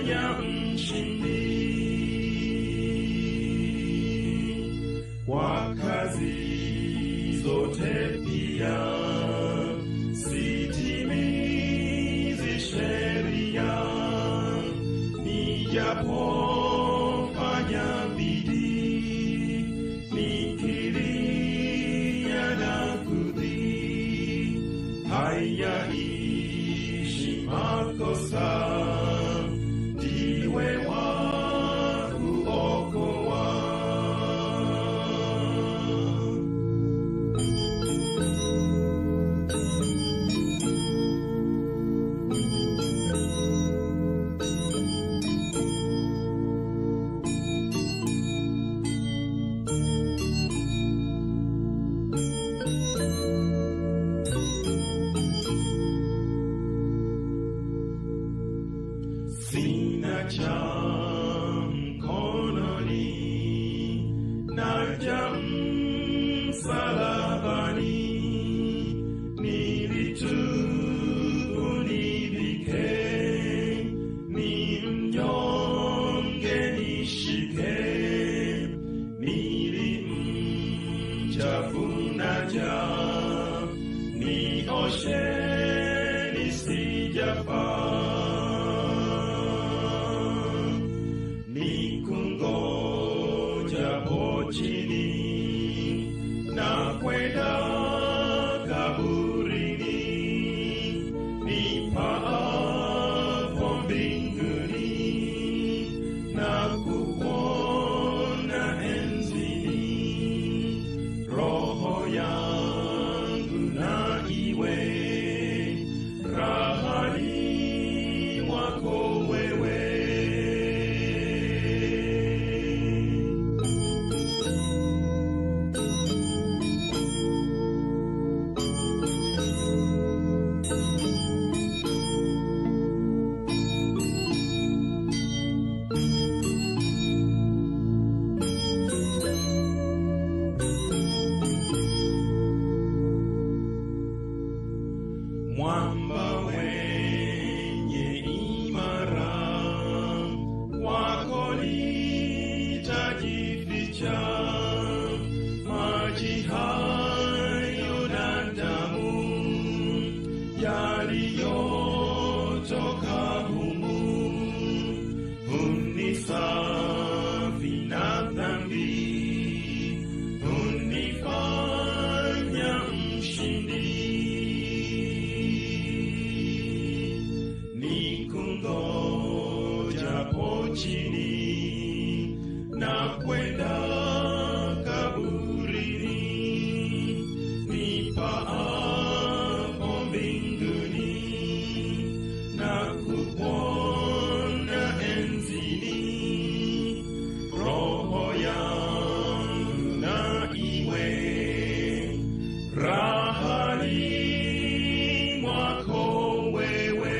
kunifanya mshindi kwa kazi zote pia sitimizi sheria nijapofanya bidii nikilia na kudhii hayaishi makosa ndiwe wa kuokoa. Sina cha mkononi naja msalabani nilitubu nivike ni mnyonge nishike nilimchafu naja nioshe nisijafaa nikungojapo chini na kwenda kaburini nipaapo mbinguni na kuona enzini roho yangu na iwe rahani mwako wewe. Mwamba wenye imara wako nitajificha maji hayo na damu yaliyotoka humu hunisafi na dhambi hunifanya mshindi nikungojapo chini na kwenda kaburini nipaapo mbinguni na kuona enzini roho yangu na iwe rahani mwako wewe.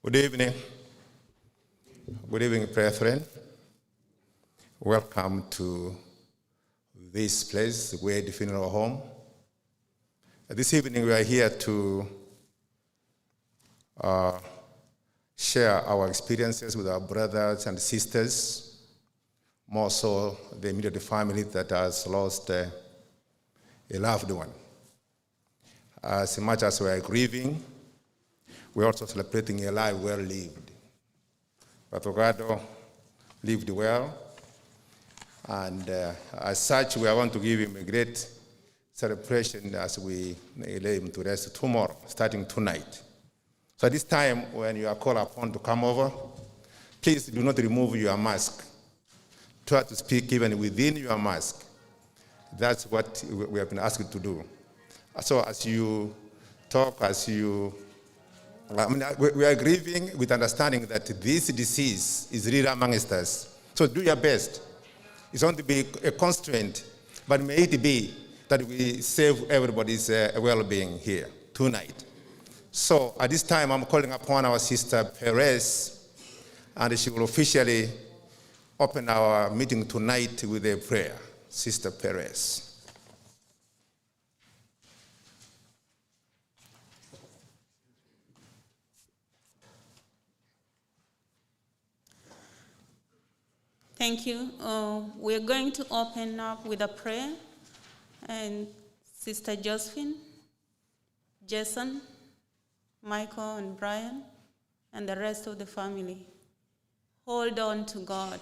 Good evening. Good evening, brethren. Welcome to this place, the Wade Funeral Home. This evening we are here to share our experiences with our brothers and sisters, more so the immediate family that has lost a loved one. As much as we are grieving, we're also celebrating a life well lived. Patogado lived well, and as such, we are going to give him a great celebration as we lay him to rest tomorrow, starting tonight. So at this time, when you are called upon to come over, please do not remove your mask. Try to speak even within your mask. That's what we have been asked to do. So as you talk, we are grieving with understanding that this disease is real amongst us. So do your best. It's going to be a constraint, but may it be that we save everybody's well-being here tonight. So at this time, I'm calling upon our sister Perez, and she will officially open our meeting tonight with a prayer. Sister Perez. Thank you. We're going to open up with a prayer. And Sister Josephine, Jason, Michael, and Brian, and the rest of the family, hold on to God.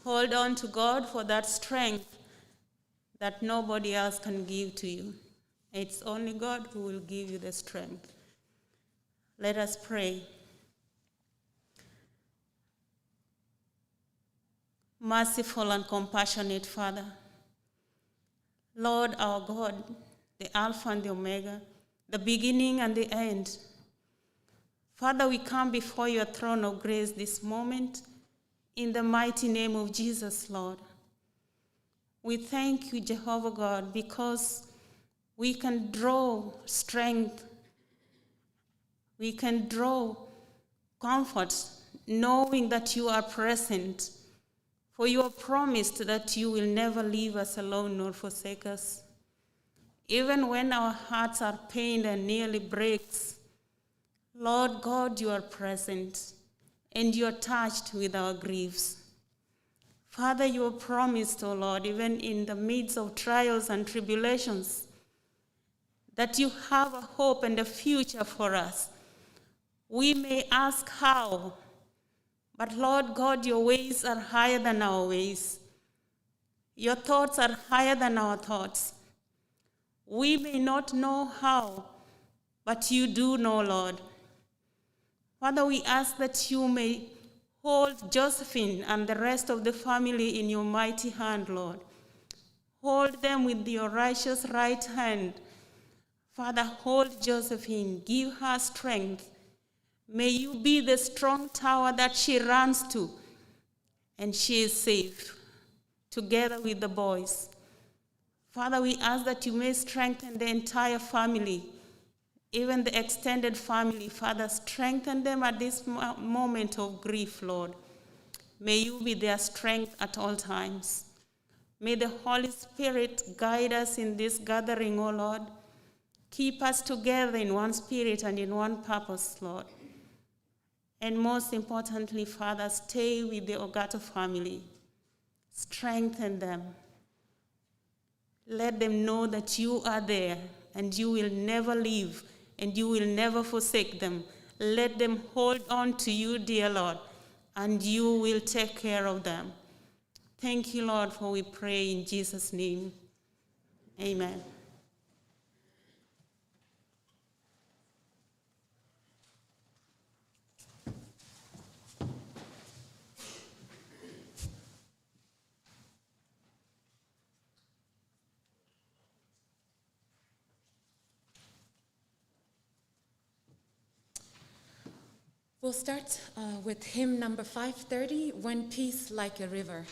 Hold on to God for that strength that nobody else can give to you. It's only God who will give you the strength. Let us pray. Merciful and compassionate Father, Lord our God, the Alpha and the Omega, the beginning and the end. Father, we come before your throne of grace this moment in the mighty name of Jesus, Lord. We thank you, Jehovah God, because we can draw strength. We can draw comfort knowing that you are present. For you have promised that you will never leave us alone nor forsake us. Even when our hearts are pained and nearly breaks, Lord God, you are present and you are touched with our griefs. Father, you have promised, O Lord, even in the midst of trials and tribulations, that you have a hope and a future for us. We may ask how, but Lord God, your ways are higher than our ways. Your thoughts are higher than our thoughts. We may not know how, but you do know, Lord. Father, we ask that you may hold Josephine and the rest of the family in your mighty hand, Lord. Hold them with your righteous right hand. Father, hold Josephine. Give her strength. May you be the strong tower that she runs to, and she is safe, together with the boys. Father, we ask that you may strengthen the entire family, even the extended family. Father, strengthen them at this moment of grief, Lord. May you be their strength at all times. May the Holy Spirit guide us in this gathering, O Lord. Keep us together in one spirit and in one purpose, Lord. And most importantly, Father, stay with the Ogato family. Strengthen them. Let them know that you are there and you will never leave and you will never forsake them. Let them hold on to you, dear Lord, and you will take care of them. Thank you, Lord, for we pray in Jesus' name. Amen. We'll start with hymn number 530, When Peace Like a River.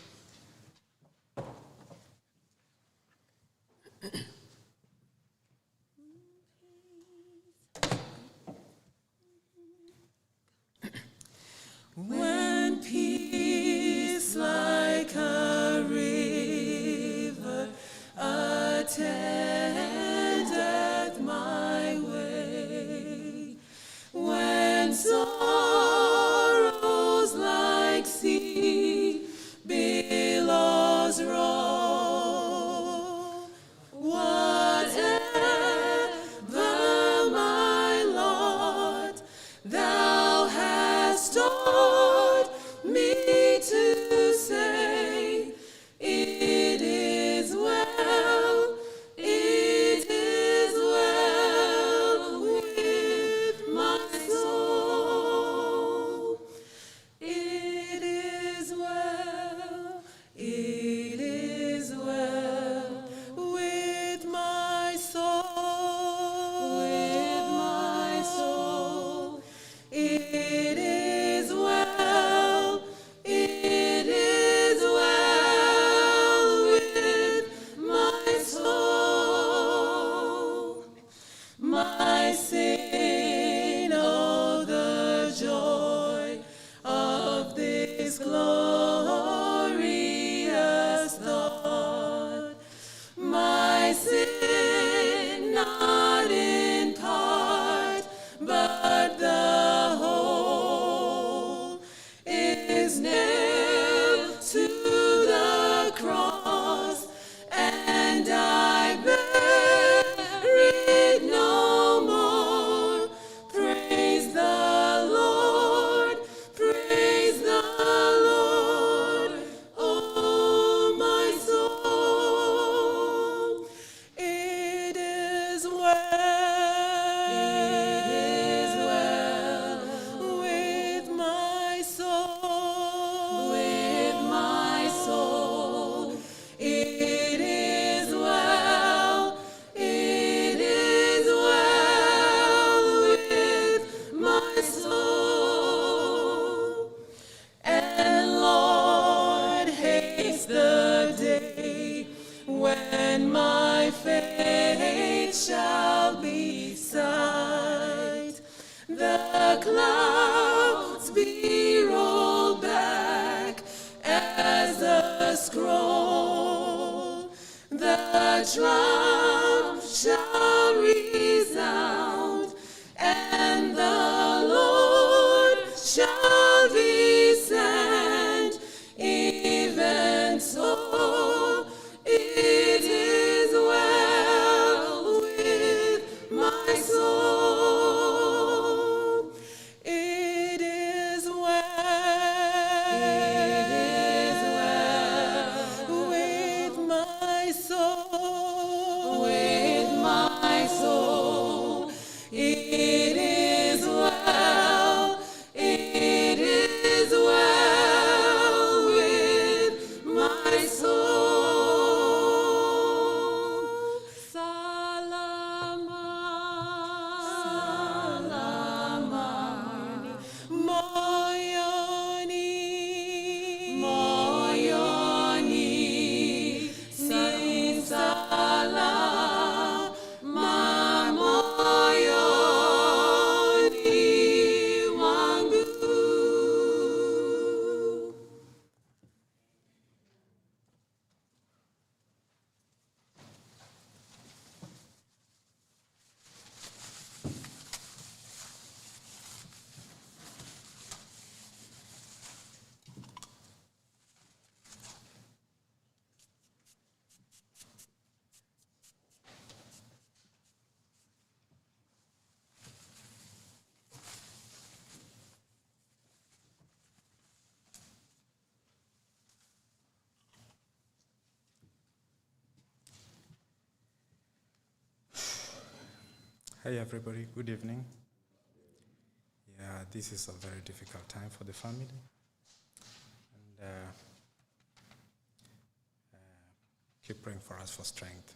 scroll, the trump shall resound, and the Lord shall descend. Even so, it is well with my soul. It is well with my soul. With my soul. It is well. It is well with my soul. Salama. Salama. Moyoni. Moyoni. Sinsala. Moyoni wangu. Hi everybody, good evening. Yeah, this is a very difficult time for the family. And keep praying for us for strength.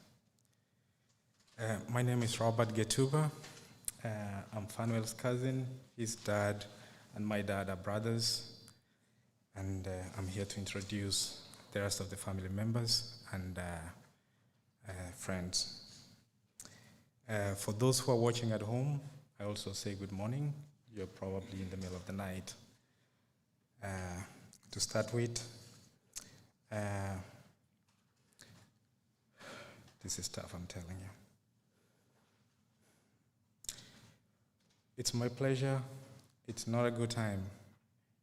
My name is Robert Getuba. I'm Fanuel's cousin. His dad and my dad are brothers. And I'm here to introduce the rest of the family members and friends. For those who are watching at home, I also say good morning. You're probably in the middle of the night. To start with, this is tough, I'm telling you. It's my pleasure. It's not a good time,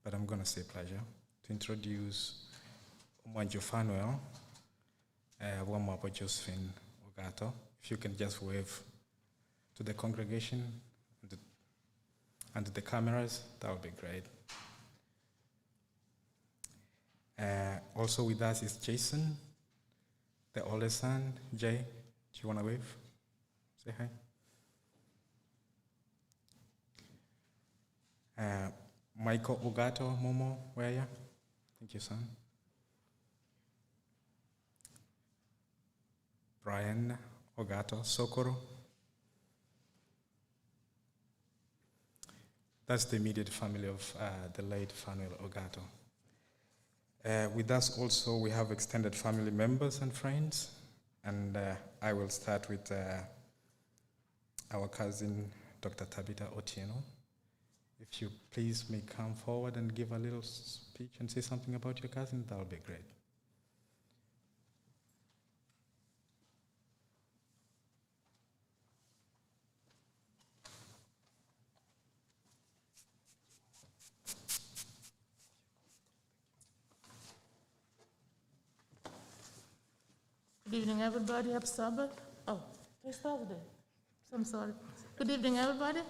but I'm going to say pleasure to introduce Mwanjo Fanuel, Wamwapa Josephine Ogato. If you can just wave to the congregation and to the cameras, that would be great. Also with us is Jason, the oldest son. Jay, do you want to wave? Say hi. Michael Ogato, Momo, where are you? Thank you, son. Brian Ogato, Sokoro. That's the immediate family of the late Fanuel Ogato. With us also, we have extended family members and friends. And I will start with our cousin, Dr. Tabitha Otieno. If you please may come forward and give a little speech and say something about your cousin, that would be great. Good evening, everybody. Happy Sabbath. Oh, it's Thursday. So I'm sorry. Good evening, everybody.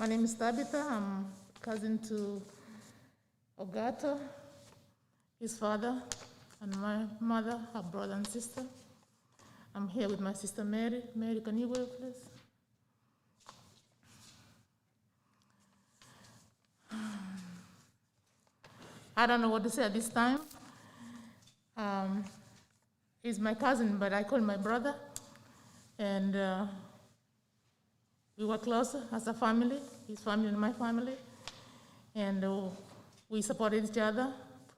My name is Tabitha. I'm cousin to Ogato, his father, and my mother, her brother and sister. I'm here with my sister Mary. Mary, can you wave, please? I don't know what to say at this time. He's my cousin, but I call him my brother. And we were closer as a family, his family and my family. And we supported each other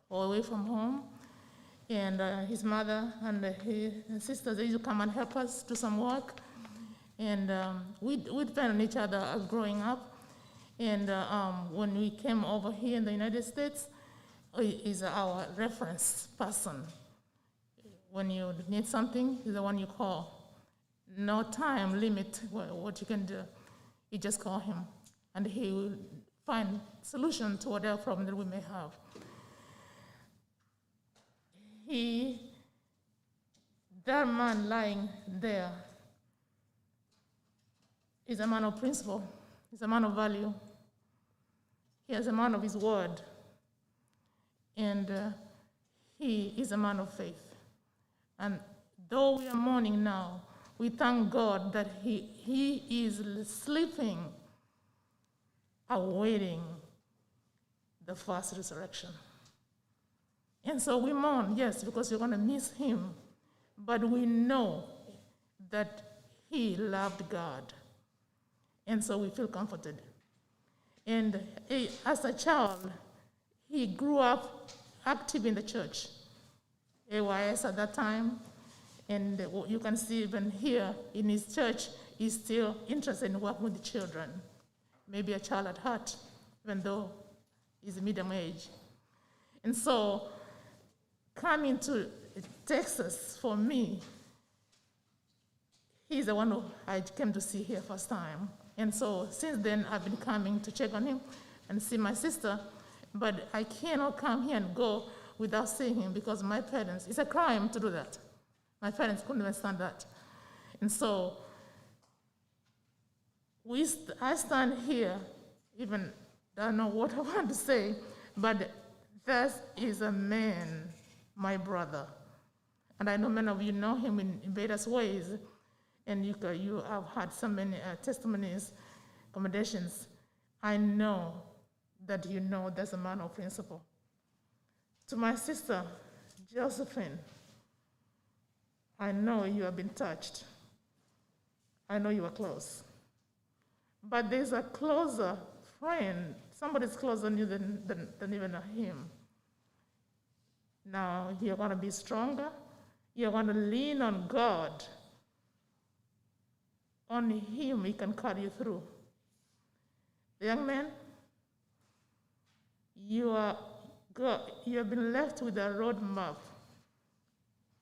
all the way from home. And his mother and his sisters, they used to come and help us do some work. And we depend on each other as growing up. And when we came over here in the United States, is our reference person. When you need something, he's the one you call. No time limit what you can do. You just call him, and he will find solution to whatever problem that we may have. That man lying there is a man of principle. He's a man of value. He is a man of his word. And he is a man of faith. And though we are mourning now, we thank God that he is sleeping, awaiting the first resurrection. And so we mourn, yes, because we're going to miss him. But we know that he loved God. And so we feel comforted. And as a child, he grew up active in the church, AYS at that time. And you can see even here in his church, he's still interested in working with the children. Maybe a child at heart, even though he's medium age. And so coming to Texas for me, he's the one who I came to see here first time. And so since then, I've been coming to check on him and see my sister, but I cannot come here and go without seeing him because my parents, it's a crime to do that. My parents couldn't even stand that. And so I stand here, even don't know what I want to say, but that is a man, my brother. And I know many of you know him in various ways, and you have had so many testimonies, commendations. I know that you know there's a man of principle. To my sister, Josephine, I know you have been touched. I know you are close. But there's a closer friend. Somebody's closer than you than even him. Now, you're going to be stronger. You're going to lean on God. Only him, he can carry you through. Young man, you have been left with a roadmap.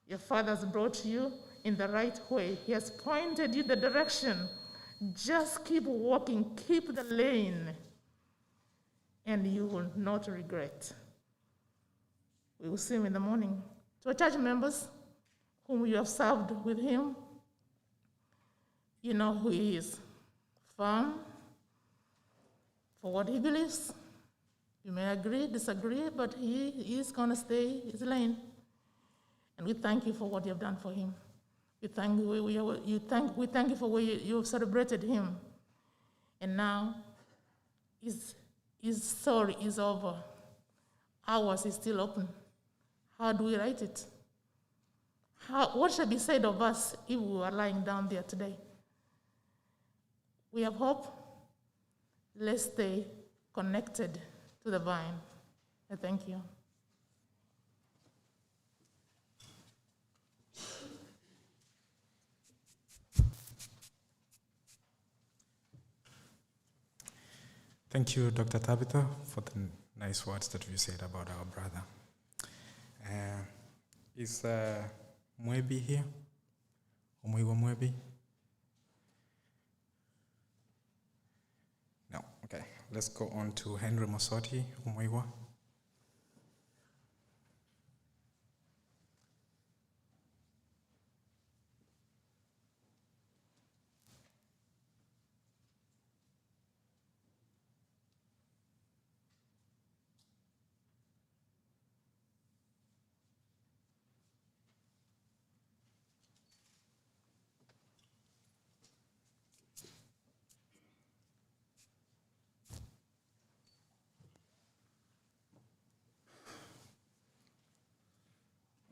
Your father's brought you in the right way. He has pointed you the direction. Just keep walking, keep the lane, and you will not regret. We will see him in the morning. To our church members whom you have served with him, you know who he is. Firm for what he believes. You may agree, disagree, but he is going to stay his lane. And we thank you for what you have done for him. We thank you for where you have celebrated him. And now his story is over. Ours is still open. How do we write it? What shall be said of us if we were lying down there today? We have hope. Let's stay connected to the vine. I thank you. Thank you, Dr. Tabitha, for the nice words that you said about our brother. Is Mwebi here? Umwiwa Mwebi? No, okay. Let's go on to Henry Mosoti, Umwiwa.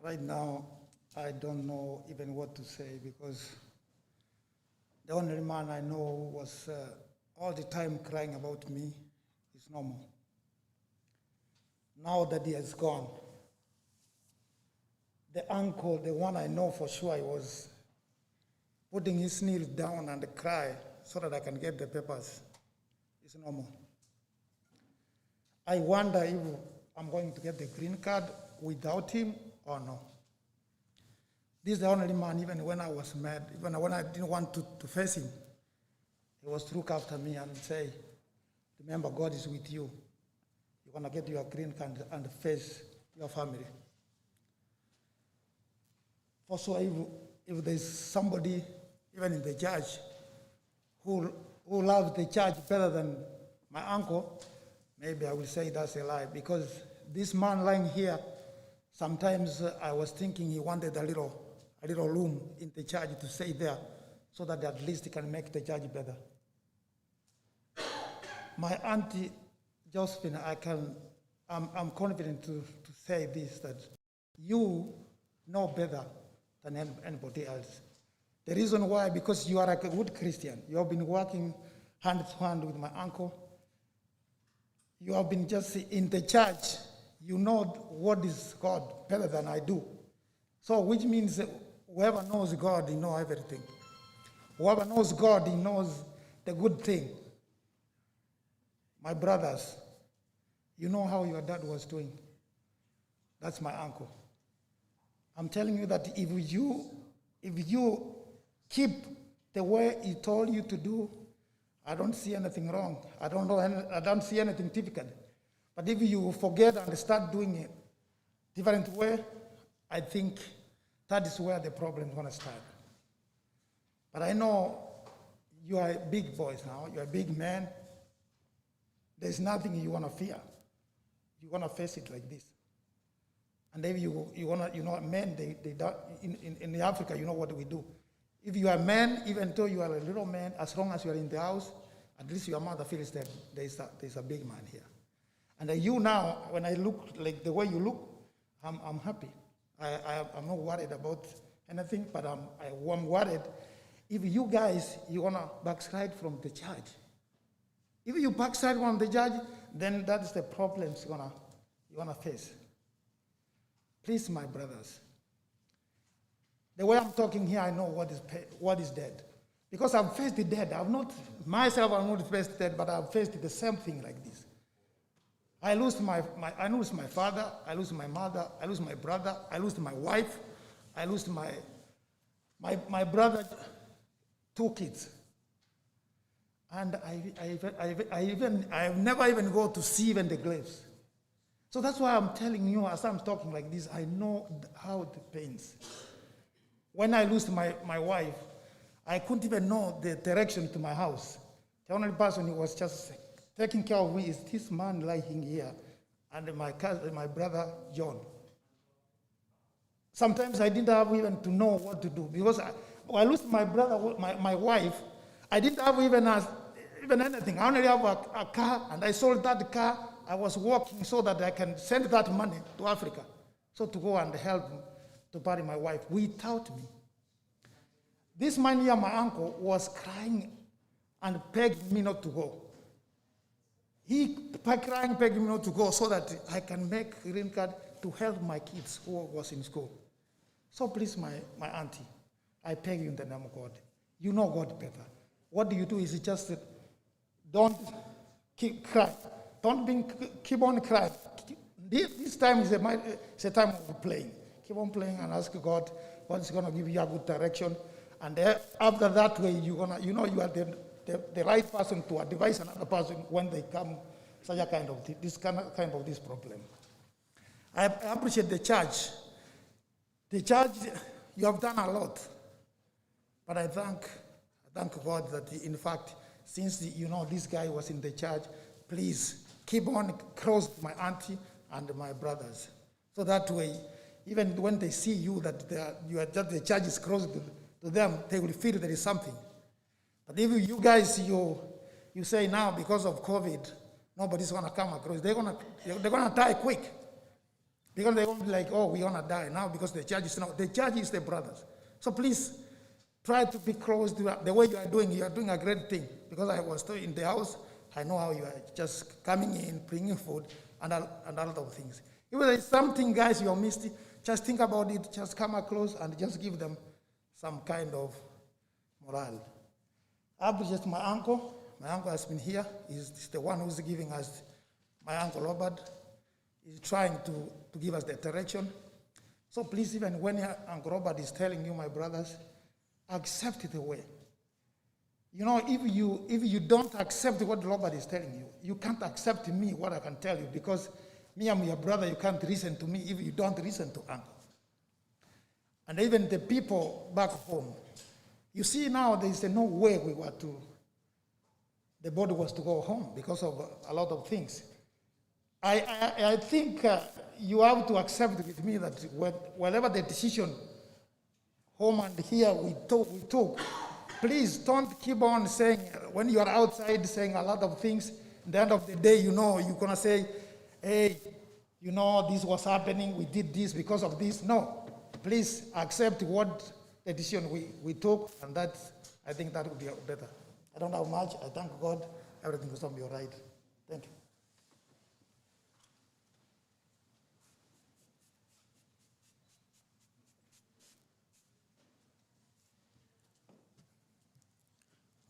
Right now, I don't know even what to say because the only man I know was all the time crying about me is normal. Now that he has gone, the uncle, the one I know for sure, he was putting his knees down and cry so that I can get the papers. It's normal. I wonder if I'm going to get the green card without him or no. This is the only man, even when I was mad, even when I didn't want to face him, he was to look after me and say, remember, God is with you. You're going to get your green card and face your family. For so if there's somebody, even in the church, who loves the church better than my uncle, maybe I will say that's a lie, because this man lying here, sometimes I was thinking he wanted a little room in the church to stay there so that at least he can make the church better. My auntie Josephine, I'm confident to say this, that you know better than anybody else. The reason why, because you are a good Christian. You have been working hand to hand with my uncle. You have been just in the church. You know what is God better than I do. So which means whoever knows God, he knows everything. Whoever knows God, he knows the good thing. My brothers, you know how your dad was doing. That's my uncle. I'm telling you that if you keep the way he told you to do, I don't see anything wrong. I don't see anything typical. But if you forget and start doing it different way, I think that is where the problem is going to start. But I know you are big boys now. You're a big man. There's nothing you want to fear. You want to face it like this. And if you want to, men, in Africa, you know what we do. If you are a man, even though you are a little man, as long as you are in the house, at least your mother feels that there's a big man here. And you now, when I look like the way you look, I'm happy. I'm not worried about anything, but I'm worried if you guys, you want to backslide from the church. If you backslide from the church, then that is the problems you're gonna face. Please, my brothers, the way I'm talking here, I know what is dead. Because I've faced the dead. I've not faced dead, but I've faced the same thing like this. I lose my father, I lose my mother, I lose my brother, I lose my wife, I lose my brother, 2 kids. And I've never even go to see even the graves. So that's why I'm telling you, as I'm talking like this, I know how it pains. When I lose my wife, I couldn't even know the direction to my house. The only person who was just taking care of me is this man lying here, and my cousin, my brother John. Sometimes I didn't have even to know what to do, because I lost my brother, my wife. I didn't have even anything. I only have a car, and I sold that car. I was working so that I can send that money to Africa, so to go and help to bury my wife without me. This man here, my uncle, was crying and begged me not to go. He crying, begged me not to go so that I can make green card to help my kids who was in school. So please, my auntie, I beg you in the name of God. You know God better. What you do is just don't keep crying. Keep on crying. This time is a time of playing. Keep on playing and ask God what is going to give you a good direction. And after that way, you are the right person to advise another person when they come such a kind of this problem. I appreciate the church. The church, you have done a lot, but I thank God that in fact, since this guy was in the church, please keep on close to my auntie and my brothers, so that way, even when they see you that the church is close to them, they will feel there is something. But if you guys you say now because of COVID, nobody's gonna come across, they're gonna die quick. Because they won't be like, oh, we're gonna die now because the church is the brothers. So please try to be close to the way you are doing a great thing. Because I was still in the house, I know how you are just coming in, bringing food, and a lot of things. If there is something, guys, you missed, just think about it, just come close and just give them some kind of morale. I appreciate my uncle. My uncle has been here. He's the one who's giving us, my Uncle Robert. is trying to give us the direction. So please, even when Uncle Robert is telling you, my brothers, accept it the way. You know, if you don't accept what Robert is telling you, you can't accept me what I can tell you, because me, I'm your brother, you can't listen to me if you don't listen to Uncle. And even the people back home, you see now there is no way the body was to go home because of a lot of things. I think you have to accept with me that whatever the decision home and here we took, please don't keep on saying, when you are outside saying a lot of things, at the end of the day, you know, you're going to say, hey, you know, this was happening, we did this because of this. No, please accept what the decision we took, and that, I think that would be better. I don't know how much. I thank God. Everything was on your right. Thank you.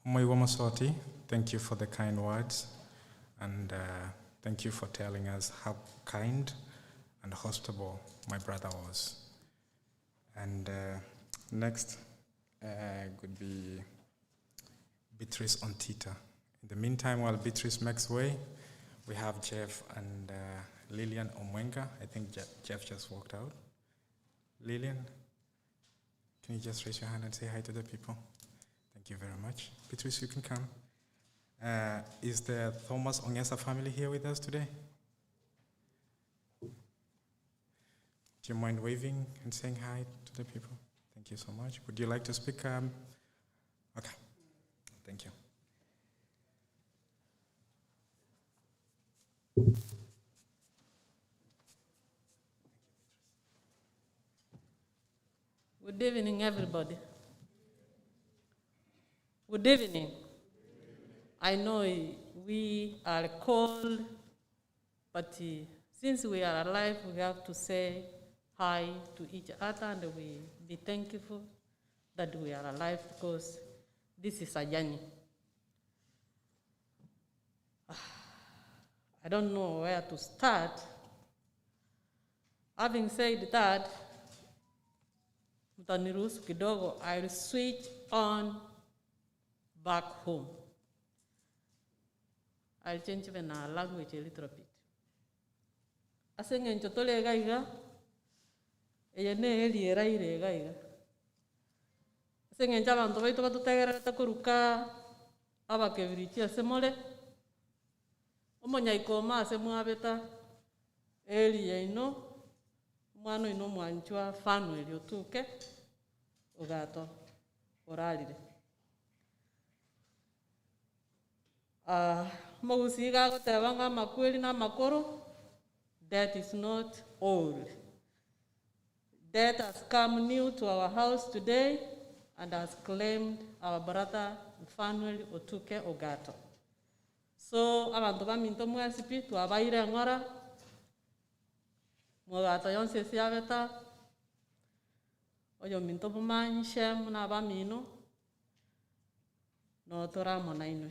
Moiwamasoti, thank you for the kind words, and thank you for telling us how kind and hospitable my brother was. And next could be Beatrice Ontita. In the meantime, while Beatrice makes way, we have Jeff and Lillian Omwenga. I think Jeff just walked out. Lillian, can you just raise your hand and say hi to the people? Thank you very much. Beatrice, you can come. Is the Thomas Ongesa family here with us today? Do you mind waving and saying hi to the people? Thank you so much. Would you like to speak? Okay. Thank you. Good evening, everybody. Good evening. I know we are cold, but since we are alive, we have to say hi to each other, and we be thankful that we are alive, because this is a journey. I don't know where to start. Having said that, mtaniruhusu kidogo, I'll switch on back home. I'll change even our language a little bit. Asengen chotole gaiga, eyene eliera ire gaiga. Asengen chabantu baito batutegera takuruka abakebirichi asemole. Omonyaikoma asemwabeta elia ino, mwana ino mwanchwa fanu eliotuke ogato oralire. Mogusiga gotebanga makweli na makoro, that is not old. Death has come new to our house today and has claimed our brother Fanuel Otuke Ogato. So abantu baminto mwesipi twabaire ngora Mogato yonse siabeta oyo minto bumanshe muna bamino no toramo nainwe.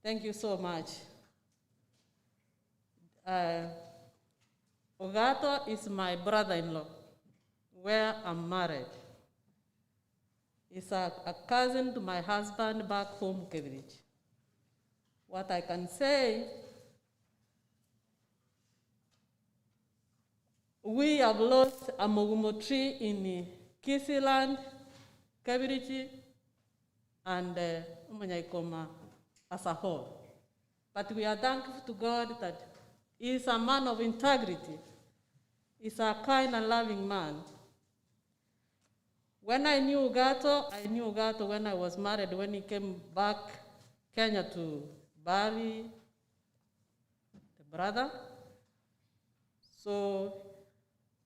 Thank you so much. Ogato is my brother-in-law, where I'm married. He's a cousin to my husband back home, Cambridge. What I can say, we have lost a mogumo tree in Kisiland, Cambridge, and Umanyaikoma as a whole. But we are thankful to God that he is a man of integrity. He's a kind and loving man. When I knew Ugato when I was married, when he came back Kenya to bury the brother. So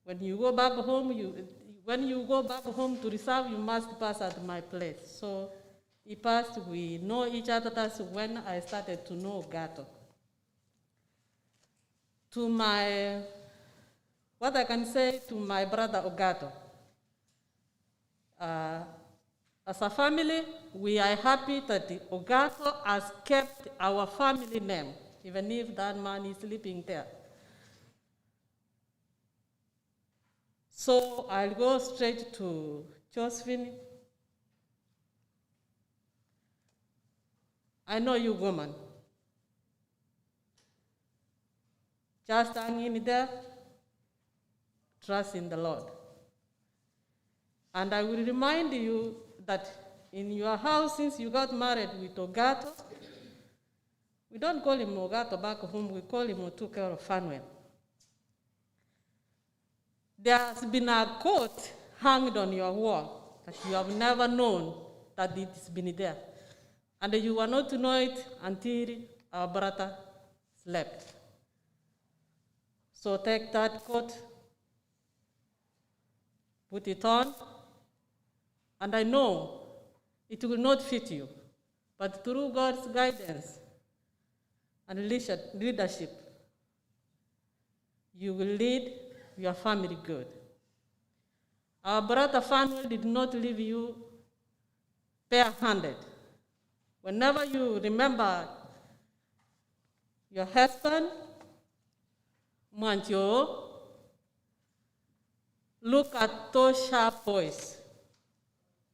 when you go back home, to reserve, you must pass at my place. So he passed, we know each other. That's when I started to know Ugato. What I can say to my brother Ugato, as a family, we are happy that Ugato has kept our family name. even if that man is sleeping there. So I'll go straight to Josephine. I know you, woman. Just hang in there, trust in the Lord. And I will remind you that in your house, since you got married with Ogato, we don't call him Ogato back home, we call him Otuke or Fanuel. There has been a quote hanged on your wall that you have never known that it's been there. And you were not to know it until our brother slept. So take that coat, put it on, and I know it will not fit you, but through God's guidance and leadership, you will lead your family good. Our brother Fanuel did not leave you bare-handed. Whenever you remember your husband, Mancho, look at those sharp boys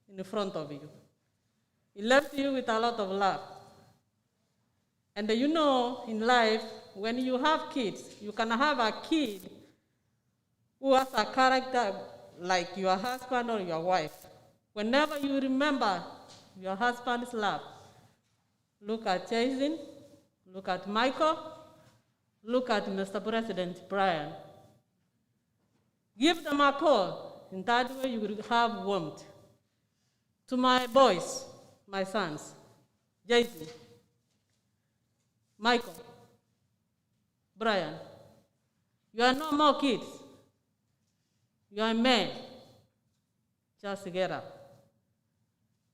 in front of you. He left you with a lot of love. And you know, in life, when you have kids, you can have a kid who has a character like your husband or your wife. Whenever you remember your husband's love, look at Jason, look at Michael, look at Mr. President Brian. Give them a call. In that way, you will have warmth. To my boys, my sons, Jason, Michael, Brian, you are no more kids. You are men. Just get up.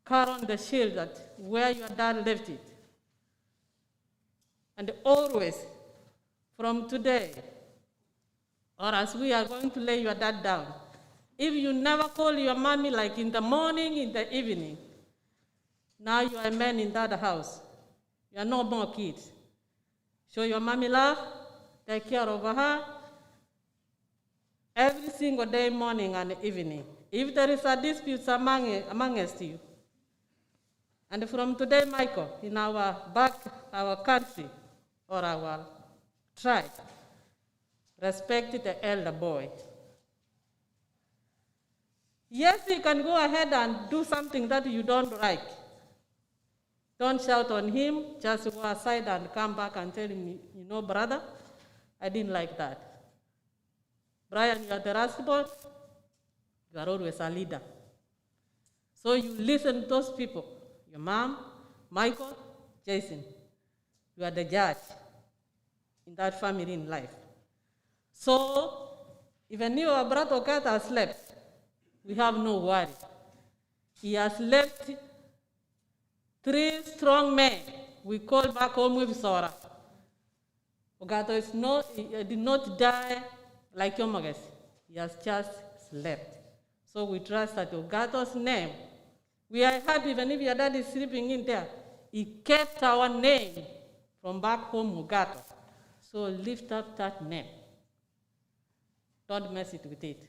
Carry on the shield that where your dad left it. And always, from today, or as we are going to lay your dad down, if you never call your mommy like in the morning, in the evening, now you are a man in that house. You are no more kids. Show your mommy love, take care of her, every single day, morning and evening. If there is a dispute amongst you, and from today, Michael, in our country, or our tribe, respect the elder boy. Yes, you can go ahead and do something that you don't like. Don't shout on him, just go aside and come back and tell him, you know, brother, I didn't like that. Brian, you are the husband, you are always a leader. So you listen to those people, your mom, Michael, Jason. You are the judge in that family in life. So, even if our brother Ogato has slept, we have no worry. He has left 3 strong men. We call back home with Sora. Ogato did not die like Yomagas. He has just slept. So we trust that Ogato's name, we are happy even if your dad is sleeping in there. He kept our name from back home, Ogato. So lift up that name. Don't mess it with it.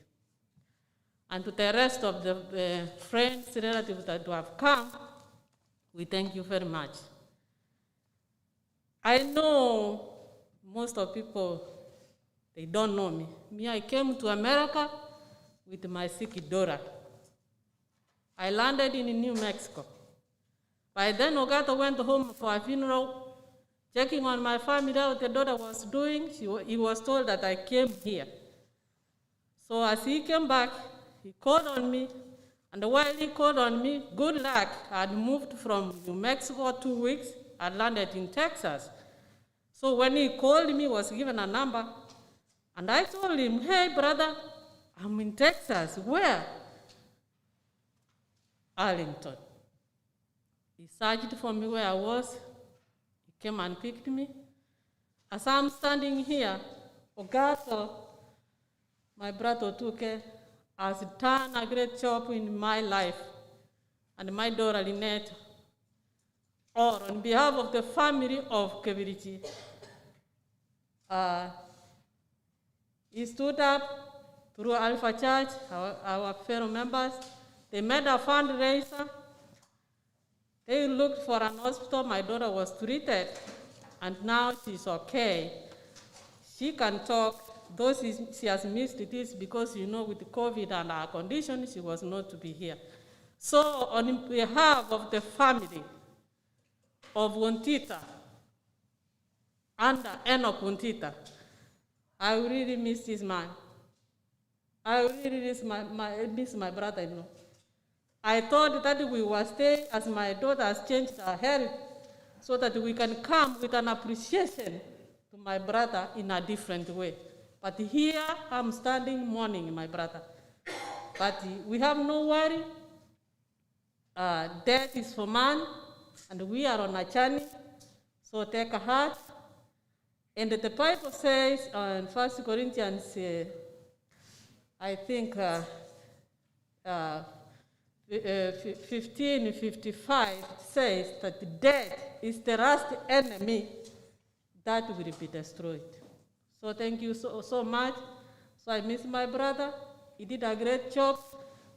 And to the rest of the friends, relatives that have come, we thank you very much. I know most of people, they don't know me. Me, I came to America with my sick daughter. I landed in New Mexico. By then, Ogato went home for a funeral, checking on my family, how the daughter was doing. He was told that I came here. So as he came back, he called on me, and while he called on me, good luck, I had moved from New Mexico 2 weeks, I landed in Texas. So when he called me, he was given a number, and I told him, hey, brother, I'm in Texas. Where? Arlington. He searched for me where I was. He came and picked me. As I'm standing here, Ogato, my brother Otuke, has done a great job in my life and my daughter Lynette, or on behalf of the family of Kebiriti, He stood up through Alpha Church, our fellow members. They made a fundraiser. They looked for an hospital. My daughter was treated, and now she's okay. She can talk, though she has missed this because, with COVID and her condition, she was not to be here. So on behalf of the family of Wontita, under Enoch Wontita, I really miss this man. I really miss my brother-in-law. I thought that we will stay as my daughter has changed her health so that we can come with an appreciation to my brother in a different way. But here I'm standing mourning my brother. But we have no worry. Death is for man, and we are on a journey, so take a heart. And the Bible says in 1 Corinthians, I think 15:55 says that death is the last enemy that will be destroyed. So thank you so much. So I miss my brother. He did a great job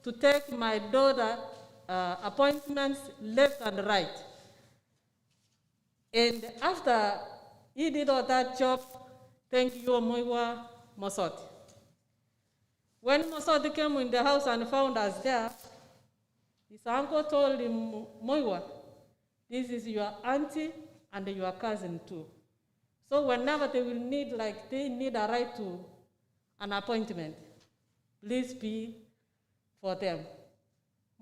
to take my daughter appointments left and right. And after he did all that job, thank you, Moiwa Mosoti. When Mosoti came in the house and found us there, his uncle told him, Moiwa, this is your auntie and your cousin too. So whenever they need a right to an appointment, please be for them.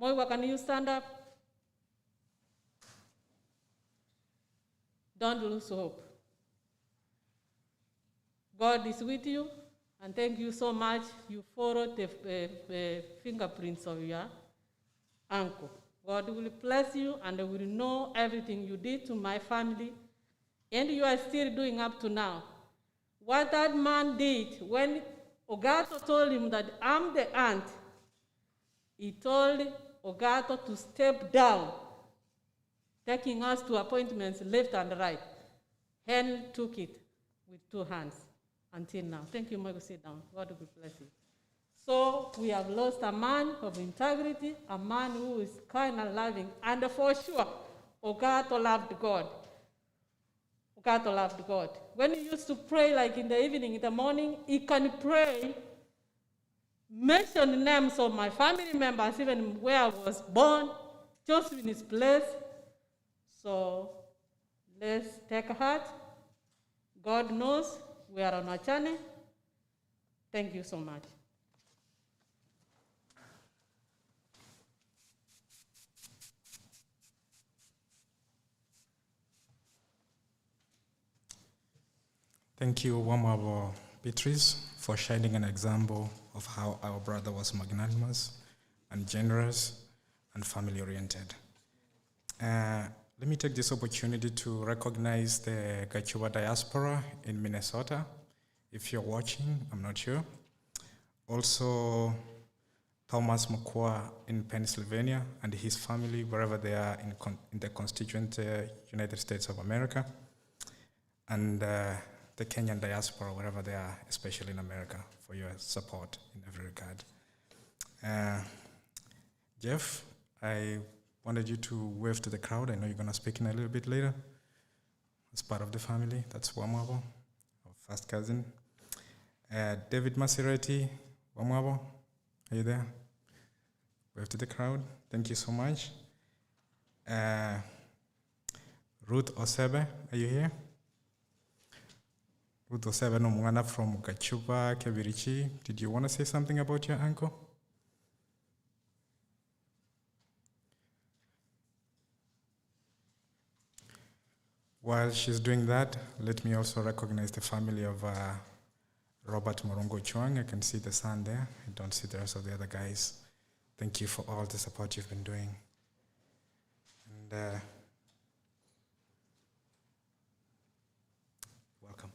Moiwa, can you stand up? Don't lose hope. God is with you, and thank you so much. You followed the fingerprints of your uncle. God will bless you and will know everything you did to my family, and you are still doing up to now. What that man did when Ogato told him that I'm the aunt, he told Ogato to step down, taking us to appointments left and right. Hen took it with 2 hands until now. Thank you, Michael. Sit down. God will bless you. So we have lost a man of integrity, a man who is kind and loving, and for sure, Ogato loved God. Ogato loved God. When he used to pray, like in the evening, in the morning, he can pray, mention names of my family members, even where I was born, just in his place. So let's take heart. God knows we are on a journey. Thank you so much. Thank you, Wamabo Beatrice, for shining an example of how our brother was magnanimous and generous and family-oriented. Let me take this opportunity to recognize the Gachuba diaspora in Minnesota. If you're watching, I'm not sure. Also, Thomas Mukwa in Pennsylvania and his family, wherever they are in the constituent United States of America. And the Kenyan diaspora, wherever they are, especially in America, for your support in every regard. Jeff, I wanted you to wave to the crowd. I know you're going to speak in a little bit later. As part of the family, that's Wamwabo, our first cousin. David Maserati, Wamwabo, are you there? Wave to the crowd. Thank you so much. Ruth Osebe, are you here? Ruth Osebe no mwana from Gachuba, Kebirichi. Did you want to say something about your uncle? While she's doing that, let me also recognize the family of Robert Morongo Chuang. I can see the son there. I don't see the rest of the other guys. Thank you for all the support you've been doing. And welcome.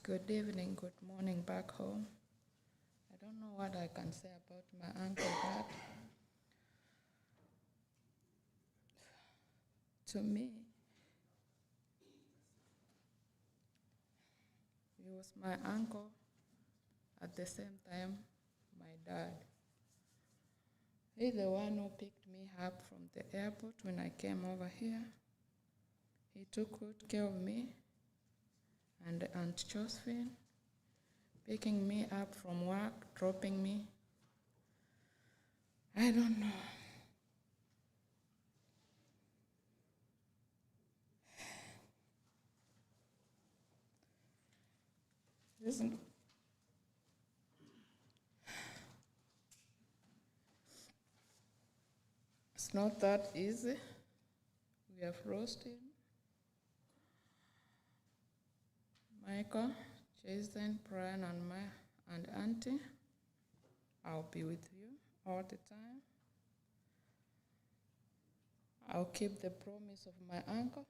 Good evening, good morning back home. I don't know what I can say about my uncle, but to me, he was my uncle, at the same time, my dad. He's the one who picked me up from the airport when I came over here. He took good care of me and Aunt Josephine, picking me up from work, dropping me. I don't know. Listen. It's not that easy. We have lost him. Michael, Jason, Brian, and Auntie, I'll be with you all the time. I'll keep the promise of my uncle.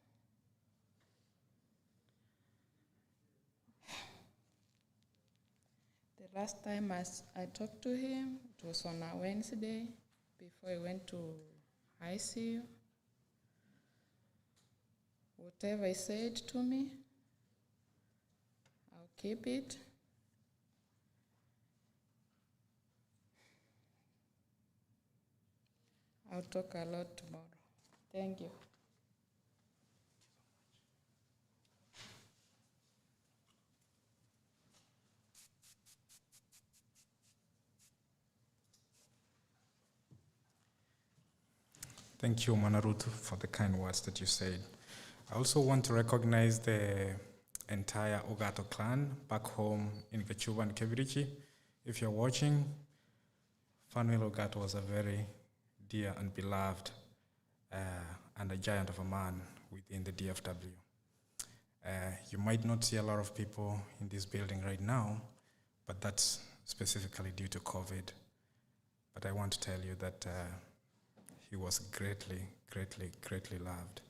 The last time I talked to him, it was on a Wednesday before he went to ICU. Whatever he said to me, I'll keep it. I'll talk a lot tomorrow. Thank you. Thank you, Manarutu, for the kind words that you said. I also want to recognize the entire Ogato clan back home in Gachuba and Kebirichi. If you're watching, Fanuel Ogato was a very dear and beloved and a giant of a man within the DFW. You might not see a lot of people in this building right now, but that's specifically due to COVID. But I want to tell you that he was greatly, greatly, greatly loved.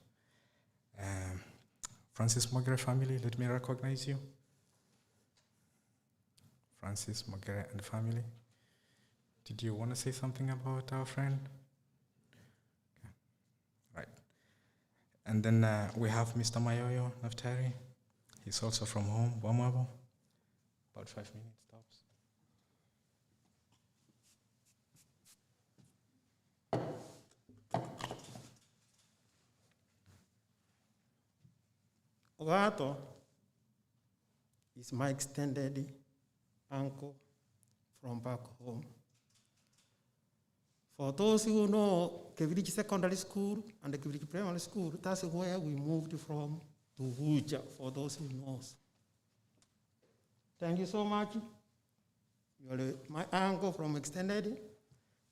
Francis Mogere family, let me recognize you. Francis Mogere and family. Did you want to say something about our friend? Okay. Right. And then we have Mr. Mayoyo Naftari. He's also from home, Wamwabo. About 5 minutes tops. Ogato is my extended uncle from back home. For those who know Kebirichi Secondary School and the Kebirichi Primary School, that's where we moved from to Huja, for those who knows. Thank you so much. You're my uncle from extended.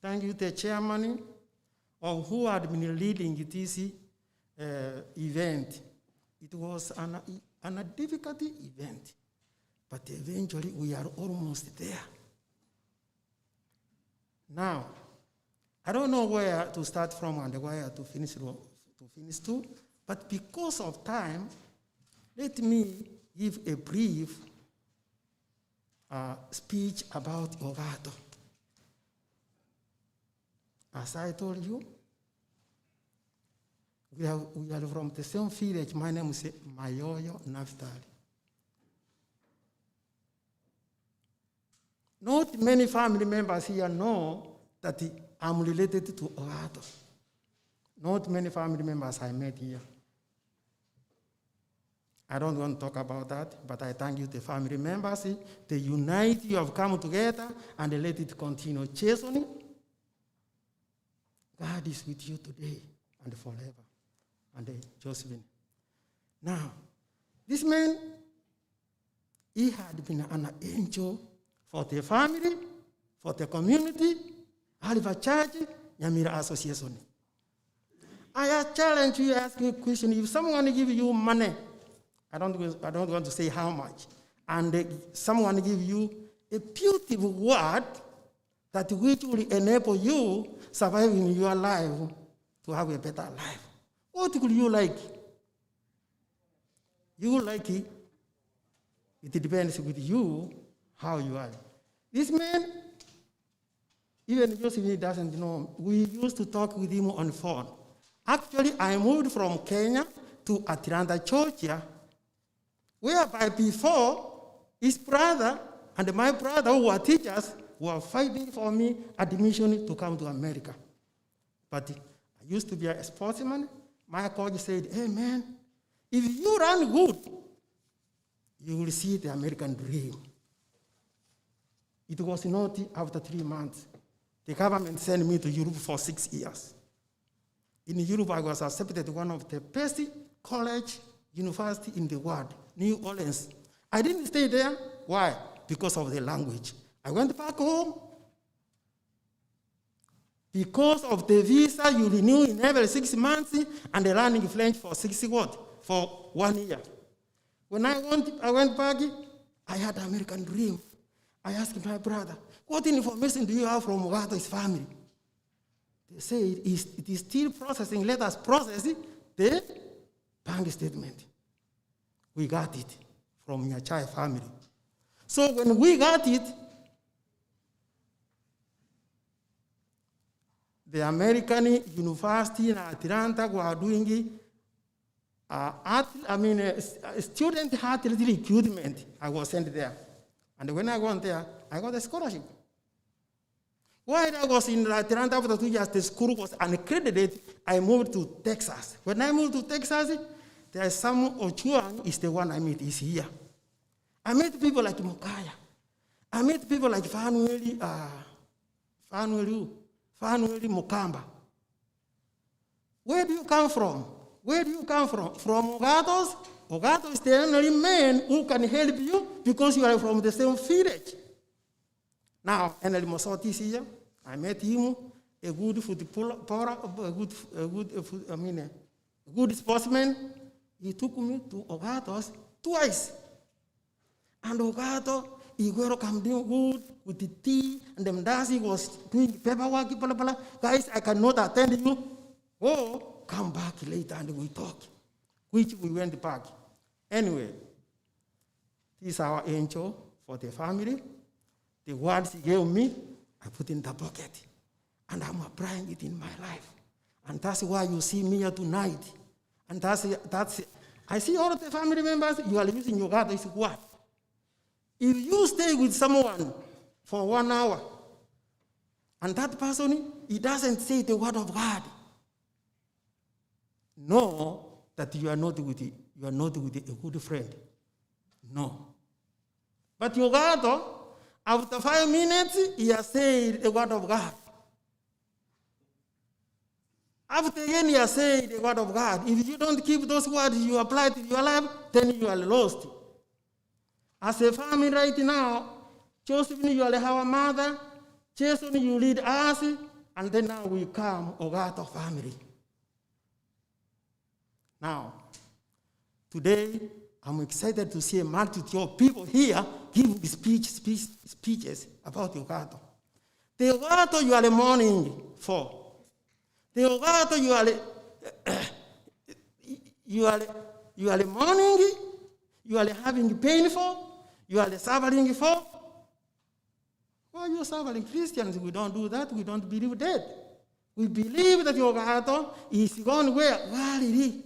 Thank you, the chairman of who had been leading this event. It was a difficult event, but eventually we are almost there. Now, I don't know where to start from and where to finish to, but because of time, let me give a brief speech about Ogato. As I told you, we are from the same village. My name is Mayoyo Naftali. Not many family members here know that I'm related to Ogato. Not many family members I met here. I don't want to talk about that, but I thank you, the family members. The unite, you have come together and let it continue. Chesoni, God is with you today and forever. And Josephine. Now, this man, he had been an angel for the family, for the community, Oliver Church, Nyamira Association. I challenge you, ask you a question. If someone give you money, I don't want to say how much, and someone give you a beautiful word that which will enable you survive in your life to have a better life. What could you like? You like it? It depends with you how you are. This man, even Josephine doesn't know, we used to talk with him on the phone. Actually, I moved from Kenya to Atlanta, Georgia, whereby before his brother and my brother, who were teachers, were fighting for me admission to come to America. But I used to be a sportsman. My coach said, hey man, if you run good, you will see the American dream. It was not after 3 months. The government sent me to Europe for 6 years. In Europe, I was accepted one of the best college, university in the world, New Orleans. I didn't stay there. Why? Because of the language. I went back home. Because of the visa you renew in every 6 months, and the learning French for 1 year. When I went back, I had an American dream. I asked my brother, what information do you have from Ogato's family? They say it is still processing. Let us process the bank statement. We got it from Nyachai family. So when we got it, the American University in Atlanta were doing student athlete recruitment. I was sent there. And when I went there, I got a scholarship. While I was in Atlanta after 2 years, the school was unaccredited. I moved to Texas. When I moved to Texas, there is some Ochuang is the one I met is here. I met people like Mukaya. I met people like Fanueli Mukamba. Where do you come from? Where do you come from? From Ogatos? Ogato is the only man who can help you because you are from the same village. Now, Enel Mosoti is here. I met him, a good good sportsman. He took me to Ogatos twice. And Ogato, he welcomed me good with the tea, and the Mdasi was doing paperwork, blah, blah, blah. Guys, I cannot attend you. Oh, come back later and we talk. Which we went back. Anyway, this is our angel for the family. The words he gave me, I put in the pocket. And I'm applying it in my life. And that's why you see me here tonight. And that's I see all of the family members, you are using your God. It's what? If you stay with someone for 1 hour, and that person, he doesn't say the word of God, know that you are not with a good friend. No. But your God, after 5 minutes, he has said the word of God. After again, he has said the word of God. If you don't keep those words you apply to your life, then you are lost. As a family right now, Josephine, you are our mother. Jason, you lead us. And then now we come, Ogato family. Now, today, I'm excited to see a multitude of people here giving speeches about Ogato. The Ogato you are mourning for. The Ogato you are mourning, you are having pain for, you are suffering for. Why are you suffering? Christians, we don't do that. We don't believe that. We believe that Ogato is gone where? Galilee.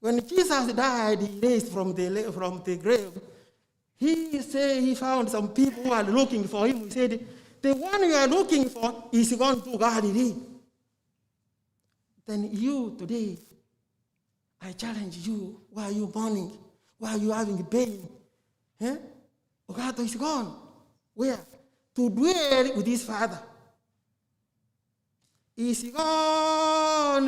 When Jesus died, he raised from the grave. He said he found some people who are looking for him. He said, the one you are looking for is gone to Galilee. Then you today, I challenge you, why are you mourning? Why are you having pain? Ogato is gone. Where? To dwell with his father. Is gone,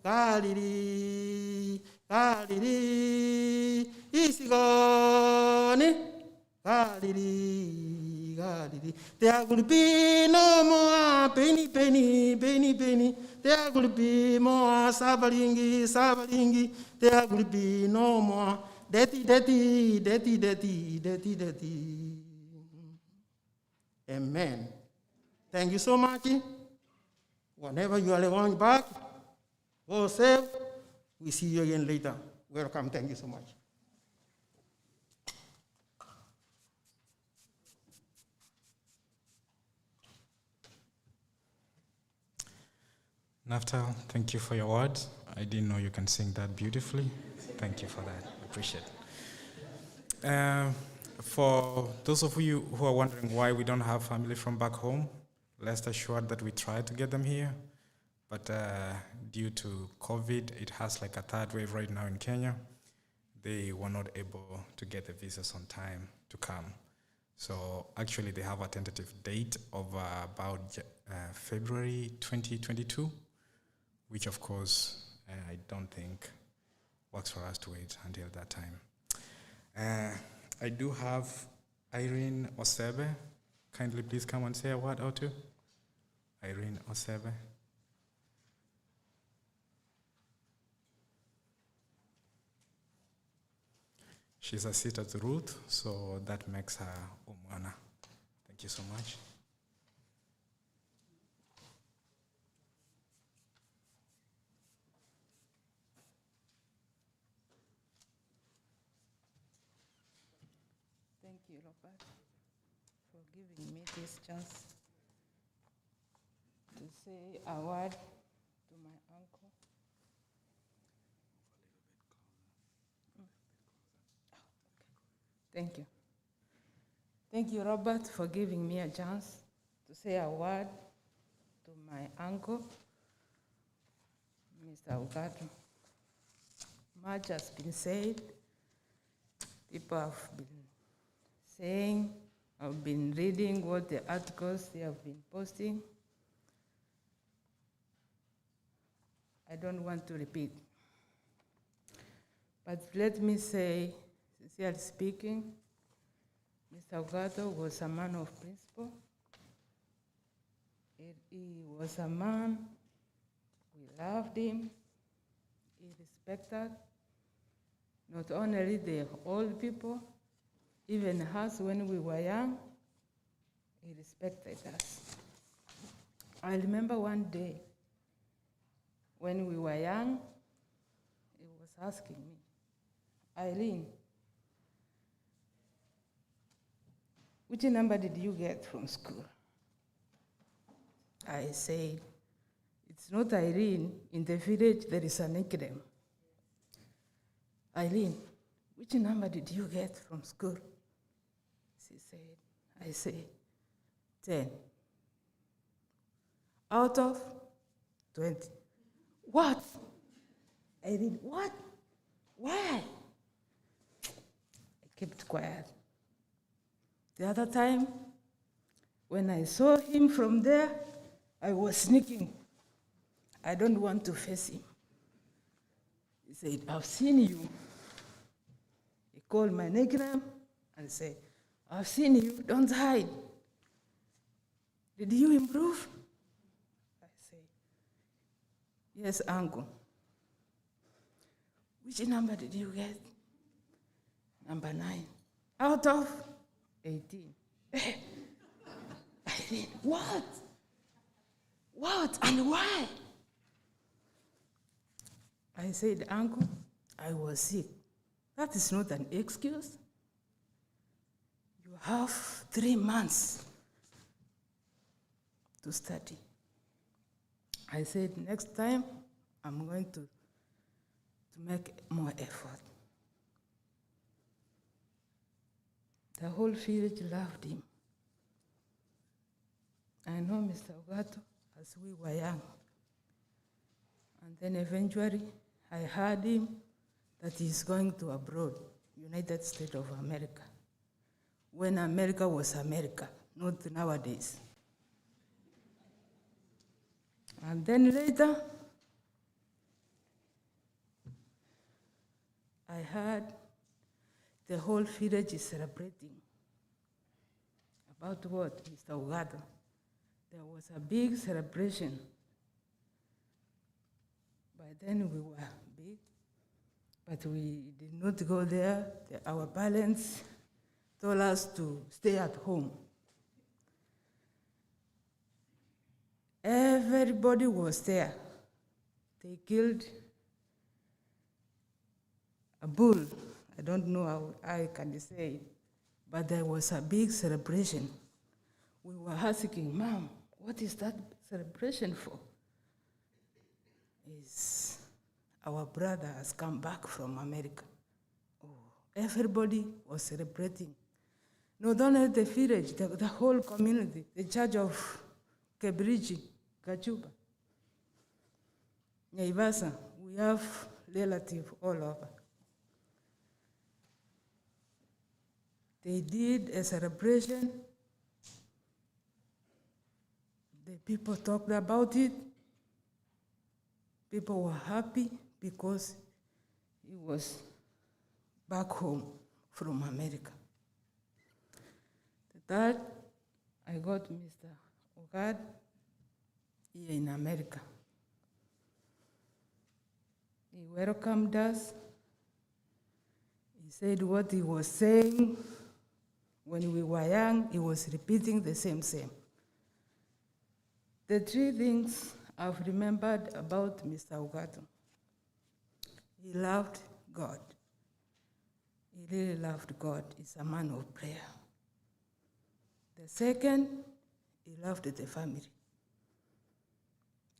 Galilee, Galilee, is gone, Galilee, Galilee. There will be no more penny. There will be more suffering. There will be no more dirty. Amen. Thank you so much. Whenever you are going back, go safe. We see you again later. Welcome. Thank you so much. Naftal, thank you for your words. I didn't know you can sing that beautifully. Thank you for that. I appreciate it. For those of you who are wondering why we don't have family from back home, rest assured that we tried to get them here. But due to COVID, it has like a third wave right now in Kenya. They were not able to get the visas on time to come. So actually they have a tentative date of about February 2022, which of course I don't think works for us to wait until that time. I do have Irene Osebe. Kindly please come and say a word or two. Irene Osebe. She's a sister to Ruth, so that makes her Umwana. Thank you so much. Thank you, Robert, for giving me this chance to say a word to my uncle. Thank you. Thank you, Robert, for giving me a chance to say a word to my uncle, Mr. Ogato. Much has been said. People have been saying, I've been reading what the articles they have been posting. I don't want to repeat. But let me say, sincerely speaking, Mr. Ogato was a man of principle. He was a man, we loved him, he respected not only the old people, even us when we were young, he respected us. I remember one day when we were young, he was asking me, Eileen, which number did you get from school? I said, it's not Irene. In the village, there is a nickname. Eileen, which number did you get from school? She said, I said, 10. Out of 20. What? Irene, what? Why? I kept quiet. The other time, when I saw him from there, I was sneaking. I don't want to face him. He said, I've seen you. He called my nickname and said, I've seen you, don't hide. Did you improve? I said, yes, uncle. Which number did you get? Number 9. Out of 18. I said, what? What and why? I said, uncle, I was sick. That is not an excuse. You have 3 months to study. I said, next time, I'm going to make more effort. The whole village loved him. I know Mr. Ogato as we were young. And then eventually, I heard him that he's going to abroad, United States of America, when America was America, not nowadays. And then later, I heard the whole village is celebrating. About what, Mr. Ogato? There was a big celebration. By then we were big, but we did not go there. Our parents told us to stay at home. Everybody was there. They killed a bull. I don't know how I can say it, but there was a big celebration. We were asking, Mom, what is that celebration for? Is our brother has come back from America. Oh, everybody was celebrating. Not only the village, the whole community, the church of Kebriji, Kachuba, Naivasa, we have relatives all over. They did a celebration. The people talked about it. People were happy because he was back home from America. The third, I got Mr. Ogad here in America. He welcomed us. He said what he was saying when we were young, he was repeating the same. The three things I've remembered about Mr. Ugato. He loved God. He really loved God. He's a man of prayer. The second, he loved the family.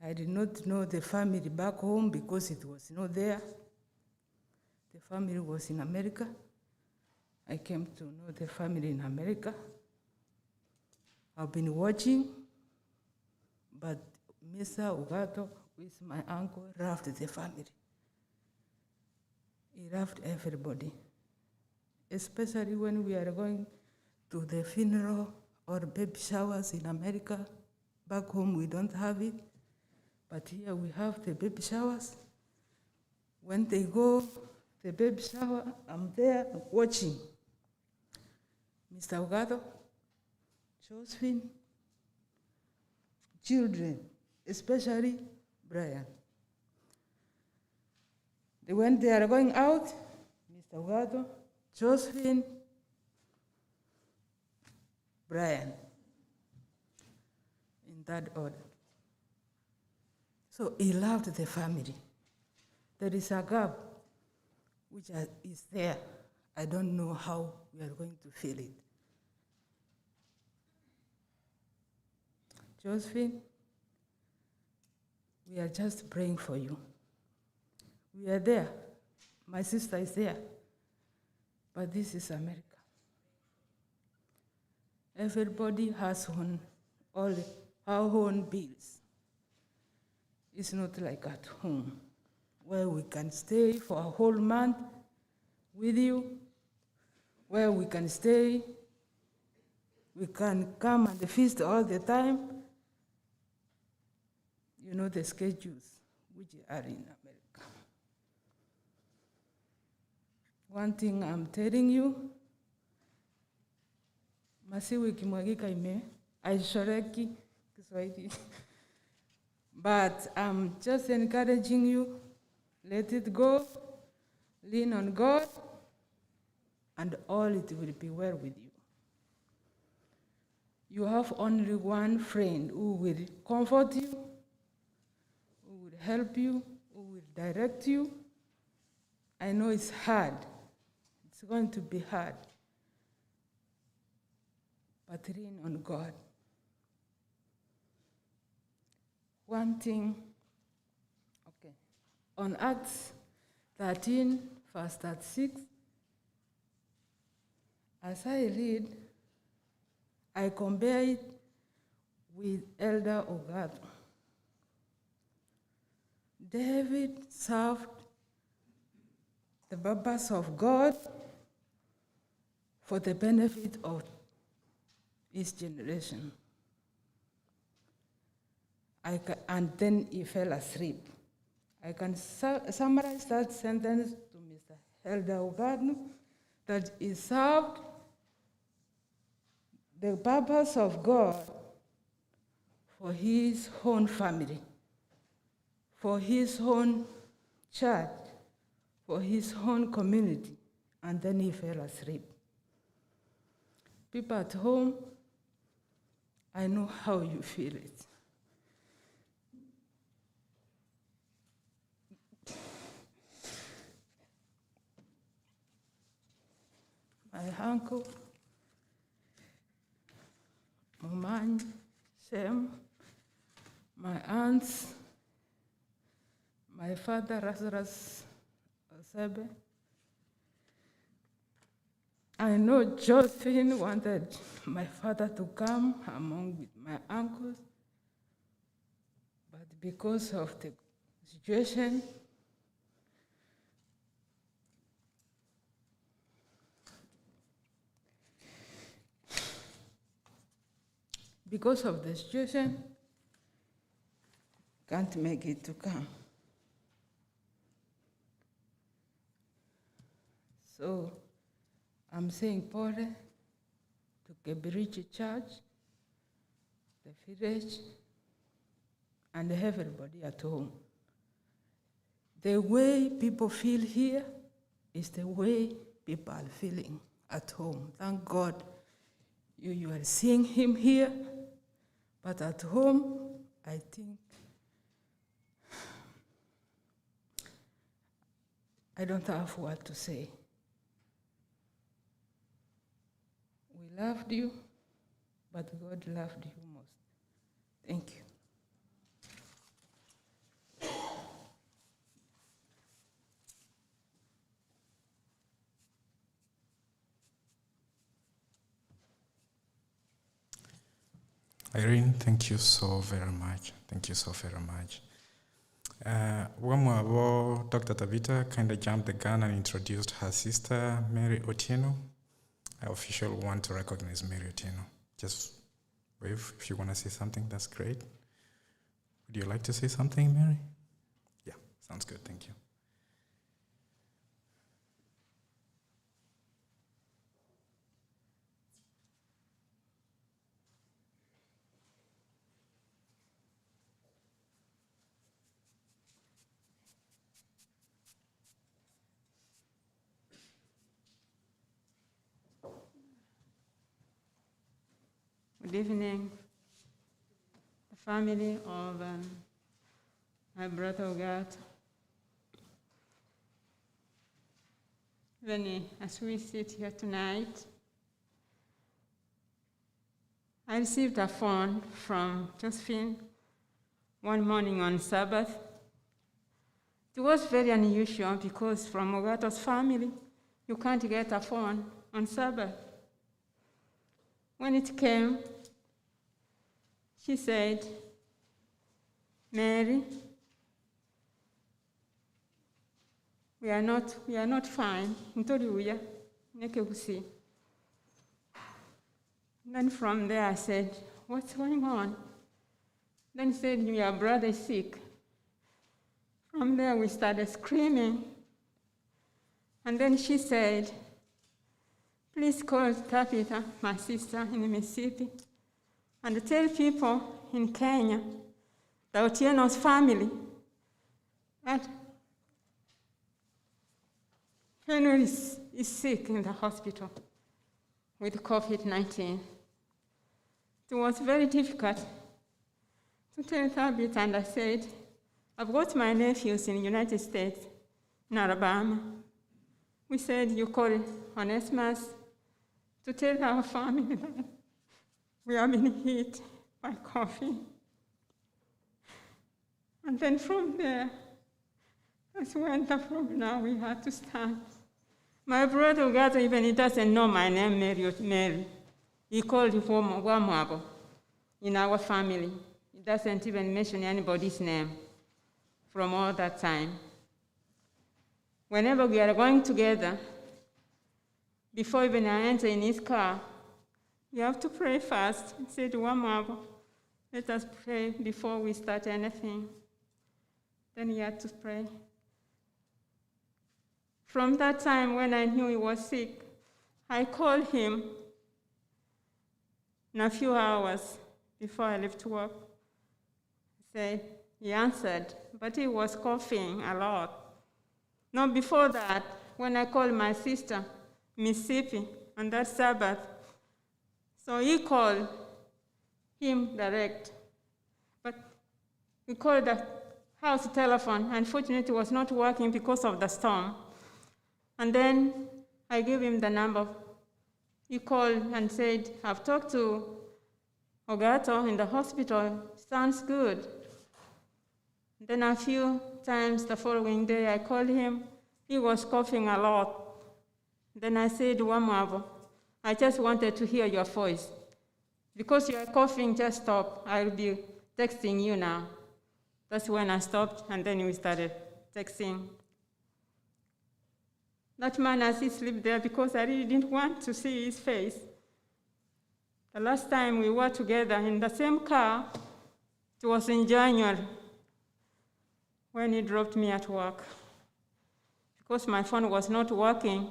I did not know the family back home because it was not there. The family was in America. I came to know the family in America. I've been watching, but Mr. Ugato, with my uncle, loved the family. He loved everybody, especially when we are going to the funeral or baby showers in America. Back home, we don't have it, but here we have the baby showers. When they go, the baby shower, I'm there watching. Mr. Ugato, Josephine, children, especially Brian. When they are going out, Mr. Ugato, Josephine, Brian, in that order. So he loved the family. There is a gap which is there. I don't know how we are going to fill it. Josephine, we are just praying for you. We are there. My sister is there. But this is America. Everybody has all our own bills. It's not like at home, where we can stay for a whole month with you, where we can stay, we can come and feast all the time. You know the schedules which are in America. One thing I'm telling you, masiwi kimwagika ime, aishoreki Kiswahili. But I'm just encouraging you, let it go, lean on God, and all it will be well with you. You have only one friend who will comfort you, who will help you, who will direct you. I know it's hard. It's going to be hard. But lean on God. One thing, okay. On Acts 13, verse 36, as I read, I compare it with Elder Ogato. David served the purpose of God for the benefit of his generation. And then he fell asleep. I can summarize that sentence to Mr. Elder Ogato, that he served the purpose of God for his own family, for his own church, for his own community, and then he fell asleep. People at home, I know how you feel it. uncle, Muman, Shem, my aunts, my father, Lazarus Osebe. I know Josephine wanted my father to come among with my uncles, but because of the situation, can't make it to come. So I'm saying Pore to Kebirichi Church, the village, and everybody at home. The way people feel here is the way people are feeling at home. Thank God you are seeing him here, but at home, I think, I don't have what to say. We loved you, but God loved you most. Thank you. Irene, thank you so very much. Thank you so very much. Wamwabo, Dr. Tabita kind of jumped the gun and introduced her sister, Mary Otieno. I officially want to recognize Mary Otieno. Just wave if you want to say something, that's great. Would you like to say something, Mary? Yeah, sounds good, thank you. Good evening, the family of my brother Ogato. Even as we sit here tonight, I received a phone from Josephine one morning on Sabbath. It was very unusual because from Ogato's family, you can't get a phone on Sabbath. When it came, she said, Mary, we are not fine. Then from there I said, what's going on? Then she said, your brother is sick. From there we started screaming. And then she said, please call Tabitha, my sister in Mississippi, and tell people in Kenya, the Otieno's family, that Henry is sick in the hospital with COVID-19. It was very difficult to tell Tabitha, and I said, I've got my nephews in the United States, in Alabama. We said, you call Onesimus to tell our family that we have been hit by COVID. And then from there, that's when the problem we had to start. My brother Ogato, even he doesn't know my name, Mary. He called it Wamwabo in our family. He doesn't even mention anybody's name from all that time. Whenever we are going together, before even I enter in his car, you have to pray first. He said, Wamwabo, let us pray before we start anything. Then he had to pray. From that time when I knew he was sick, I called him in a few hours before I left work. He answered, but he was coughing a lot. Now before that, when I called my sister, Mississippi, on that Sabbath, so he called him direct. But we called the house telephone. Unfortunately, it was not working because of the storm. And then I gave him the number he called and said, I've talked to Ogato in the hospital, sounds good. Then a few times the following day I called him, he was coughing a lot. Then I said, Wamavo, I just wanted to hear your voice. Because you are coughing, just stop. I'll be texting you now. That's when I stopped, and then we started texting. That man, as he slept there, because I really didn't want to see his face. The last time we were together in the same car, it was in January, when he dropped me at work. Because my phone was not working,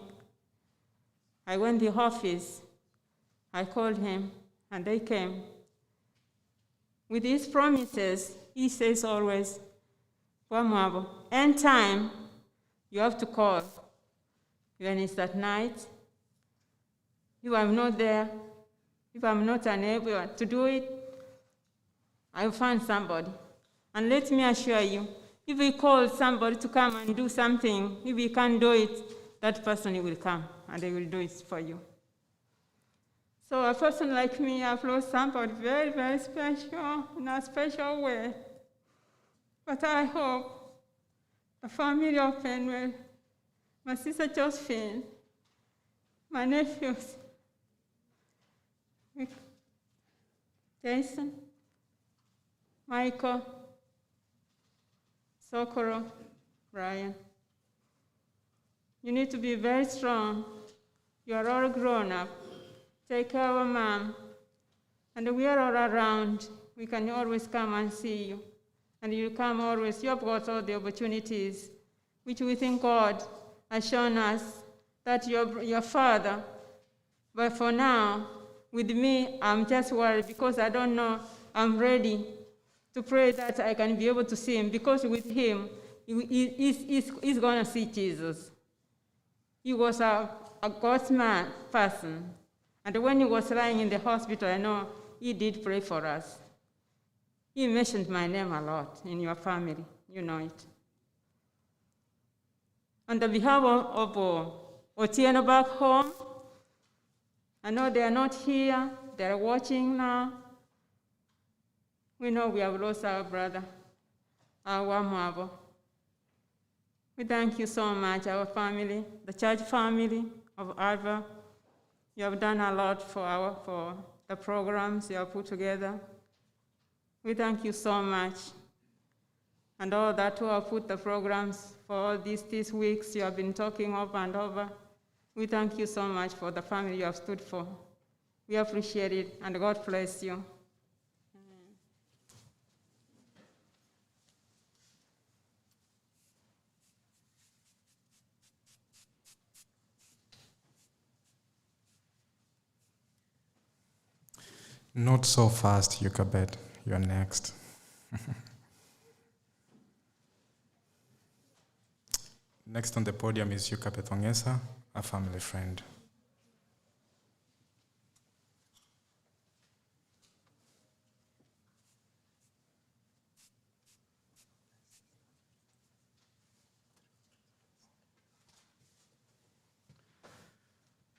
I went to the office. I called him, and they came. With his promises, he says always, Wamabo, end time, you have to call. When it's at night, if I'm not there, if I'm not unable to do it, I'll find somebody. And let me assure you, if we call somebody to come and do something, if we can't do it, that person will come and they will do it for you. So a person like me, I've lost somebody very, very special, in a special way. But I hope the family of Penwell, my sister Josephine, my nephews, Jason, Michael, Socorro, Brian. You need to be very strong. You are all grown up. Take care of Mom. And we are all around. We can always come and see you. And you come always. You have got all the opportunities, which we think God has shown us that you're your father. But for now, with me, I'm just worried because I don't know I'm ready to pray that I can be able to see him, because with him, he's going to see Jesus. He was a God's man person. And when he was lying in the hospital, I know he did pray for us. He mentioned my name a lot in your family. You know it. On the behalf of Otieno back home, I know they are not here. They are watching now. We know we have lost our brother, our mother. We thank you so much, our family, the church family of Alva. You have done a lot for the programs you have put together. We thank you so much. And all that who have put the programs for all these weeks you have been talking over and over. We thank you so much for the family you have stood for. We appreciate it, and God bless you. Not so fast, Yukabet. You're next. Next on the podium is Yukabet Ongesa, a family friend.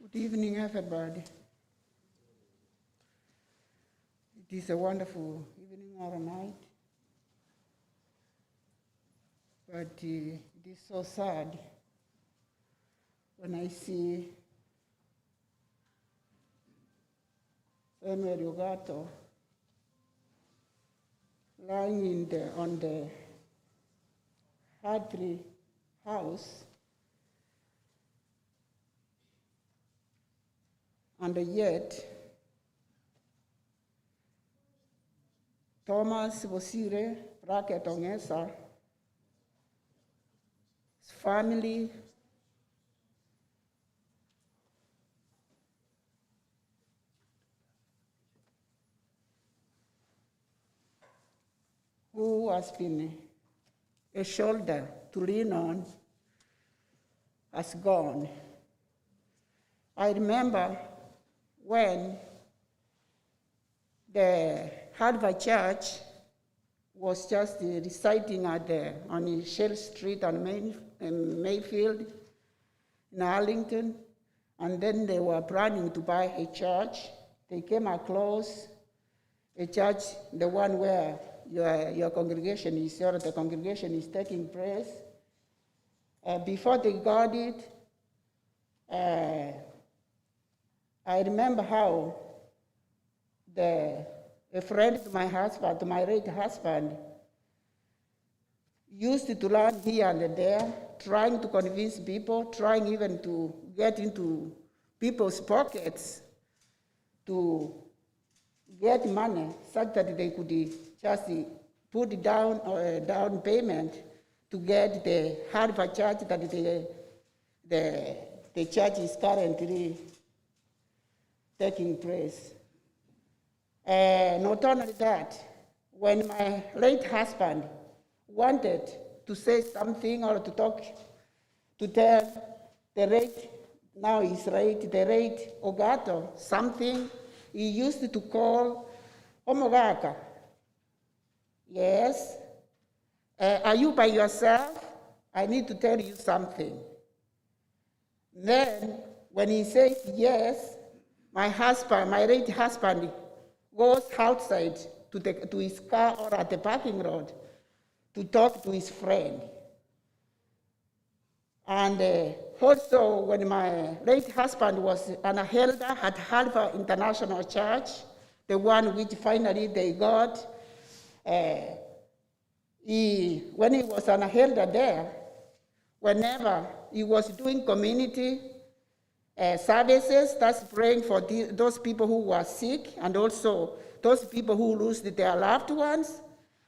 Good evening, everybody. It is a wonderful evening or night, but it is so sad when I see Samuel Ogato lying on the Hadley house, and yet Thomas Bosire, bracket Ongesa, his family, who has been a shoulder to lean on, has gone. I remember when the Harvard Church was just reciting on Shell Street and Mayfield in Arlington, And then they were planning to buy a church. They came across a church, the one where your congregation is, or the congregation is taking place. Before they got it, I remember how a friend to my husband, to my late husband, used to run here and there, trying to convince people, trying even to get into people's pockets to get money such that they could just put down a down payment to get the Harvard church that the church is currently taking place. Not only that, when my late husband wanted to say something or to talk, to tell the late, now he's late, the late Ogato, something, he used to call Omogaka. Yes. Are you by yourself? I need to tell you something. Then, when he says yes, my husband, my late husband, goes outside to his car or at the parking lot to talk to his friend. And also, when my late husband was an elder at Harvard International Church, the one which finally they got, when he was an elder there, whenever he was doing community services, that's praying for those people who were sick and also those people who lose their loved ones,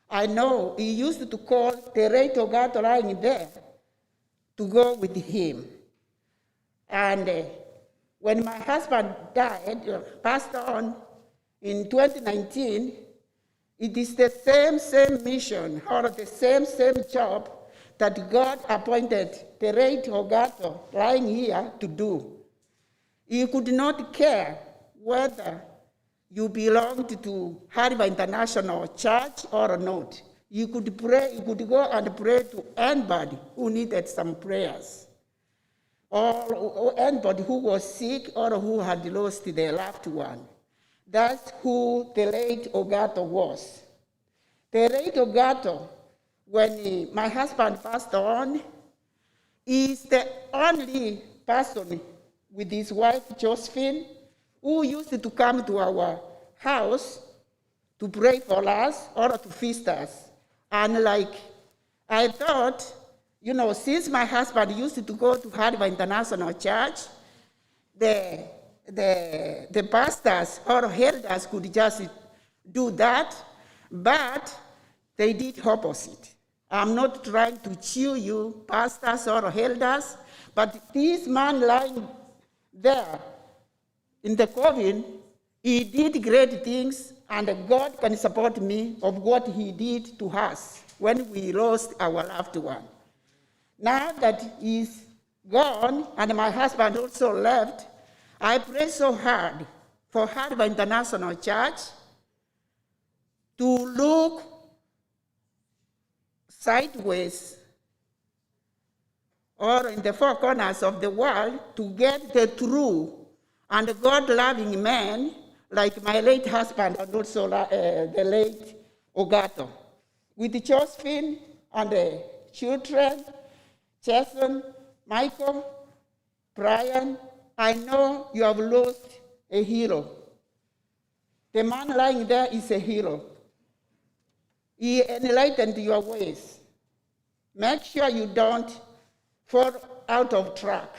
I know he used to call the late Ogato lying there to go with him. And when my husband died, passed on in 2019, it is the same mission or the same job that God appointed the late Ogato lying here to do. He could not care whether you belonged to Harvard International Church or not. You could pray, you could go and pray to anybody who needed some prayers, or anybody who was sick or who had lost their loved one. That's who the late Ogato was. The late Ogato, when my husband passed on, is the only person with his wife, Josephine, who used to come to our house to pray for us or to feast us. And I thought, since my husband used to go to Harvard International Church, the pastors or elders could just do that, but they did opposite. I'm not trying to chew you, pastors or elders, but this man lying there in the coffin, he did great things, and God can support me of what he did to us when we lost our loved one. Now that he's gone, and my husband also left, I pray so hard for Harvard International Church to look sideways or in the four corners of the world to get the true and God-loving men like my late husband and also the late Ogato. With Josephine and the children, Jason, Michael, Brian, I know you have lost a hero. The man lying there is a hero. He enlightened your ways. Make sure you don't fall out of track.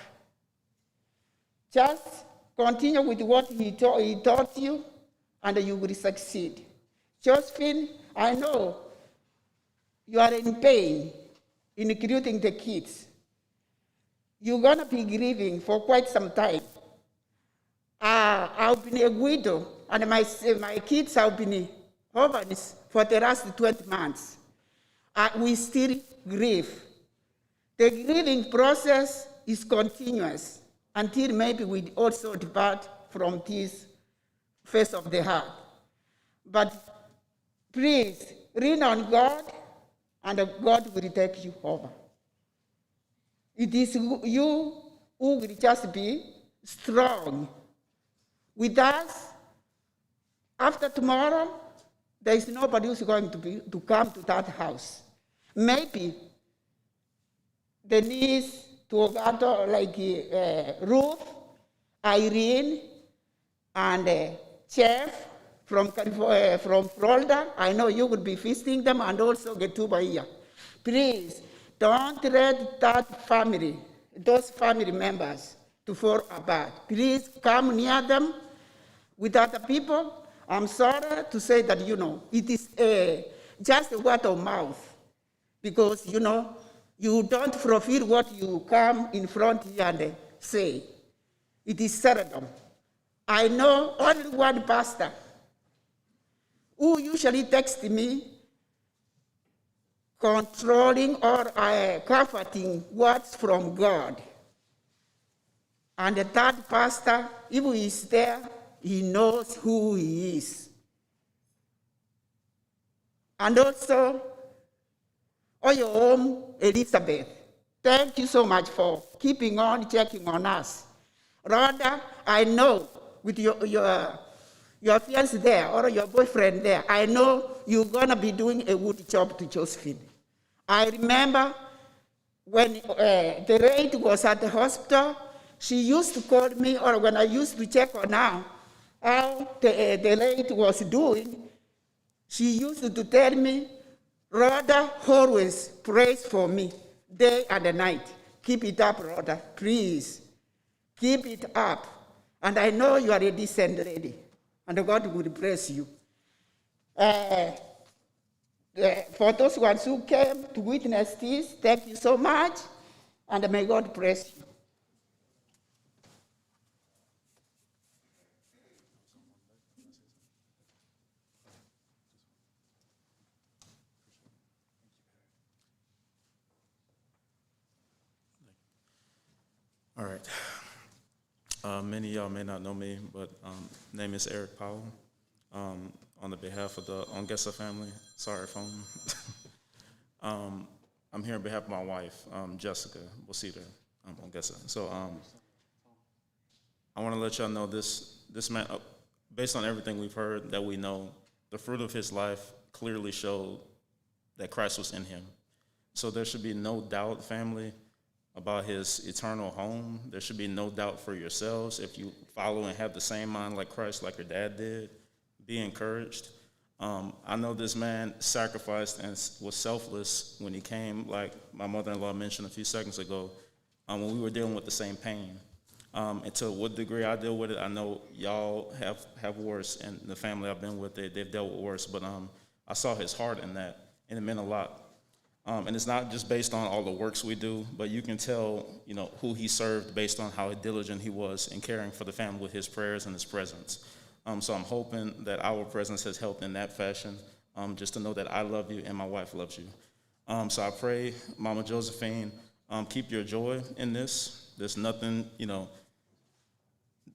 Just continue with what he taught you, and you will succeed. Josephine, I know you are in pain, including the kids. You're going to be grieving for quite some time. I've been a widow, and my kids have been orphans for the last 20 months. We still grieve. The grieving process is continuous until maybe we also depart from this face of the heart. But please, lean on God, and God will take you over. It is you who will just be strong with us. After tomorrow, there is nobody who's going to come to that house. Maybe the niece to Ogato, like Ruth, Irene, and Chef from California, from Florida. I know you would be visiting them, and also Getuba here. Please, don't let that family, those family members, to fall apart. Please come near them with other people. I'm sorry to say that, it is just a word of mouth, because, you don't fulfill what you come in front here and say. It is seldom. I know only one pastor who usually texts me controlling or comforting words from God. And the third pastor, if he is there, he knows who he is. And also, your home, Elizabeth, thank you so much for keeping on checking on us. Rhoda, I know with your fiancé there or your boyfriend there, I know you're going to be doing a good job to Josephine. I remember when the lady was at the hospital, she used to call me, or when I used to check on her, how the lady was doing, she used to tell me, Rhoda always prays for me, day and night. Keep it up, Rhoda, please. Keep it up. And I know you are a decent lady, and God will bless you. For those ones who came to witness this, thank you so much, and may God bless you. All right. Many of y'all may not know me, but name is Eric Powell. On the behalf of the Ongesa family, sorry phone. I'm here on behalf of my wife, Jessica Bosita Ongesa. So I want to let y'all know this man, based on everything we've heard that we know, the fruit of his life clearly showed that Christ was in him. So there should be no doubt, family, about his eternal home. There should be no doubt for yourselves. If you follow and have the same mind like Christ, like your dad did, be encouraged. I know this man sacrificed and was selfless when he came, like my mother-in-law mentioned a few seconds ago, when we were dealing with the same pain. And to what degree I deal with it, I know y'all have worse, and the family I've been with, they've dealt with worse, but I saw his heart in that, and it meant a lot. And it's not just based on all the works we do, but you can tell, who he served based on how diligent he was in caring for the family with his prayers and his presence. So I'm hoping that our presence has helped in that fashion, just to know that I love you and my wife loves you. So I pray, Mama Josephine, keep your joy in this. There's nothing,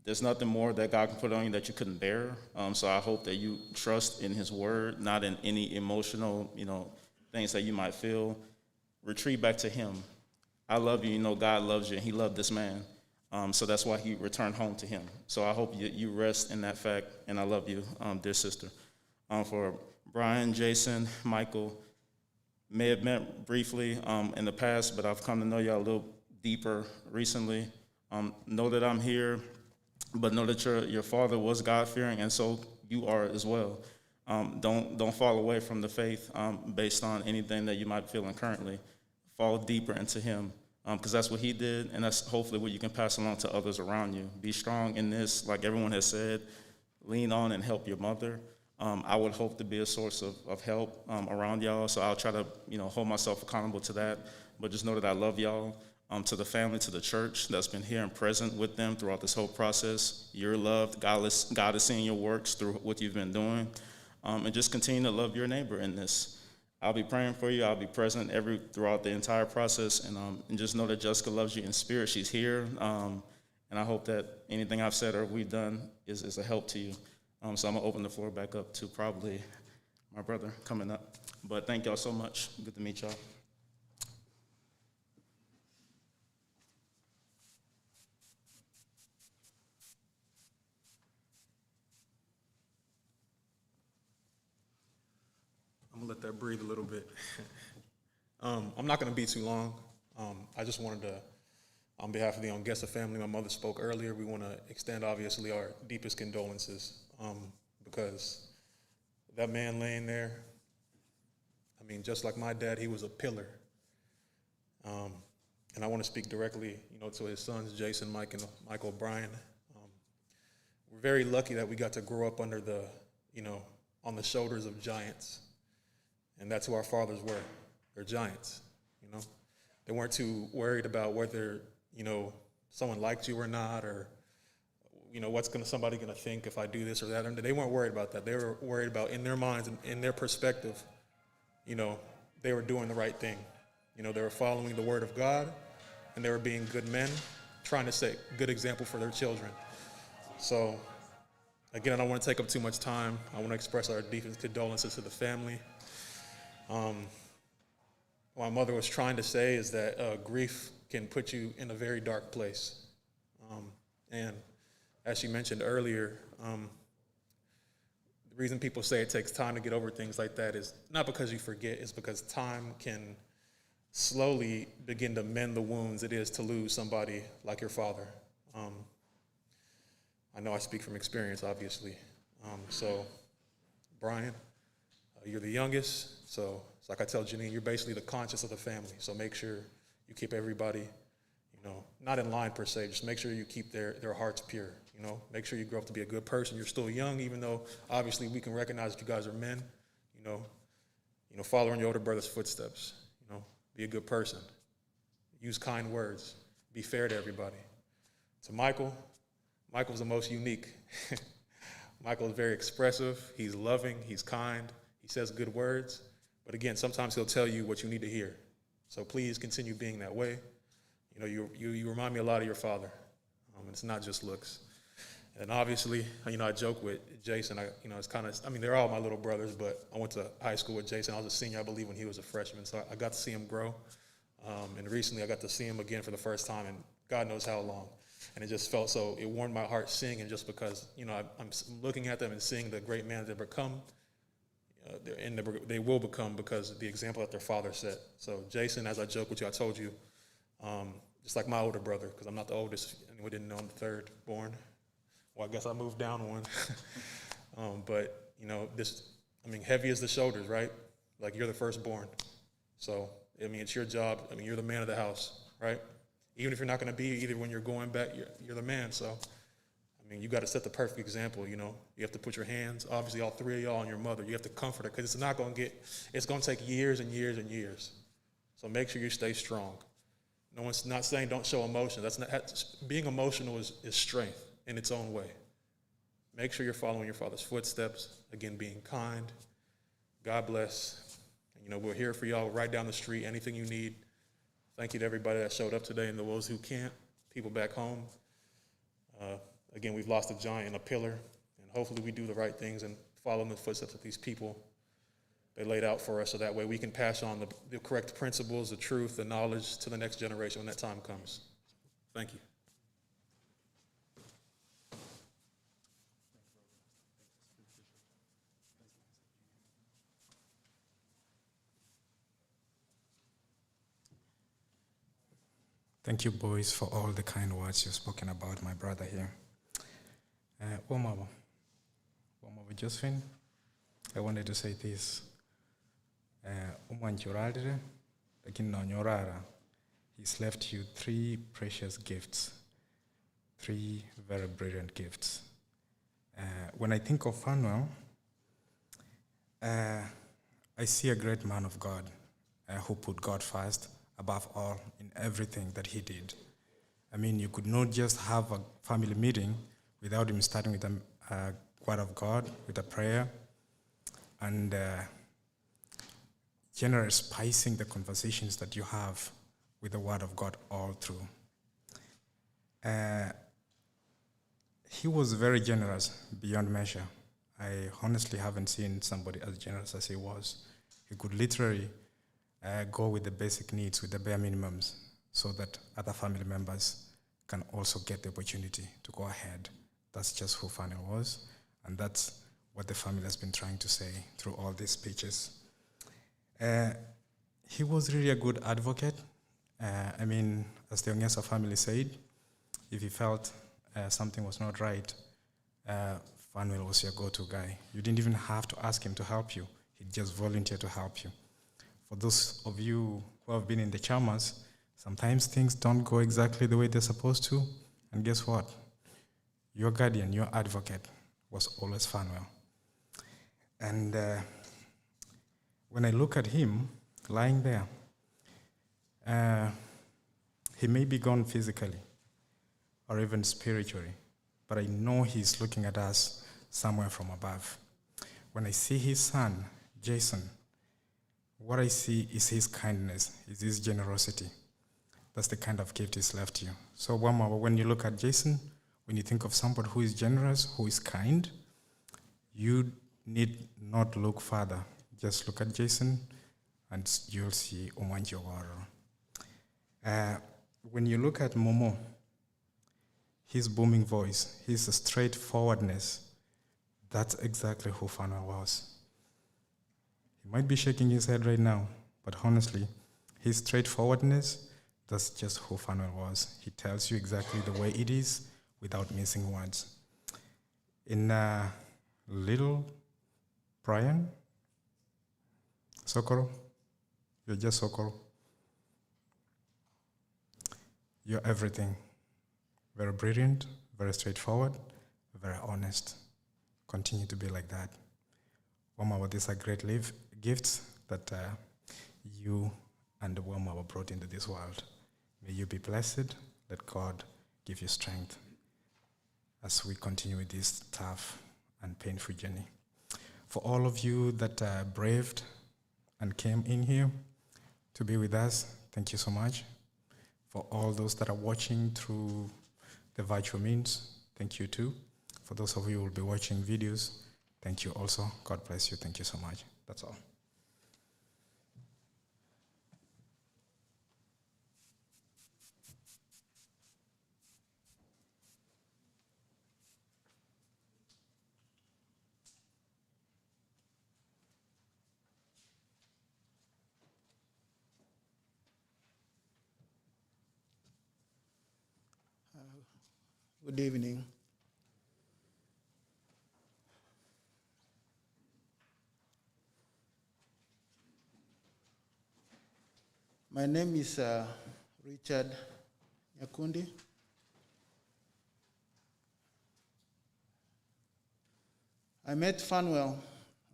there's nothing more that God can put on you that you couldn't bear. So I hope that you trust in his word, not in any emotional, things that you might feel. Retreat back to him. I love you. God loves you, and he loved this man. So that's why he returned home to him. So I hope you rest in that fact, and I love you, dear sister. For Brian, Jason, Michael, may have met briefly in the past, but I've come to know y'all a little deeper recently. Know that I'm here, but know that your father was God-fearing, and so you are as well. Don't fall away from the faith based on anything that you might be feeling currently. Fall deeper into him, because that's what he did, and that's hopefully what you can pass along to others around you. Be strong in this, like everyone has said. Lean on and help your mother. I would hope to be a source of help around y'all, so I'll try to hold myself accountable to that. But just know that I love y'all. To the family, to the church that's been here and present with them throughout this whole process. You're loved. God is seeing your works through what you've been doing. And just continue to love your neighbor in this. I'll be praying for you. I'll be present throughout the entire process. And just know that Jessica loves you in spirit. She's here. And I hope that anything I've said or we've done is a help to you. So I'm going to open the floor back up to probably my brother coming up. But thank y'all so much. Good to meet y'all. breathe a little bit. I'm not going to be too long. I just wanted to, on behalf of the Ongesa family, my mother spoke earlier, we want to extend, obviously, our deepest condolences because that man laying there, I mean, just like my dad, he was a pillar. And I want to speak directly, to his sons, Jason, Mike, and Michael O'Brien. We're very lucky that we got to grow up under the, on the shoulders of giants. And that's who our fathers were. They're giants, They weren't too worried about whether, someone liked you or not, or, what's somebody gonna think if I do this or that. And they weren't worried about that. They were worried about, in their minds and in their perspective, they were doing the right thing. They were following the word of God, and they were being good men, trying to set a good example for their children. So, again, I don't want to take up too much time. I want to express our deepest condolences to the family. What my mother was trying to say is that grief can put you in a very dark place. And as she mentioned earlier, the reason people say it takes time to get over things like that is not because you forget, it's because time can slowly begin to mend the wounds it is to lose somebody like your father. I know I speak from experience, obviously. So, Brian, you're the youngest, so it's like I tell Janine, you're basically the conscience of the family, so make sure you keep everybody, not in line per se, just make sure you keep their hearts pure, make sure you grow up to be a good person. You're still young, even though obviously we can recognize that you guys are men, follow in your older brother's footsteps, be a good person, use kind words, be fair to everybody. To Michael's the most unique. Michael is very expressive, he's loving, he's kind, he says good words, but again, sometimes he'll tell you what you need to hear. So please continue being that way. You remind me a lot of your father. It's not just looks. And obviously, I joke with Jason, it's kind of, they're all my little brothers, but I went to high school with Jason. I was a senior, I believe, when he was a freshman, so I got to see him grow. And recently I got to see him again for the first time, and God knows how long. And it just felt so, it warmed my heart seeing him just because, I'm looking at them and seeing the great man they've become, and they will become because of the example that their father set. So Jason, as I joke with you, I told you, just like my older brother, because I'm not the oldest, and we didn't know I'm the third born. Well, I guess I moved down one. But, heavy is the shoulders, right? Like you're the firstborn. So, it's your job. You're the man of the house, right? Even if you're not going to be either when you're going back, you're the man. So, you got to set the perfect example, You have to put your hands, obviously all three of y'all, on your mother. You have to comfort her because it's going to take years and years and years. So make sure you stay strong. No one's not saying don't show emotion. Being emotional is strength in its own way. Make sure you're following your father's footsteps. Again, being kind. God bless. And, we're here for y'all right down the street. Anything you need. Thank you to everybody that showed up today and those who can't. People back home. Again, we've lost a giant and a pillar. And hopefully we do the right things and follow in the footsteps of these people they laid out for us so that way we can pass on the correct principles, the truth, the knowledge to the next generation when that time comes. Thank you. Thank you, boys, for all the kind words you've spoken about my brother here. Womama Josephine, I wanted to say this. He's left you 3 precious gifts, 3 very brilliant gifts. When I think of Fanuel, I see a great man of God who put God first above all in everything that he did. You could not just have a family meeting without him starting with a word of God, with a prayer, and generally spicing the conversations that you have with the word of God all through. He was very generous beyond measure. I honestly haven't seen somebody as generous as he was. He could literally go with the basic needs, with the bare minimums, so that other family members can also get the opportunity to go ahead. That's just who Fanuel was, and that's what the family has been trying to say through all these speeches. He was really a good advocate. As the Onyesa family said, if you felt something was not right, Fanuel was your go-to guy. You didn't even have to ask him to help you. He'd just volunteer to help you. For those of you who have been in the Chamas, sometimes things don't go exactly the way they're supposed to. And guess what? Your guardian, your advocate, was always Fanuel. And when I look at him lying there, he may be gone physically or even spiritually, but I know he's looking at us somewhere from above. When I see his son, Jason, what I see is his kindness, is his generosity. That's the kind of gift he's left you. So when you look at Jason, when you think of somebody who is generous, who is kind, you need not look further. Just look at Jason and you'll see Omwanji Owaro. When you look at Momo, his booming voice, his straightforwardness, that's exactly who Fanuel was. He might be shaking his head right now, but honestly, his straightforwardness, that's just who Fanuel was. He tells you exactly the way it is without missing words. In little Brian, Sokoro, you're just Sokoro. You're everything. Very brilliant, very straightforward, very honest. Continue to be like that. Wamawa, these are great gifts that you and Wamawa brought into this world. May you be blessed. Let God give you strength as we continue with this tough and painful journey. For all of you that braved and came in here to be with us, thank you so much. For all those that are watching through the virtual means, thank you too. For those of you who will be watching videos, thank you also. God bless you. Thank you so much. That's all. Good evening. My name is Richard Nyakundi. I met Fanuel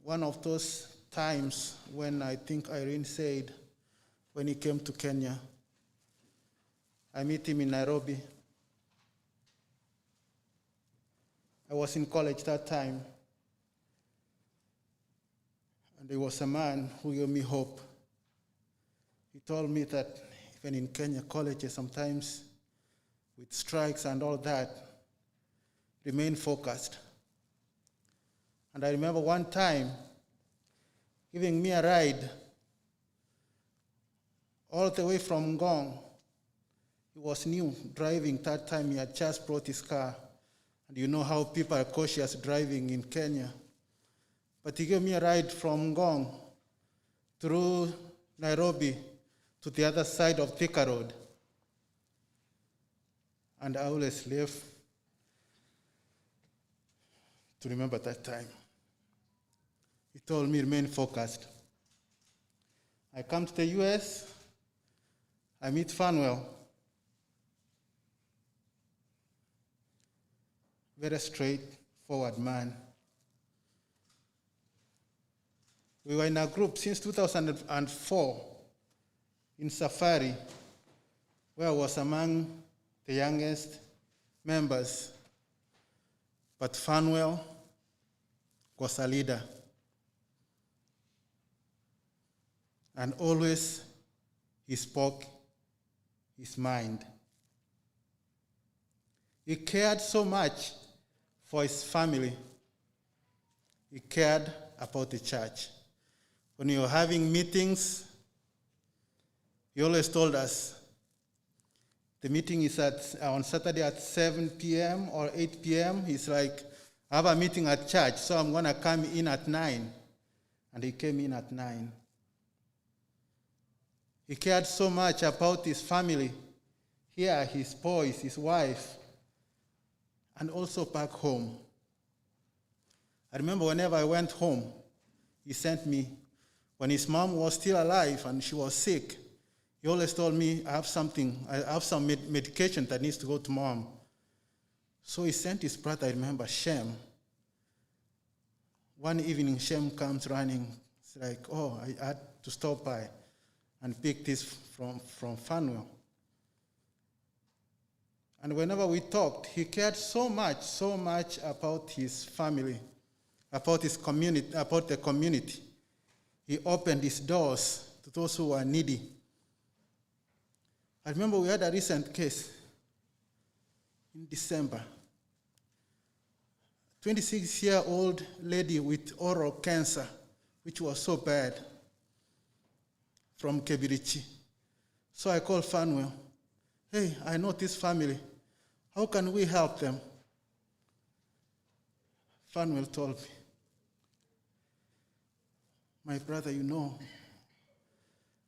one of those times when I think Irene said when he came to Kenya. I met him in Nairobi. I was in college that time, and there was a man who gave me hope. He told me that even in Kenya colleges, sometimes with strikes and all that, remain focused. And I remember one time giving me a ride all the way from Ngong. He was new driving that time. He had just brought his car. And you know how people are cautious driving in Kenya. But he gave me a ride from Ngong through Nairobi to the other side of Thika Road. And I always live to remember that time. He told me remain focused. I come to the US, I meet Fanuel. Very straightforward man. We were in a group since 2004 in Safari, where I was among the youngest members. But Fanuel was a leader. And always he spoke his mind. He cared so much for his family. He cared about the church. When we were having meetings, he always told us, the meeting is on Saturday at 7 p.m. or 8 p.m. He's like, I have a meeting at church, so I'm going to come in at 9. And he came in at 9. He cared so much about his family, here, his boys, his wife, and also back home. I remember whenever I went home, he sent me, when his mom was still alive and she was sick, he always told me, I have some medication that needs to go to mom. So he sent his brother, I remember, Shem. One evening, Shem comes running. It's like, oh, I had to stop by and pick this from Fanuel. And whenever we talked, he cared so much about his family, about his community, about the community. He opened his doors to those who were needy. I remember we had a recent case in December. 26-year-old lady with oral cancer, which was so bad, from Kebirichi. So I called Fanuel. Hey, I know this family. How can we help them? Fanuel told me, my brother, you know,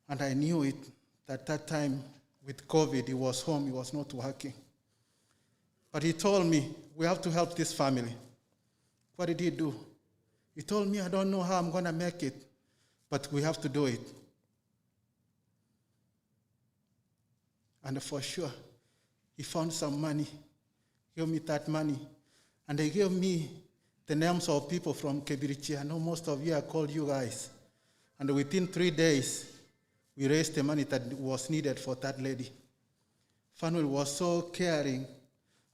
and I knew it, that time with COVID, he was home, he was not working. But he told me, we have to help this family. What did he do? He told me, I don't know how I'm going to make it, but we have to do it. And for sure, he found some money, gave me that money, and they gave me the names of people from Kebirichi. I know most of you, I called you guys. And within 3 days, we raised the money that was needed for that lady. Fanuel was so caring.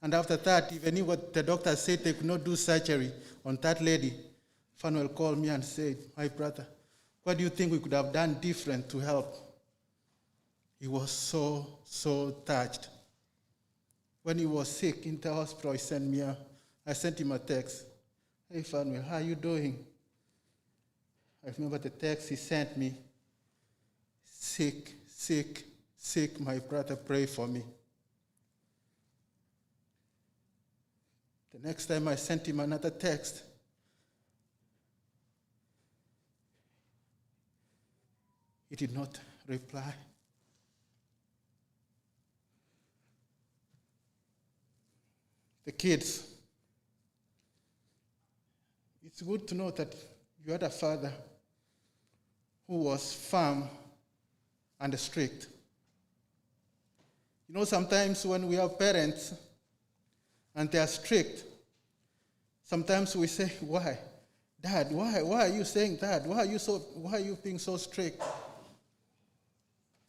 And after that, even if the doctor said they could not do surgery on that lady, Fanuel called me and said, my brother, what do you think we could have done different to help? He was so touched. When he was sick in the hospital, I sent him a text. Hey, Fanuel, how are you doing? I remember the text he sent me. Sick, my brother, pray for me. The next time I sent him another text. He did not reply. The kids, it's good to know that you had a father who was firm and strict. You know, sometimes when we have parents and they are strict, sometimes we say, why? Dad, why are you saying that? Why are you being so strict?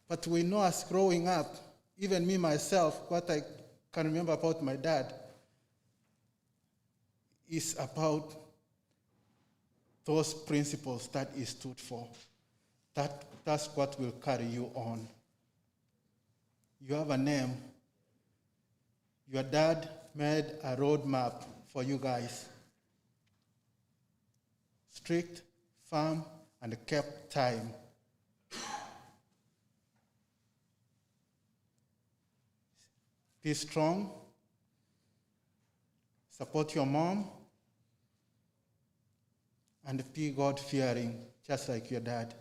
But we know as growing up, even me myself, what I can remember about my dad is about those principles that he stood for. That's what will carry you on. You have a name. Your dad made a roadmap for you guys. Strict, firm, and kept time. Be strong. Support your mom. And be God-fearing, just like your dad.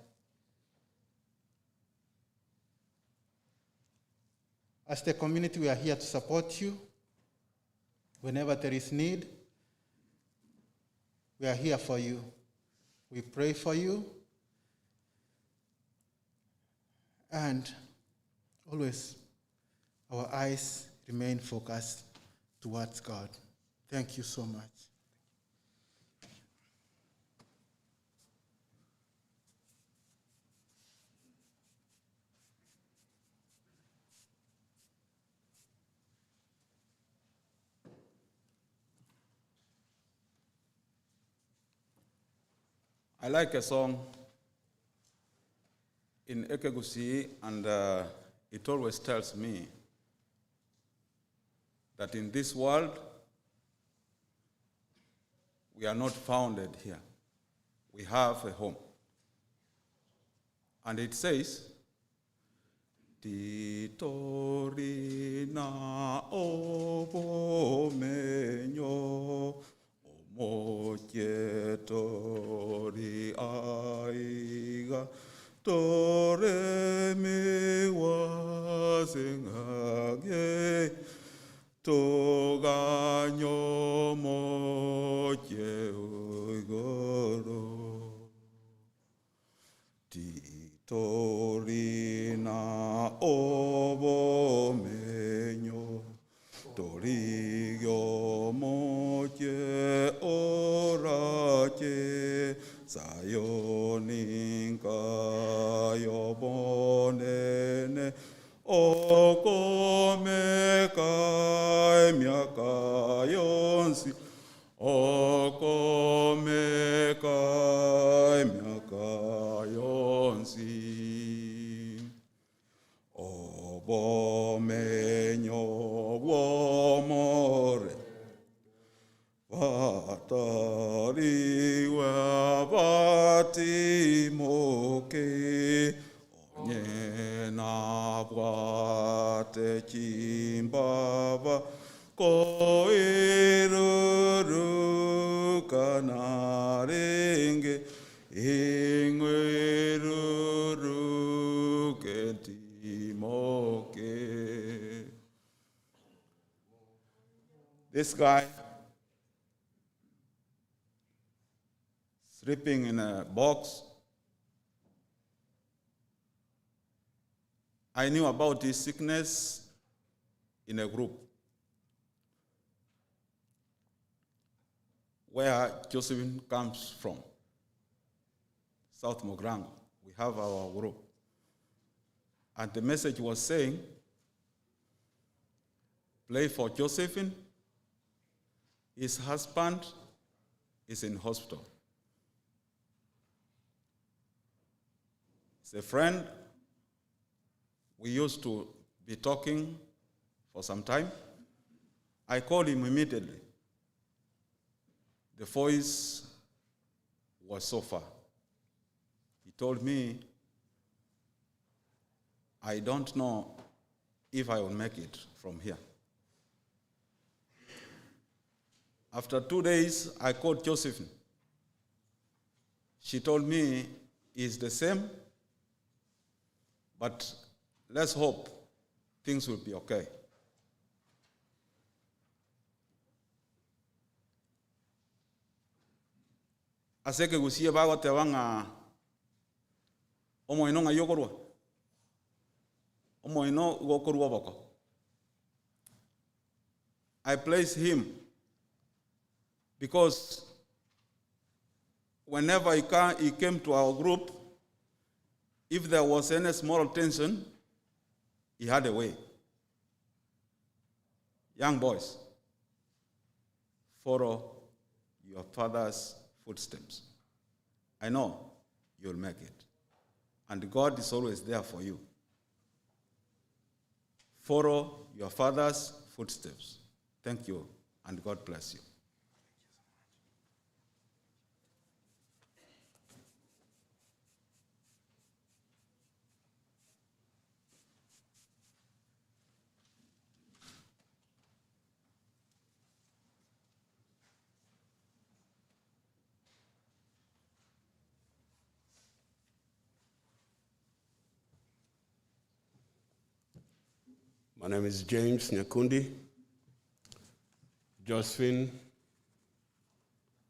As the community, we are here to support you. Whenever there is need, we are here for you. We pray for you. And always, our eyes remain focused towards God. Thank you so much. I like a song in Ekegusi, and it always tells me that in this world, we are not founded here. We have a home. And it says, Titori na obo menyo omochetori aiga tore me Torina ovo menyo, Torigyo moche orache, Sayoninka yobonene, Okome kai miaka yonsi, Okome kai miaka yonsi. Obomenyo womore, Vatariwa vatimoke, Onyena vate chimbava, Koiruru kanarenge, Ingweruru ketimoke. This guy sleeping in a box. I knew about his sickness in a group where Josephine comes from, South Mogrango. We have our group. And the message was saying, pray for Josephine. His husband is in hospital. He's a friend. We used to be talking for some time. I called him immediately. The voice was so far. He told me, I don't know if I will make it from here. After 2 days, I called Josephine. She told me it's the same, but let's hope things will be okay. Aseke gusie bago te wanga omo ino nga yokorwa. Omo ino gokorwa bako. I placed him because whenever he came to our group, if there was any small tension, he had a way. Young boys, follow your father's footsteps. I know you'll make it. And God is always there for you. Follow your father's footsteps. Thank you, and God bless you. My name is James Nyakundi. Josephine,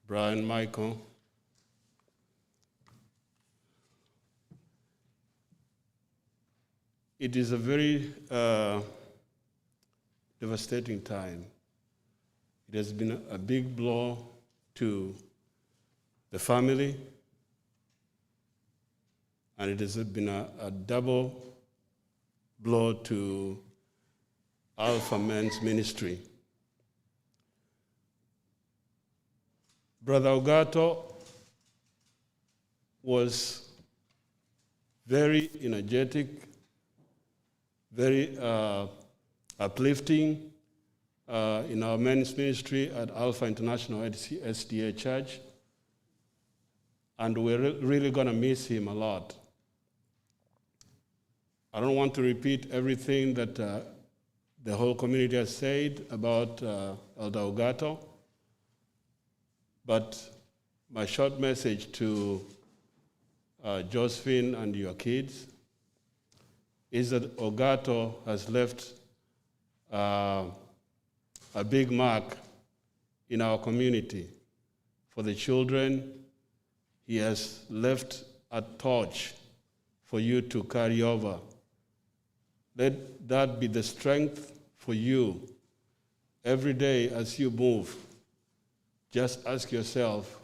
Brian Michael. It is a very devastating time. It has been a big blow to the family, and it has been a double blow to Alpha Men's Ministry. Brother Ogato was very energetic, very uplifting in our men's ministry at Alpha International SDA Church, and we're really going to miss him a lot. I don't want to repeat everything that the whole community has said about Elder Ogato, but my short message to Josephine and your kids is that Ogato has left a big mark in our community. For the children, he has left a torch for you to carry over. Let that be the strength for you. Every day as you move, just ask yourself,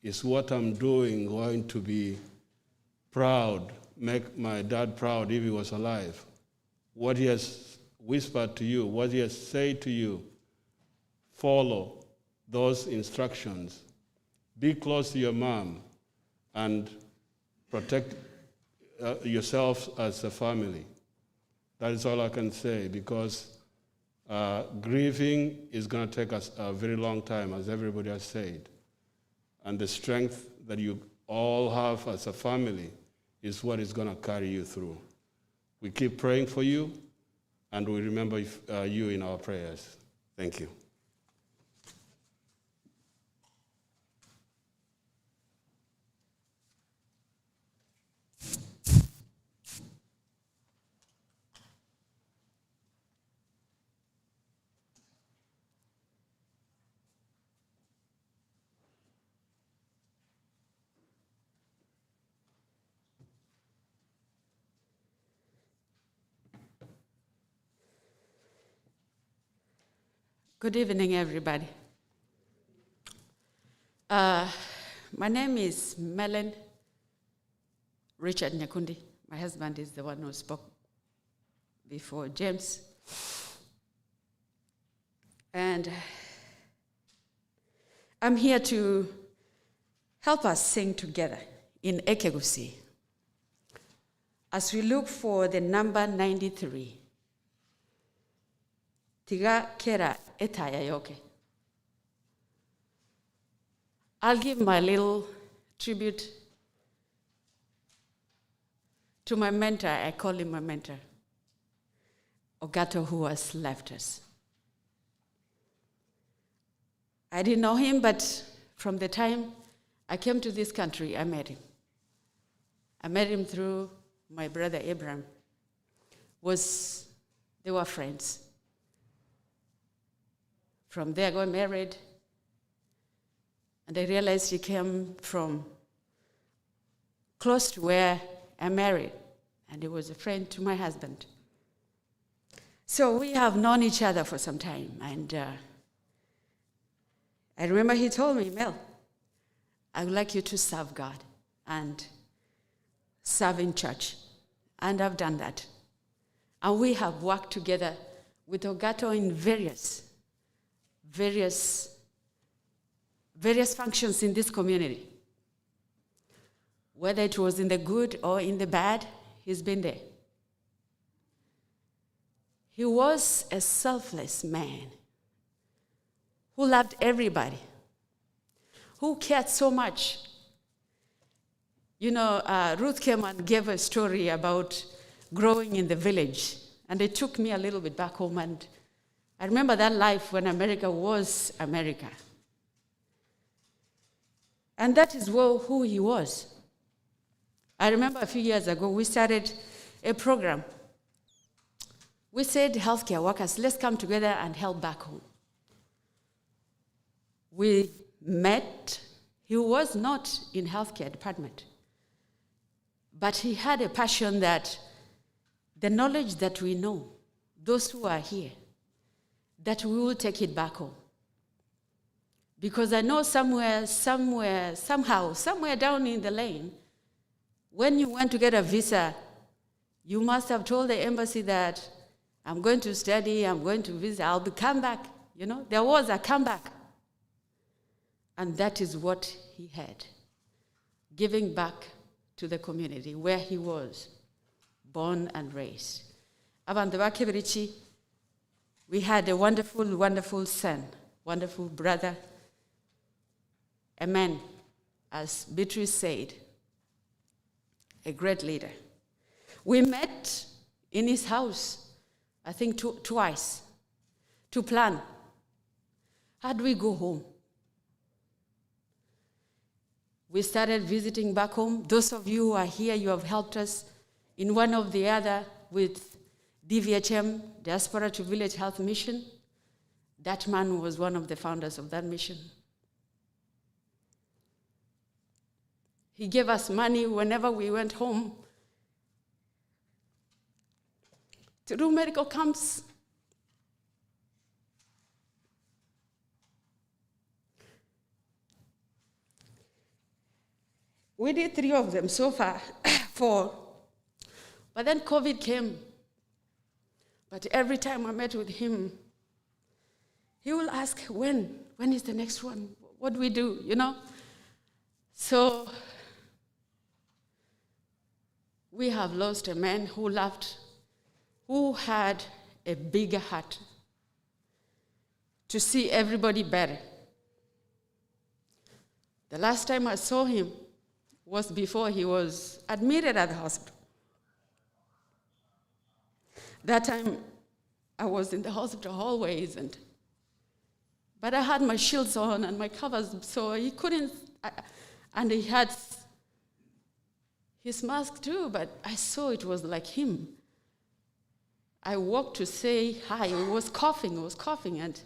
is what I'm doing going to be proud, make my dad proud if he was alive? What he has whispered to you, what he has said to you, follow those instructions. Be close to your mom and protect yourself as a family. That is all I can say, because grieving is going to take us a very long time, as everybody has said. And the strength that you all have as a family is what is going to carry you through. We keep praying for you, and we remember you in our prayers. Thank you. Good evening, everybody. My name is Melen Richard Nyakundi. My husband is the one who spoke before, James. And I'm here to help us sing together in Ekegusi as we look for the number 93. Tiga kera etaya yoke. I'll give my little tribute to my mentor. I call him my mentor, Ogato, who has left us. I didn't know him, but from the time I came to this country, I met him. I met him through my brother Abraham. They were friends. From there, I got married, and I realized he came from close to where I married, and he was a friend to my husband. So we have known each other for some time, and I remember he told me, Mel, I would like you to serve God and serve in church, and I've done that. And we have worked together with Ogato in various functions in this community. Whether it was in the good or in the bad, he's been there. He was a selfless man who loved everybody, who cared so much. You know, Ruth came and gave a story about growing in the village, and it took me a little bit back home, and I remember that life when America was America. And that is who he was. I remember a few years ago, we started a program. We said, healthcare workers, let's come together and help back home. We met. He was not in healthcare department, but he had a passion that the knowledge that we know, those who are here, that we will take it back home. Because I know somewhere down in the lane, when you went to get a visa, you must have told the embassy that I'm going to study, I'm going to visit, I'll come back. You know, there was a comeback. And that is what he had, giving back to the community where he was born and raised. Abantu ba Kibirichi, we had a wonderful, wonderful son, wonderful brother, a man, as Beatrice said, a great leader. We met in his house, I think twice, to plan. How do we go home? We started visiting back home. Those of you who are here, you have helped us in one or the other with DVHM, Diaspora to Village Health Mission. That man was one of the founders of that mission. He gave us money whenever we went home. to do medical camps. We did 3 of them so far, 4. But then COVID came. But every time I met with him, he will ask, when is the next one? What do we do, you know? So we have lost a man who loved, who had a bigger heart to see everybody better. The last time I saw him was before he was admitted at the hospital. That time I was in the hospital hallways, but I had my shields on and my covers, so he couldn't, and he had his mask too, but I saw it was like him. I walked to say hi, he was coughing, and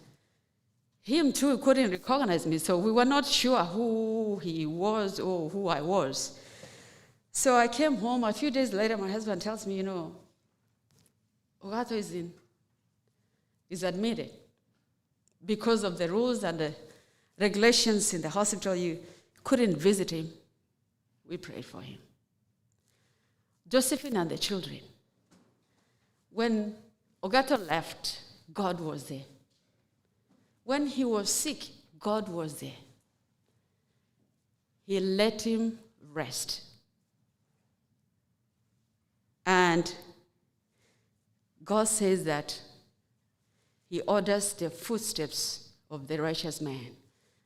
him too couldn't recognize me, so we were not sure who he was or who I was. So I came home. A few days later, my husband tells me, Ogato is admitted. Because of the rules and the regulations in the hospital, you couldn't visit him. We prayed for him. Josephine and the children. When Ogato left, God was there. When he was sick, God was there. He let him rest. And God says that he orders the footsteps of the righteous man.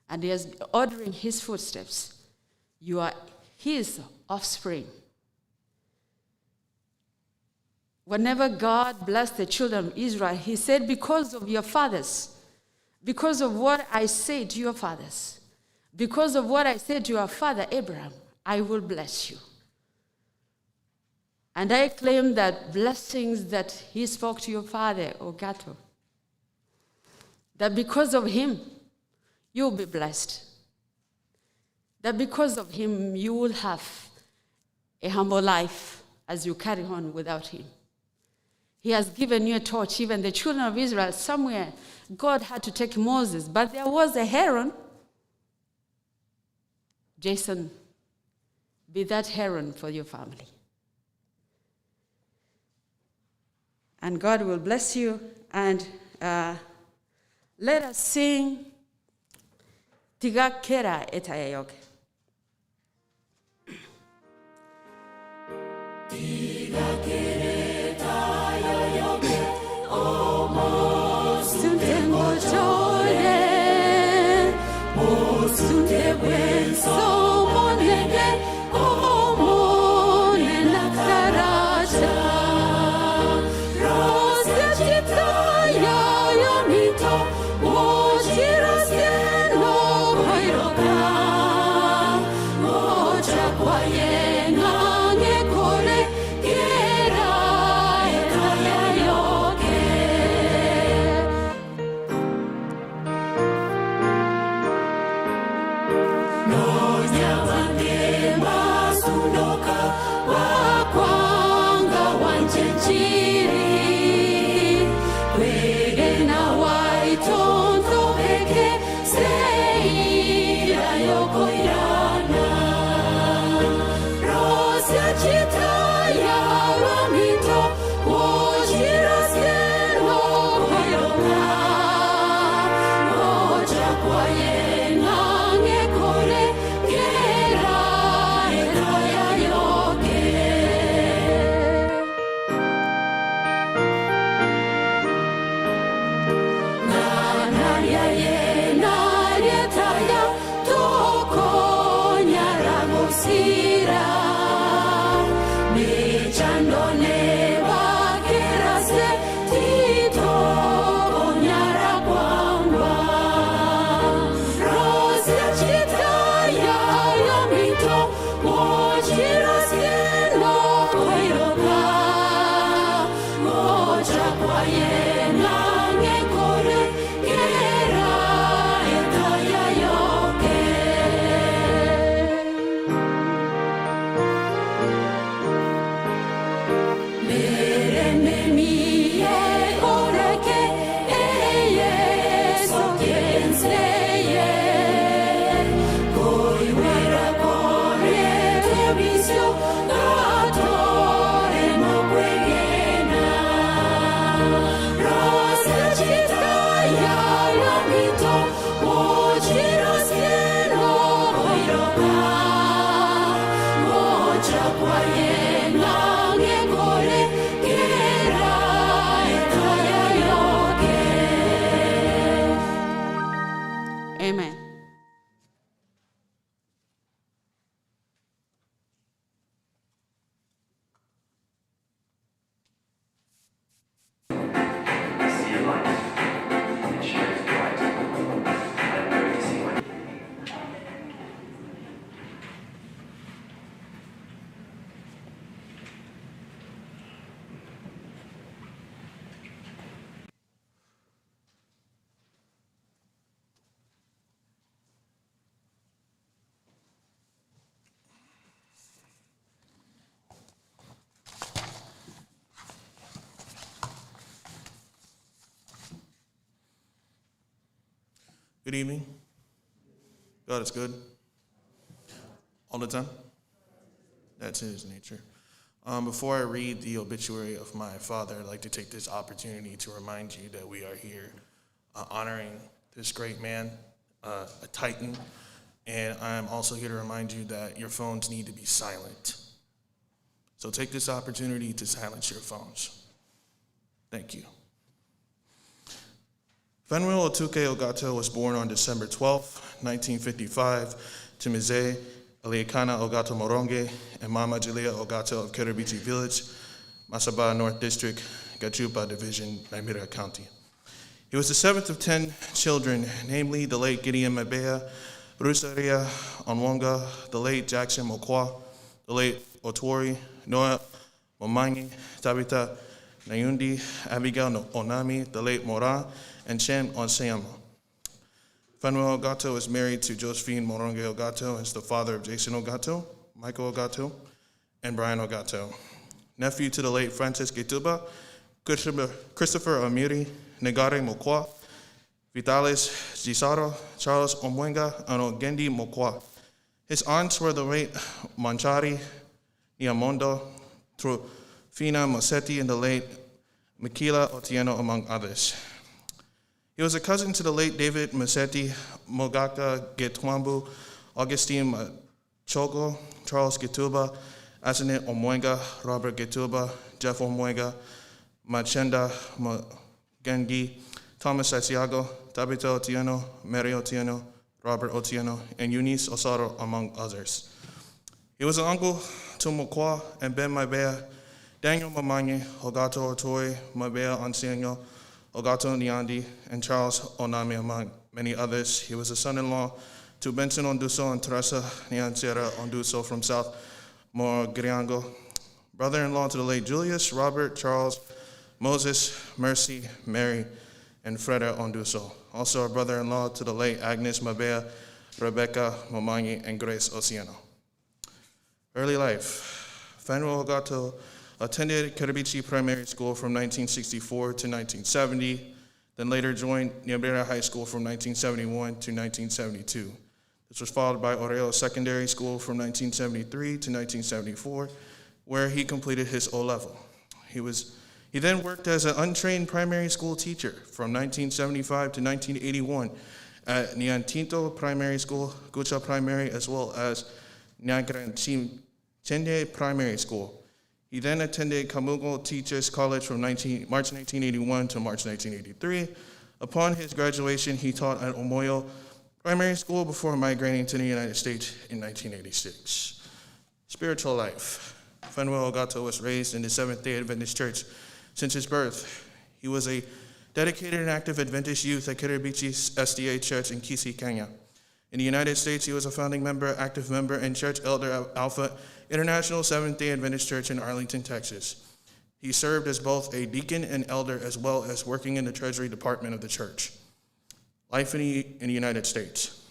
And he is ordering his footsteps. You are his offspring. Whenever God blessed the children of Israel, he said, because of your fathers, because of what I said to your fathers, because of what I said to your father Abraham, I will bless you. And I claim that blessings that he spoke to your father, Ogato, that because of him, you'll be blessed. That because of him, you will have a humble life as you carry on without him. He has given you a torch. Even the children of Israel, somewhere, God had to take Moses, but there was a Aaron. Jason, be that Aaron for your family. And God will bless you. And let us sing Tiga Kera Etayayoke. Tiga Kera Etayayoke, O Mosunte Mojole, Mosunte Wenso Monege, O Mone Nakaraja. Good evening. God is good. All the time? That's his nature. Before I read the obituary of my father, I'd like to take this opportunity to remind you that we are here honoring this great man, a titan, and I'm also here to remind you that your phones need to be silent. So take this opportunity to silence your phones. Thank you. Fanuel Otuke Ogato was born on December 12, 1955, to Mize Aliakana Ogato Moronge and Mama Julia Ogato of Kiribichi Village, Masaba North District, Gachupa Division, Naimira County. He was the seventh of 10 children, namely the late Gideon Mabea, Rusaria Onwonga, the late Jackson Mokwa, the late Otori, Noah Momangi, Tabitha Nayundi, Abigail Onami, the late Mora, and Chen Onseyama. Fanuel Ogato is married to Josephine Moronge Ogato and is the father of Jason Ogato, Michael Ogato, and Brian Ogato. Nephew to the late Francis Getuba, Christopher Amiri, Negare Mokwa, Vitalis Gisaro, Charles Omwenga, and Ogendi Mokwa. His aunts were the late Manchari Niamondo, Trufina Mosetti, and the late Mikila Otieno, among others. He was a cousin to the late David Mosetti, Mogaka Getwambu, Augustine Machogo, Charles Getuba, Asinit Omwenga, Robert Getuba, Jeff Omwenga, Machenda Gengi, Thomas Asiago, Tabitha Otieno, Mary Otieno, Robert Otieno, and Eunice Osaro, among others. He was an uncle to Mokwa and Ben Mabea, Daniel Mamanye, Ogato Otoi, Mabea Onsenyo, Ogato Niandi, and Charles Onami, among many others. He was a son-in-law to Benson Onduso and Teresa Niancera Onduso from South Morgriango, brother-in-law to the late Julius, Robert, Charles, Moses, Mercy, Mary, and Freda Onduso. Also a brother-in-law to the late Agnes Mabea, Rebecca Momangi, and Grace Oceano. Early life. Fanuel Ogato attended Kiribichi Primary School from 1964 to 1970, then later joined Nyambera High School from 1971 to 1972. This was followed by Oreo Secondary School from 1973 to 1974, where he completed his O-level. He then worked as an untrained primary school teacher from 1975 to 1981 at Nyantinto Primary School, Gucha Primary, as well as Nyagran Chende Primary School. He then attended Kamugo Teachers College from March 1981 to March 1983. Upon his graduation, he taught at Omoyo Primary School before migrating to the United States in 1986. Spiritual life. Fanuel Ogato was raised in the Seventh-day Adventist Church since his birth. He was a dedicated and active Adventist youth at Kiribichi SDA Church in Kisi, Kenya. In the United States, he was a founding member, active member, and church elder at Alpha International Seventh-day Adventist Church in Arlington, Texas. He served as both a deacon and elder, as well as working in the Treasury Department of the church. Life in the United States.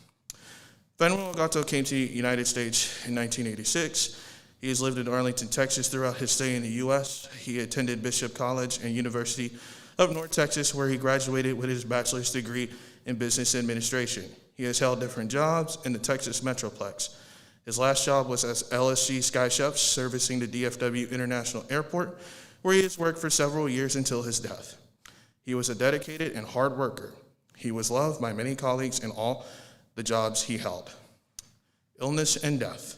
Fanuel Ogato came to the United States in 1986. He has lived in Arlington, Texas throughout his stay in the U.S. He attended Bishop College and University of North Texas, where he graduated with his bachelor's degree in business administration. He has held different jobs in the Texas Metroplex. His last job was as LSG Sky Chefs, servicing the DFW International Airport, where he has worked for several years until his death. He was a dedicated and hard worker. He was loved by many colleagues in all the jobs he held. Illness and death.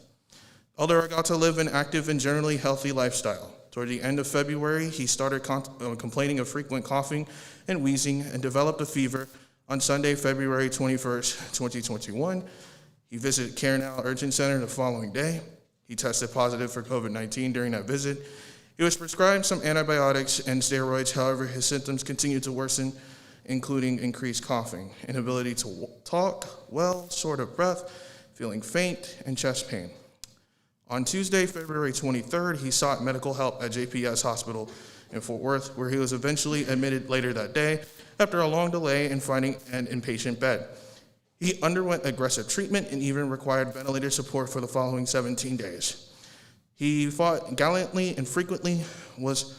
Elder Ogato lived an active and generally healthy lifestyle. Toward the end of February, he started complaining of frequent coughing and wheezing and developed a fever. On Sunday, February 21st, 2021, he visited CareNow Urgent Center the following day. He tested positive for COVID-19 during that visit. He was prescribed some antibiotics and steroids. However, his symptoms continued to worsen, including increased coughing, inability to talk well, short of breath, feeling faint, and chest pain. On Tuesday, February 23rd, he sought medical help at JPS Hospital in Fort Worth, where he was eventually admitted later that day after a long delay in finding an inpatient bed. He underwent aggressive treatment and even required ventilator support for the following 17 days. He fought gallantly and frequently, was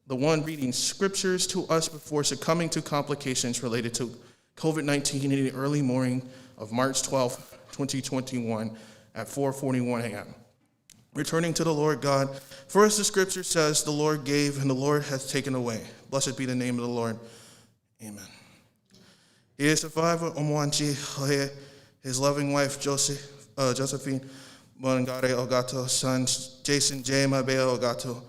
the one reading scriptures to us before succumbing to complications related to COVID-19 in the early morning of March 12, 2021 at 4:41 a.m. Returning to the Lord God, for as the scripture says, the Lord gave and the Lord has taken away. Blessed be the name of the Lord. Amen. He is survivor Omwanchi, his loving wife Josephine Mongare Ogato, sons Jason J. Mabeo Ogato,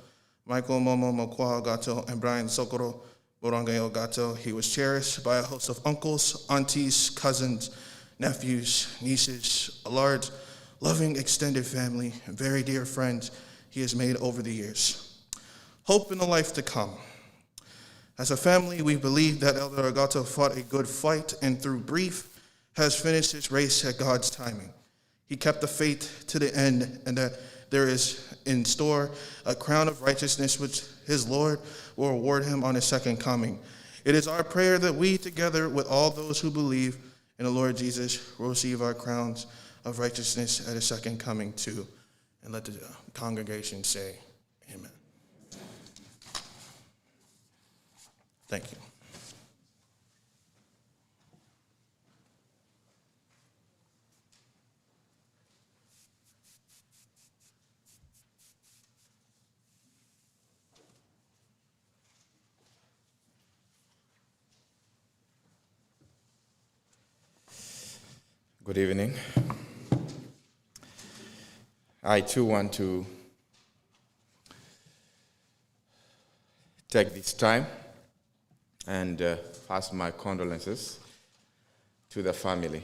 Michael Momo Mokwa Ogato, and Brian Sokoro Boronge Ogato. He was cherished by a host of uncles, aunties, cousins, nephews, nieces, a large, loving extended family, and very dear friends he has made over the years. Hope in the life to come. As a family, we believe that Elder Ogato fought a good fight and through grief has finished his race at God's timing. He kept the faith to the end, and that there is in store a crown of righteousness which his Lord will reward him on his second coming. It is our prayer that we, together with all those who believe in the Lord Jesus, will receive our crowns of righteousness at his second coming too. And let the congregation say, amen. Thank you. Good evening. I too want to take this time and pass my condolences to the family,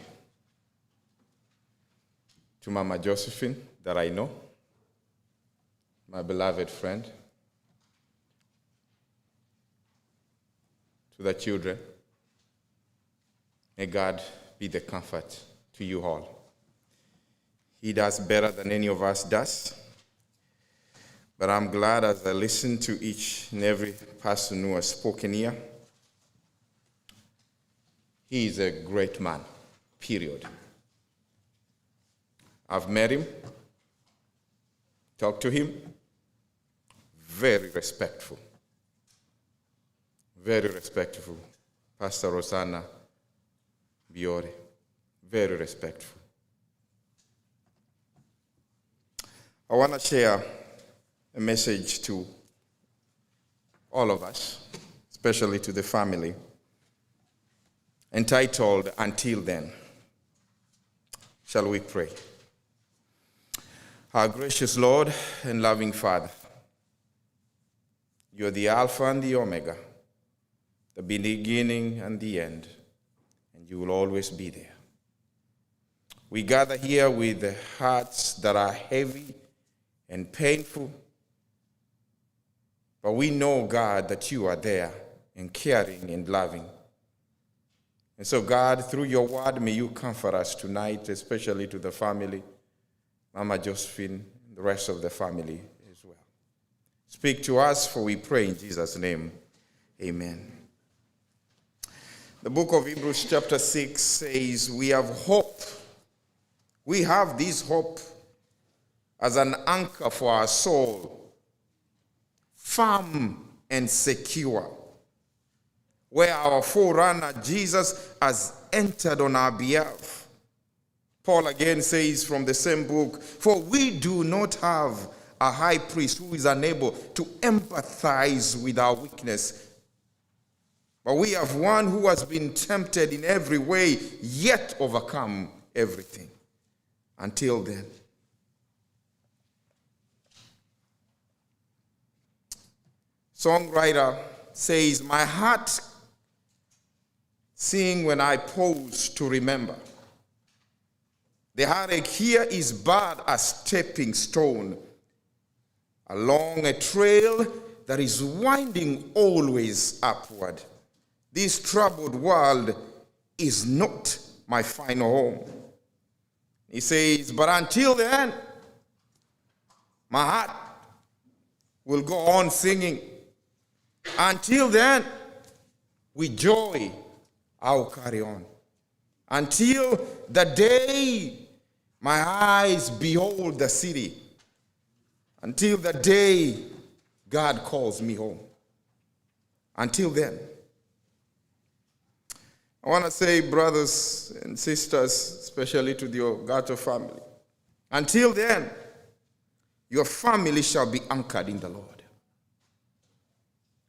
to Mama Josephine that I know, my beloved friend, to the children. May God be the comfort to you all. He does better than any of us does. But I'm glad as I listen to each and every person who has spoken here. He is a great man, period. I've met him, talked to him, very respectful. Very respectful. Pastor Rosanna Biore, very respectful. I want to share a message to all of us, especially to the family, entitled, Until Then. Shall we pray? Our gracious Lord and loving Father, you are the Alpha and the Omega, the beginning and the end, and you will always be there. We gather here with hearts that are heavy and painful, but we know, God, that you are there and caring and loving. And so, God, through your word, may you comfort us tonight, especially to the family, Mama Josephine, and the rest of the family as well. Speak to us, for we pray in Jesus' name. Amen. The book of Hebrews chapter 6 says, we have hope. We have this hope as an anchor for our soul, firm and secure, where our forerunner Jesus has entered on our behalf. Paul again says from the same book, for we do not have a high priest who is unable to empathize with our weakness, but we have one who has been tempted in every way, yet overcome everything. Until then. Songwriter says, my heart sings when I pause to remember. The heartache here is but a stepping stone along a trail that is winding always upward. This troubled world is not my final home. He says, but until then, my heart will go on singing. Until then, with joy, I'll carry on. Until the day my eyes behold the city. Until the day God calls me home. Until then. I want to say, brothers and sisters, especially to the Ogato family, until then, your family shall be anchored in the Lord.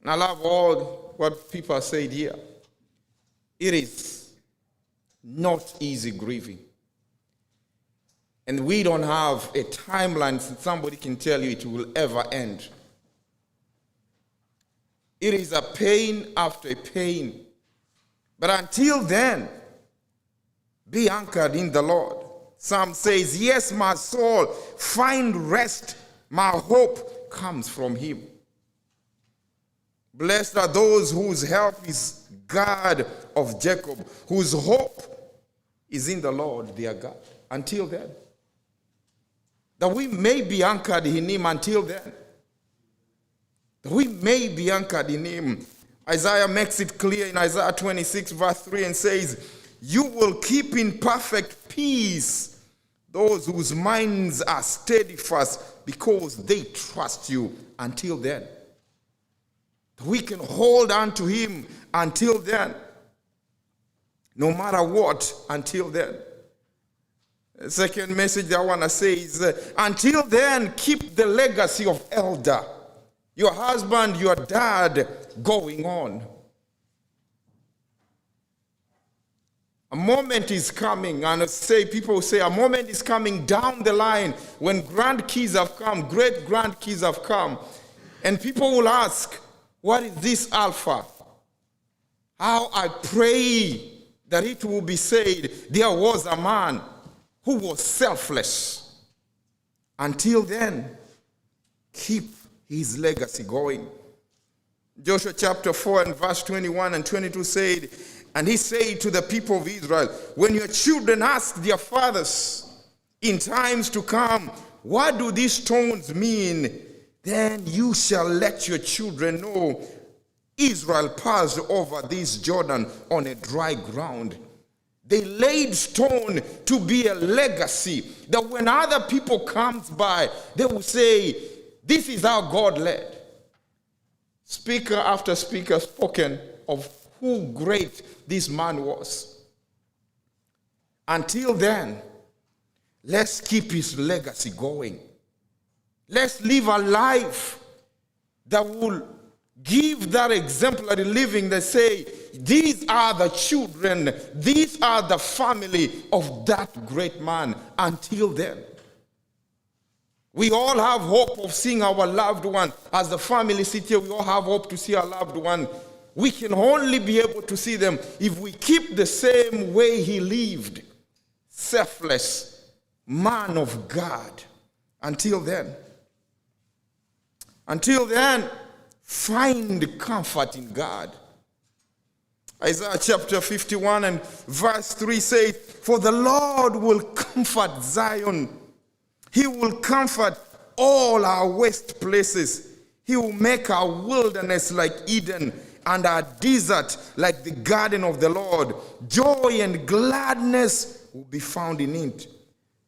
And I love all what people said here. It is not easy grieving. And we don't have a timeline that somebody can tell you it will ever end. It is a pain after a pain. But until then, be anchored in the Lord. Psalm says, yes, my soul, find rest. My hope comes from him. Blessed are those whose help is God of Jacob, whose hope is in the Lord their God. Until then. That we may be anchored in him until then. That we may be anchored in him. Isaiah makes it clear in Isaiah 26 verse 3 and says, you will keep in perfect peace those whose minds are steadfast because they trust you until then. We can hold on to him until then. No matter what, until then. The second message I want to say is, until then, keep the legacy of elder, your husband, your dad, going on. A moment is coming, and people say a moment is coming down the line when grandkids have come, great grandkids have come, and people will ask, what is this Alpha? How I pray that it will be said, there was a man who was selfless. Until then, keep his legacy going. Joshua chapter 4 and verse 21 and 22 said, and he said to the people of Israel, when your children ask their fathers in times to come, what do these stones mean? Then you shall let your children know Israel passed over this Jordan on a dry ground. They laid stone to be a legacy that when other people comes by, they will say, this is how God led. Speaker after speaker spoken of who great this man was. Until then, let's keep his legacy going. Let's live a life that will give that exemplary living that say, these are the children, these are the family of that great man. Until then, we all have hope of seeing our loved one. As the family sit here, we all have hope to see our loved one. We can only be able to see them if we keep the same way he lived. Selfless, man of God. Until then, find comfort in God. Isaiah chapter 51 and verse 3 says, for the Lord will comfort Zion. He will comfort all our waste places. He will make our wilderness like Eden and our desert like the garden of the Lord. Joy and gladness will be found in it.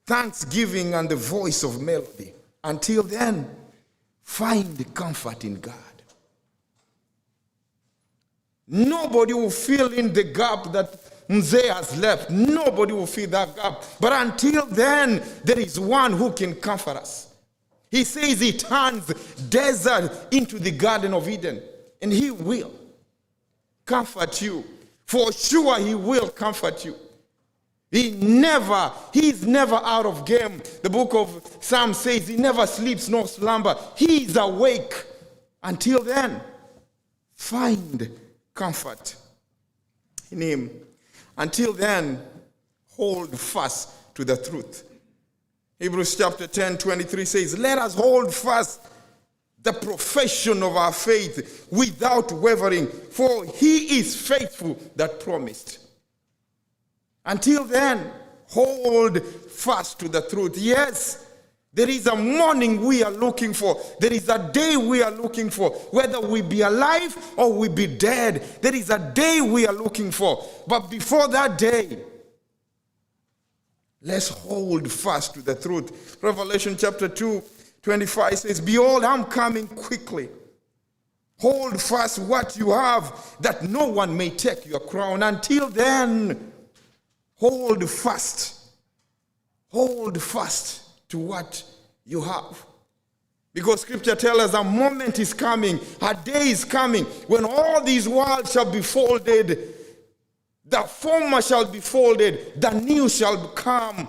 Thanksgiving and the voice of melody. Until then, find comfort in God. Nobody will fill in the gap that Mzee has left. Nobody will fill that gap. But until then, there is one who can comfort us. He says he turns desert into the Garden of Eden. And he will comfort you. For sure he will comfort you. He's never out of game. The book of Psalms says he never sleeps nor slumber. He is awake. Until then, find comfort in him. Until then, hold fast to the truth. Hebrews chapter 10:23 says, let us hold fast the profession of our faith without wavering, for he is faithful that promised. Until then, hold fast to the truth. Yes, there is a morning we are looking for. There is a day we are looking for. Whether we be alive or we be dead, there is a day we are looking for. But before that day, let's hold fast to the truth. Revelation chapter 2:25 says, behold, I'm coming quickly. Hold fast what you have, that no one may take your crown. Until then, hold fast. Hold fast to what you have. Because scripture tells us a moment is coming, a day is coming, when all these worlds shall be folded. The former shall be folded, the new shall come.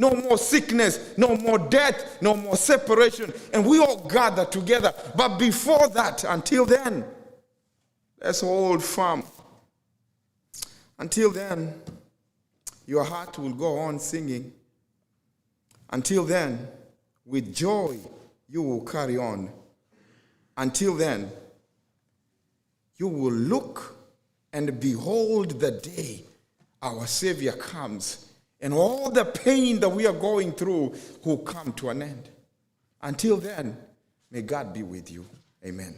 No more sickness, no more death, no more separation. And we all gather together. But before that, until then, let's hold firm. Until then, your heart will go on singing. Until then, with joy, you will carry on. Until then, you will look and behold the day our Savior comes, and all the pain that we are going through will come to an end. Until then, may God be with you. Amen.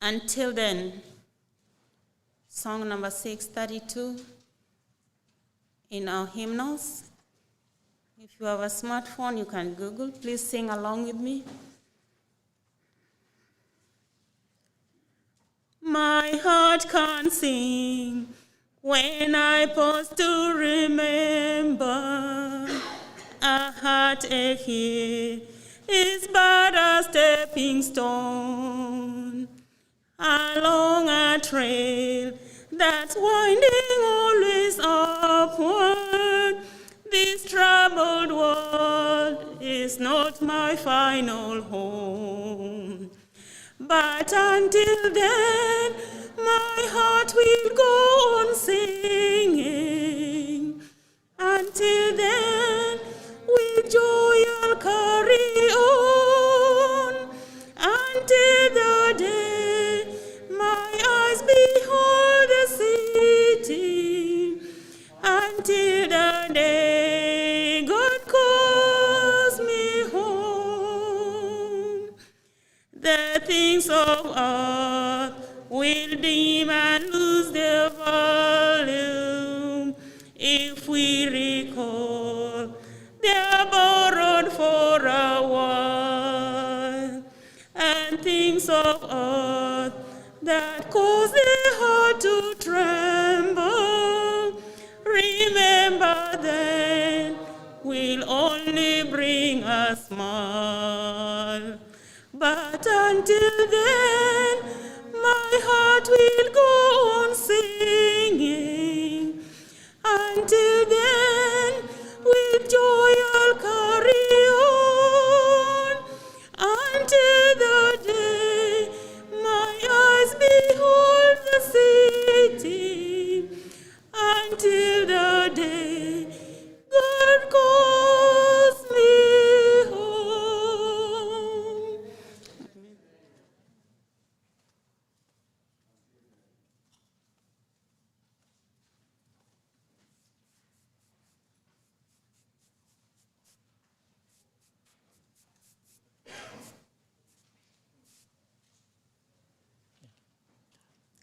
Until then, song number 632 in our hymnals. If you have a smartphone, you can Google. Please sing along with me. My heart can't sing when I pause to remember. A heartache here is but a stepping stone along a trail that's winding always upward. This troubled world is not my final home. But until then, my heart will go on singing. Until then, with joy I'll carry on. Until the day my eyes behold the city. Until the day God calls me home. The things of earth will dim and lose their value if we recall they are borrowed for a while. And things of earth that cause the heart to tremble, remember then, will only bring a smile. But until then, my heart will go on singing. Until then, with joy I'll carry on. Until the day my eyes behold the city. Until the day God calls me home.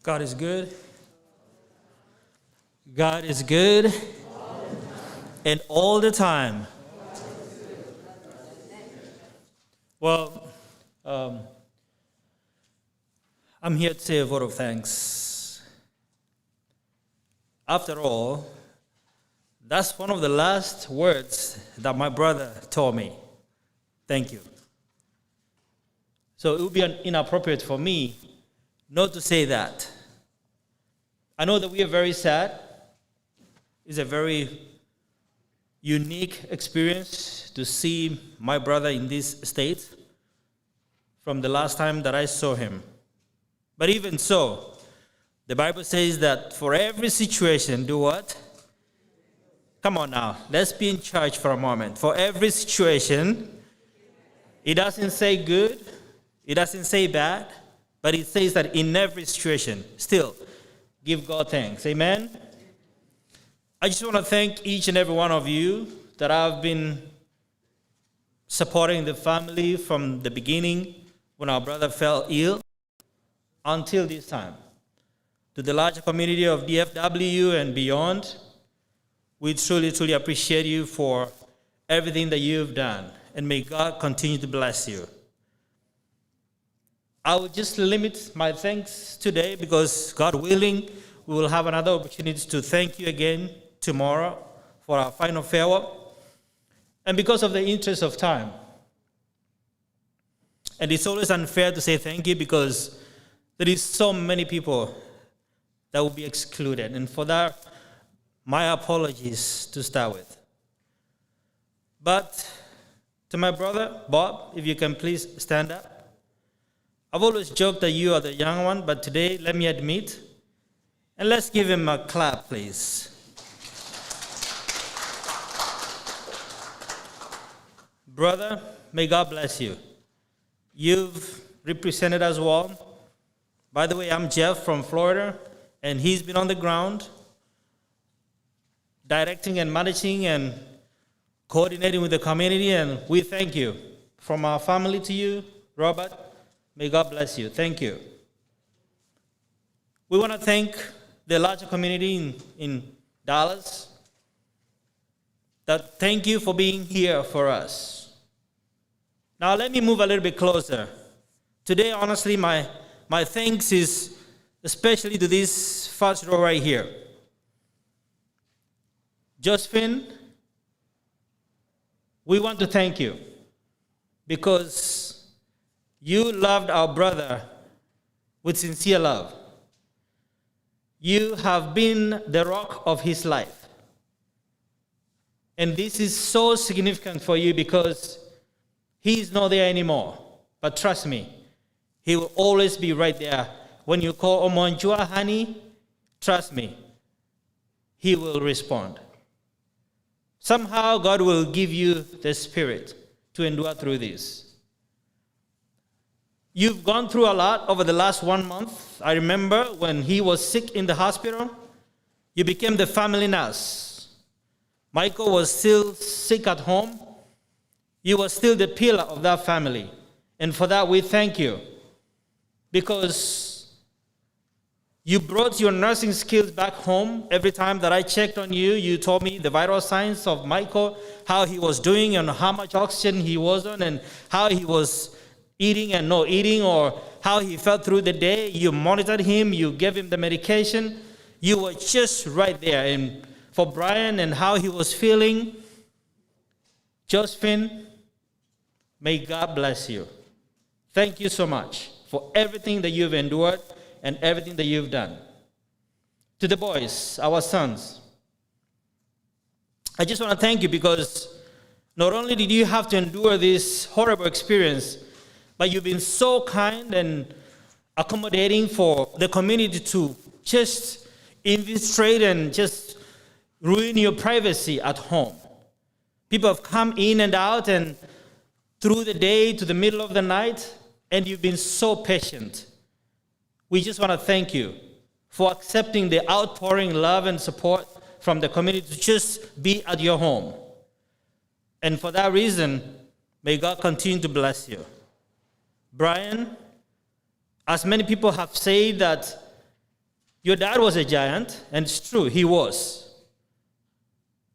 God is good. God is good. And all the time. Well, I'm here to say a vote of thanks. After all, that's one of the last words that my brother told me. Thank you. So it would be inappropriate for me not to say that. I know that we are very sad. It's a very unique experience to see my brother in this state from the last time that I saw him. But even so, the Bible says that for every situation, do what? Come on now, let's be in charge for a moment. For every situation, it doesn't say good, it doesn't say bad, but it says that in every situation, still, give God thanks. Amen? I just want to thank each and every one of you that I've been supporting the family from the beginning when our brother fell ill until this time. To the larger community of DFW and beyond, we truly, truly appreciate you for everything that you've done, and may God continue to bless you. I will just limit my thanks today because, God willing, we will have another opportunity to thank you again tomorrow for our final farewell. And because of the interest of time, and it's always unfair to say thank you because there is so many people that will be excluded. And for that, my apologies to start with. But to my brother, Bob, if you can please stand up. I've always joked that you are the young one, but today, let me admit, and let's give him a clap, please. Brother, may God bless you. You've represented us well. By the way, I'm Jeff from Florida, and he's been on the ground, directing and managing and coordinating with the community, and we thank you. From our family to you, Robert, may God bless you. Thank you. We want to thank the larger community in Dallas. Thank you for being here for us. Now let me move a little bit closer. Today, honestly, my thanks is especially to this first row right here. Josephine, we want to thank you because you loved our brother with sincere love. You have been the rock of his life. And this is so significant for you because he is not there anymore. But trust me, he will always be right there. When you call Omonjua, honey, trust me, he will respond. Somehow God will give you the spirit to endure through this. You've gone through a lot over the last 1 month. I remember when he was sick in the hospital, you became the family nurse. Michael was still sick at home. You were still the pillar of that family. And for that, we thank you. Because you brought your nursing skills back home. Every time that I checked on you, you told me the vital signs of Michael, how he was doing and how much oxygen he was on and how he was eating and not eating or how he felt through the day. You monitored him. You gave him the medication. You were just right there. And for Brian and how he was feeling, Josephine, may God bless you. Thank you so much for everything that you've endured and everything that you've done. To the boys, our sons, I just want to thank you because not only did you have to endure this horrible experience, but you've been so kind and accommodating for the community to just infiltrate and just ruin your privacy at home. People have come in and out and through the day to the middle of the night, and you've been so patient. We just want to thank you for accepting the outpouring love and support from the community to just be at your home. And for that reason, may God continue to bless you. Brian, as many people have said that your dad was a giant, and it's true, he was.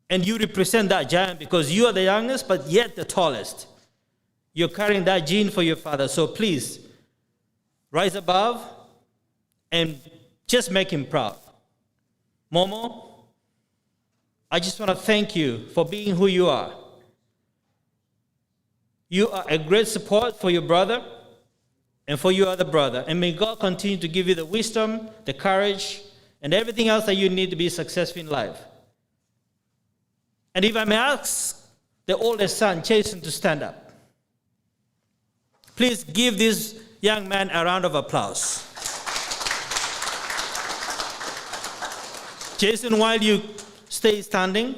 And you represent that giant because you are the youngest, but yet the tallest. You're carrying that gene for your father, so please, rise above and just make him proud. Momo, I just want to thank you for being who you are. You are a great support for your brother and for your other brother. And may God continue to give you the wisdom, the courage, and everything else that you need to be successful in life. And if I may ask the oldest son, Jason, to stand up. Please give this young man a round of applause. Jason, while you stay standing,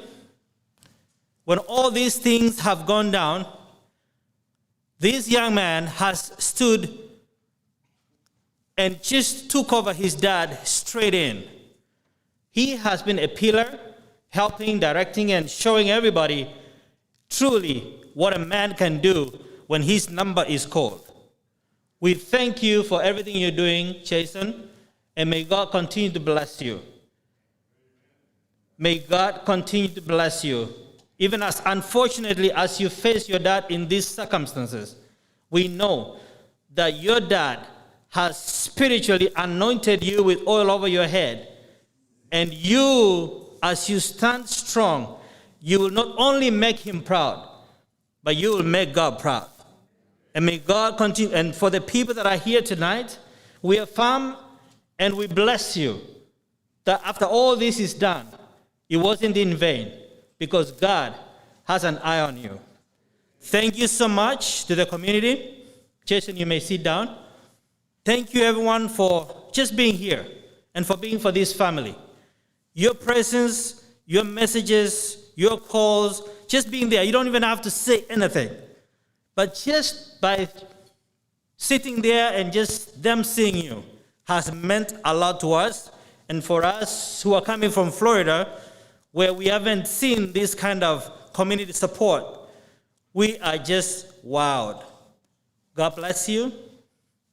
when all these things have gone down, this young man has stood and just took over his dad straight in. He has been a pillar, helping, directing, and showing everybody truly what a man can do when his number is called. We thank you for everything you're doing, Jason, and may God continue to bless you. May God continue to bless you. Even as unfortunately as you face your dad in these circumstances, we know that your dad has spiritually anointed you with oil over your head. And you, as you stand strong, you will not only make him proud, but you will make God proud. And may God continue. And for the people that are here tonight, we affirm and we bless you that after all this is done, it wasn't in vain, because God has an eye on you. Thank you so much to the community. Jason, you may sit down. Thank you, everyone, for just being here and for being for this family. Your presence, your messages, your calls, just being there. You don't even have to say anything. But just by sitting there and just them seeing you has meant a lot to us. And for us who are coming from Florida, where we haven't seen this kind of community support, we are just wowed. God bless you,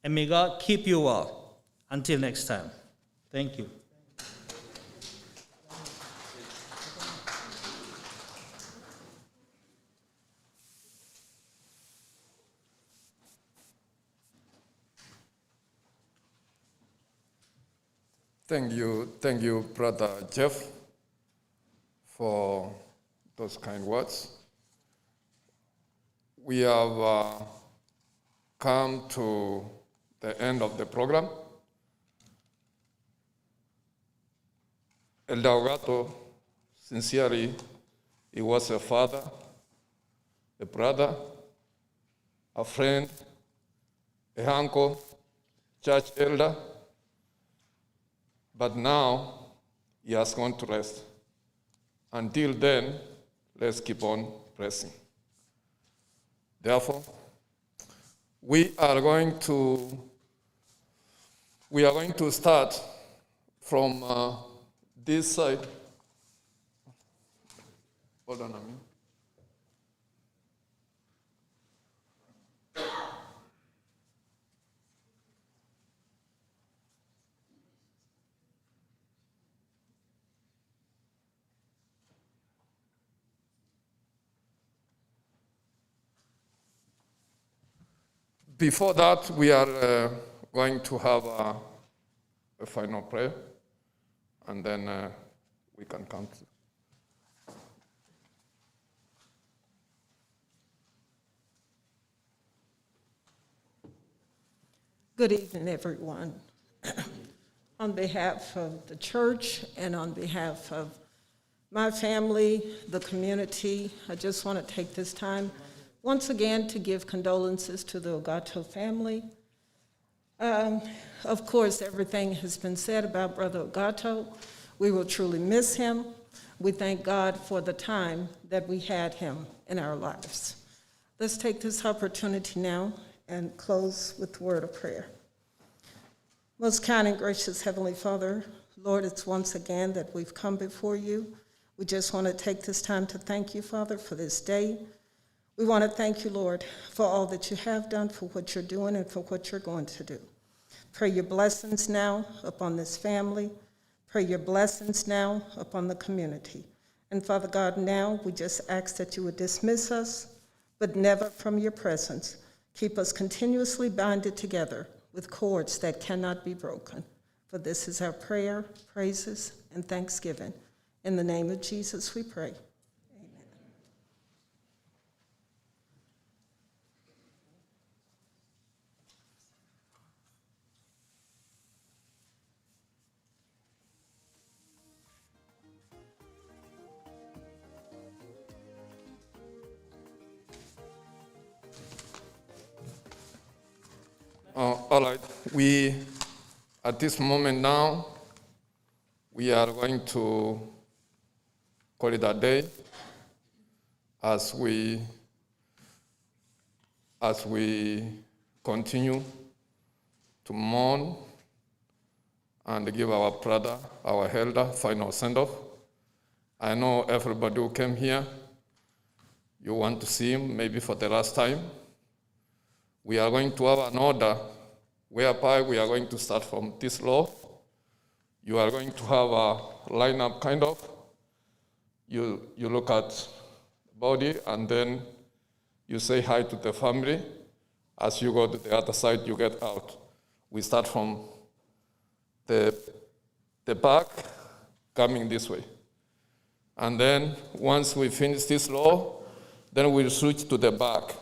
and may God keep you well. Until next time. Thank you. Thank you, Brother Jeff, for those kind words. We have come to the end of the program. Elder Ogato, sincerely, he was a father, a brother, a friend, a uncle, church elder, but now he has gone to rest. Until then, let's keep on pressing. Therefore, we are going to start from this side. Hold on a minute. Before that, we are going to have a final prayer, and then we can come to. Good evening, everyone. On behalf of the church and on behalf of my family, the community, I just want to take this time once again to give condolences to the Ogato family. Of course, everything has been said about Brother Ogato. We will truly miss him. We thank God for the time that we had him in our lives. Let's take this opportunity now and close with the word of prayer. Most kind and gracious Heavenly Father, Lord, it's once again that we've come before you. We just want to take this time to thank you, Father, for this day. We want to thank you, Lord, for all that you have done, for what you're doing, and for what you're going to do. Pray your blessings now upon this family. Pray your blessings now upon the community. And Father God, now we just ask that you would dismiss us, but never from your presence. Keep us continuously binded together with cords that cannot be broken. For this is our prayer, praises, and thanksgiving. In the name of Jesus we pray. All right, at this moment now, we are going to call it a day as we continue to mourn and give our brother, our elder, final send-off. I know everybody who came here, you want to see him maybe for the last time, we are going to have an order whereby we are going to start from this law. You are going to have a lineup kind of. You look at the body and then you say hi to the family. As you go to the other side, you get out. We start from the back, coming this way. And then once we finish this law, then we'll switch to the back.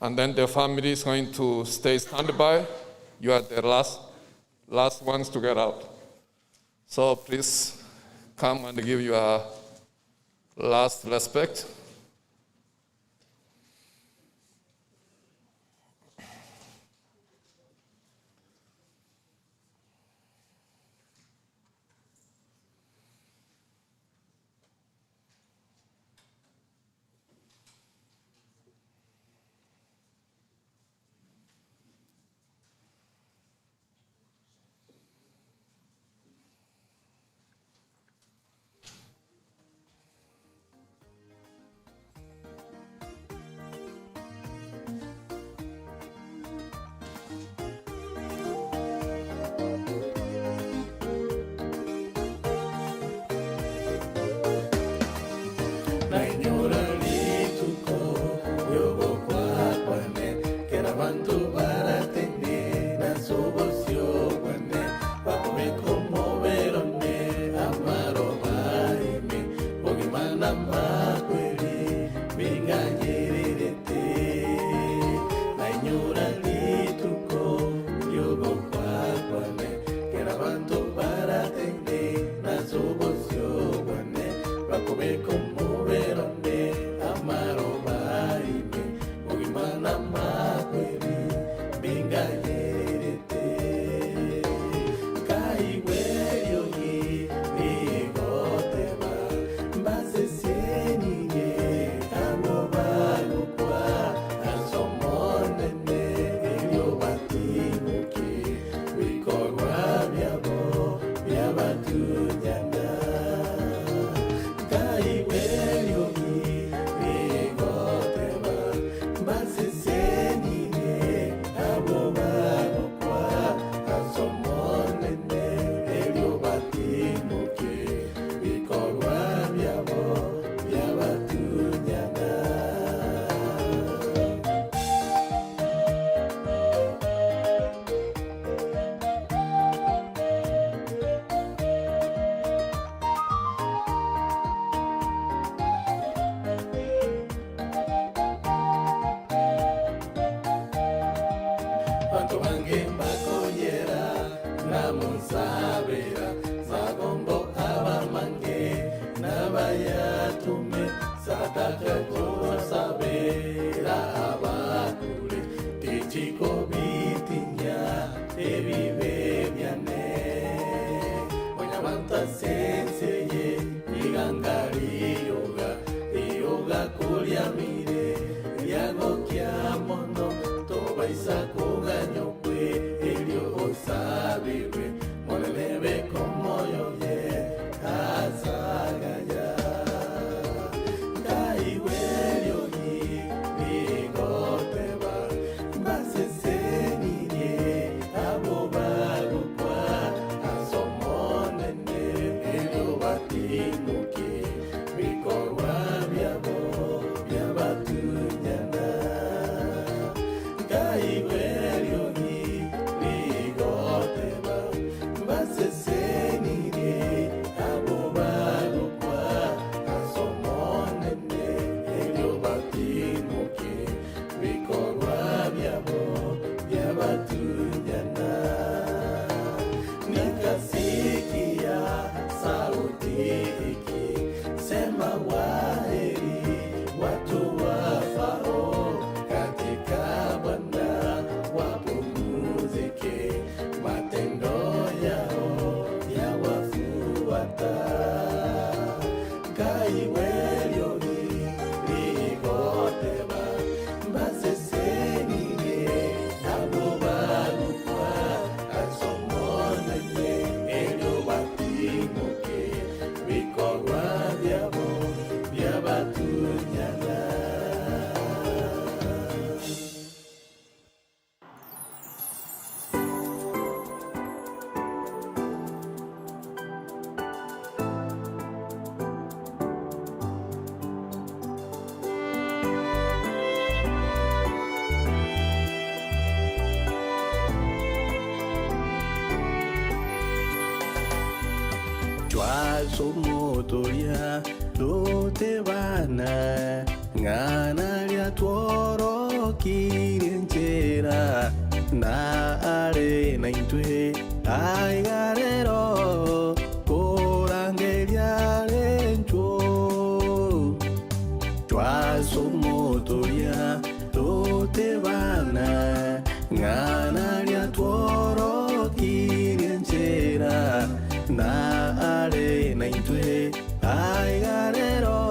And then the family is going to stay standby. You are the last ones to get out. So please come and give your last respect. Kai twasomotoria lote bana ngana lia tuoro kirinjera na are na intwe aigarero korangeria rencho twasomotoria lote bana ngana lia tuoro kirinjera na are na intwe aigarero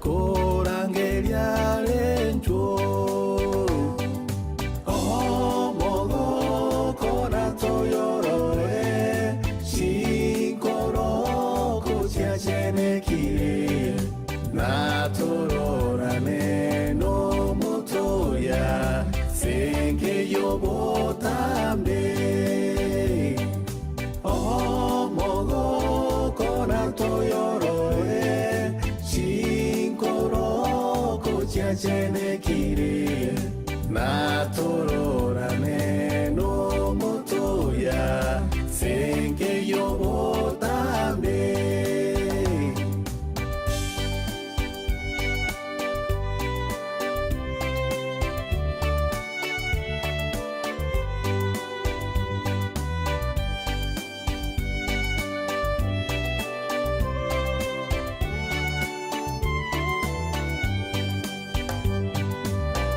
korangeria rencho omogo korato yorore shinkoro kuchiachene kiri na tororane no motoya senke yobotambe omogo korato yorore shinkoro kuchiachene kiri na tororane no motoya senke yobotambe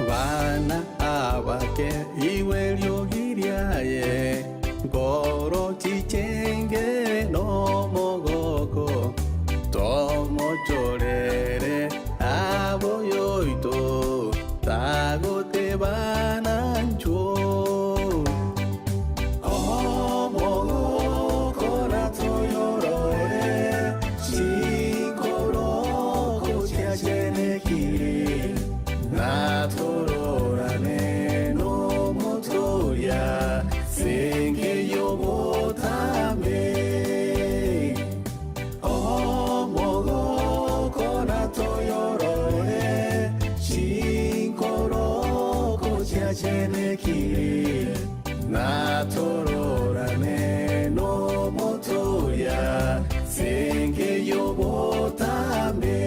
Bana abake iwe lyogiriaye goro chichenge no mogoko tomo chorere aboyoito tagote banancho omogoko rato yorore shikoro kochiachene kiri na tororane no motoya senke yobotambe omogo korato yorore shinkoro kochiachene kiri na tororane no motoya senke yobotambe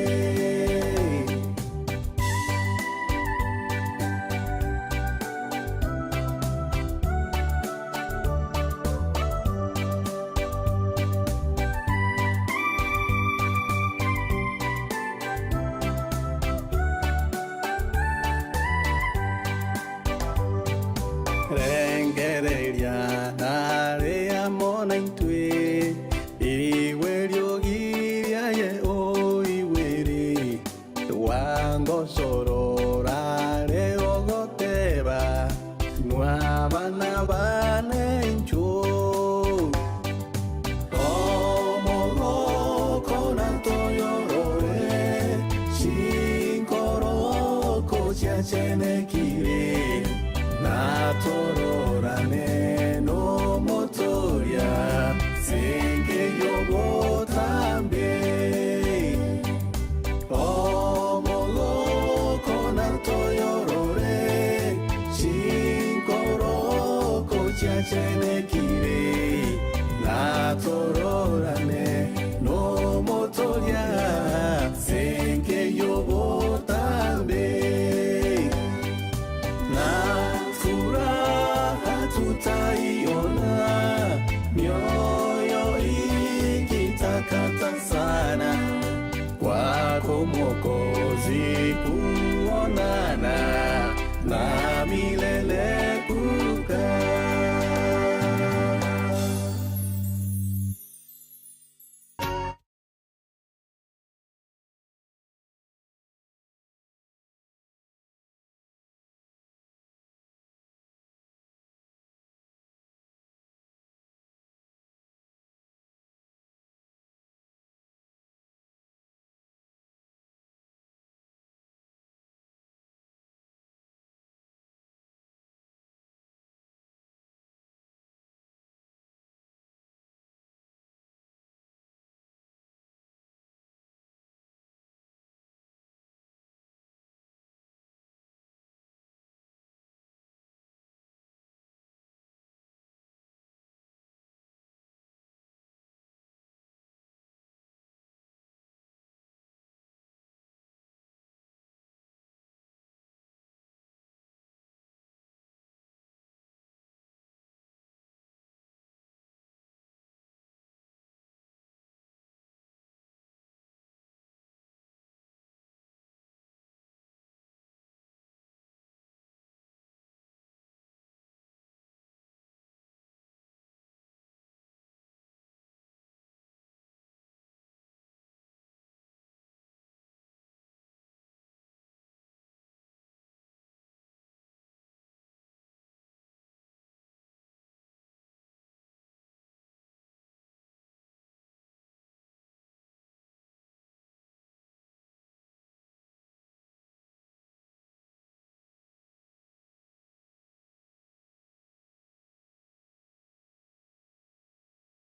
rengereria area mona intwe iwe lyogiria ye o iwere wango sorora re ogoteba mwabana bane ncho omogo konato yorore shinkoro kochiachene kiri na tororane no motoya senke yobotambe omogo konato yorore shinkoro kochiachene kiri na tororane no motoya senke yobotambe tutaiona mioyo ikitakata sana kwako Mwokozi kuonana na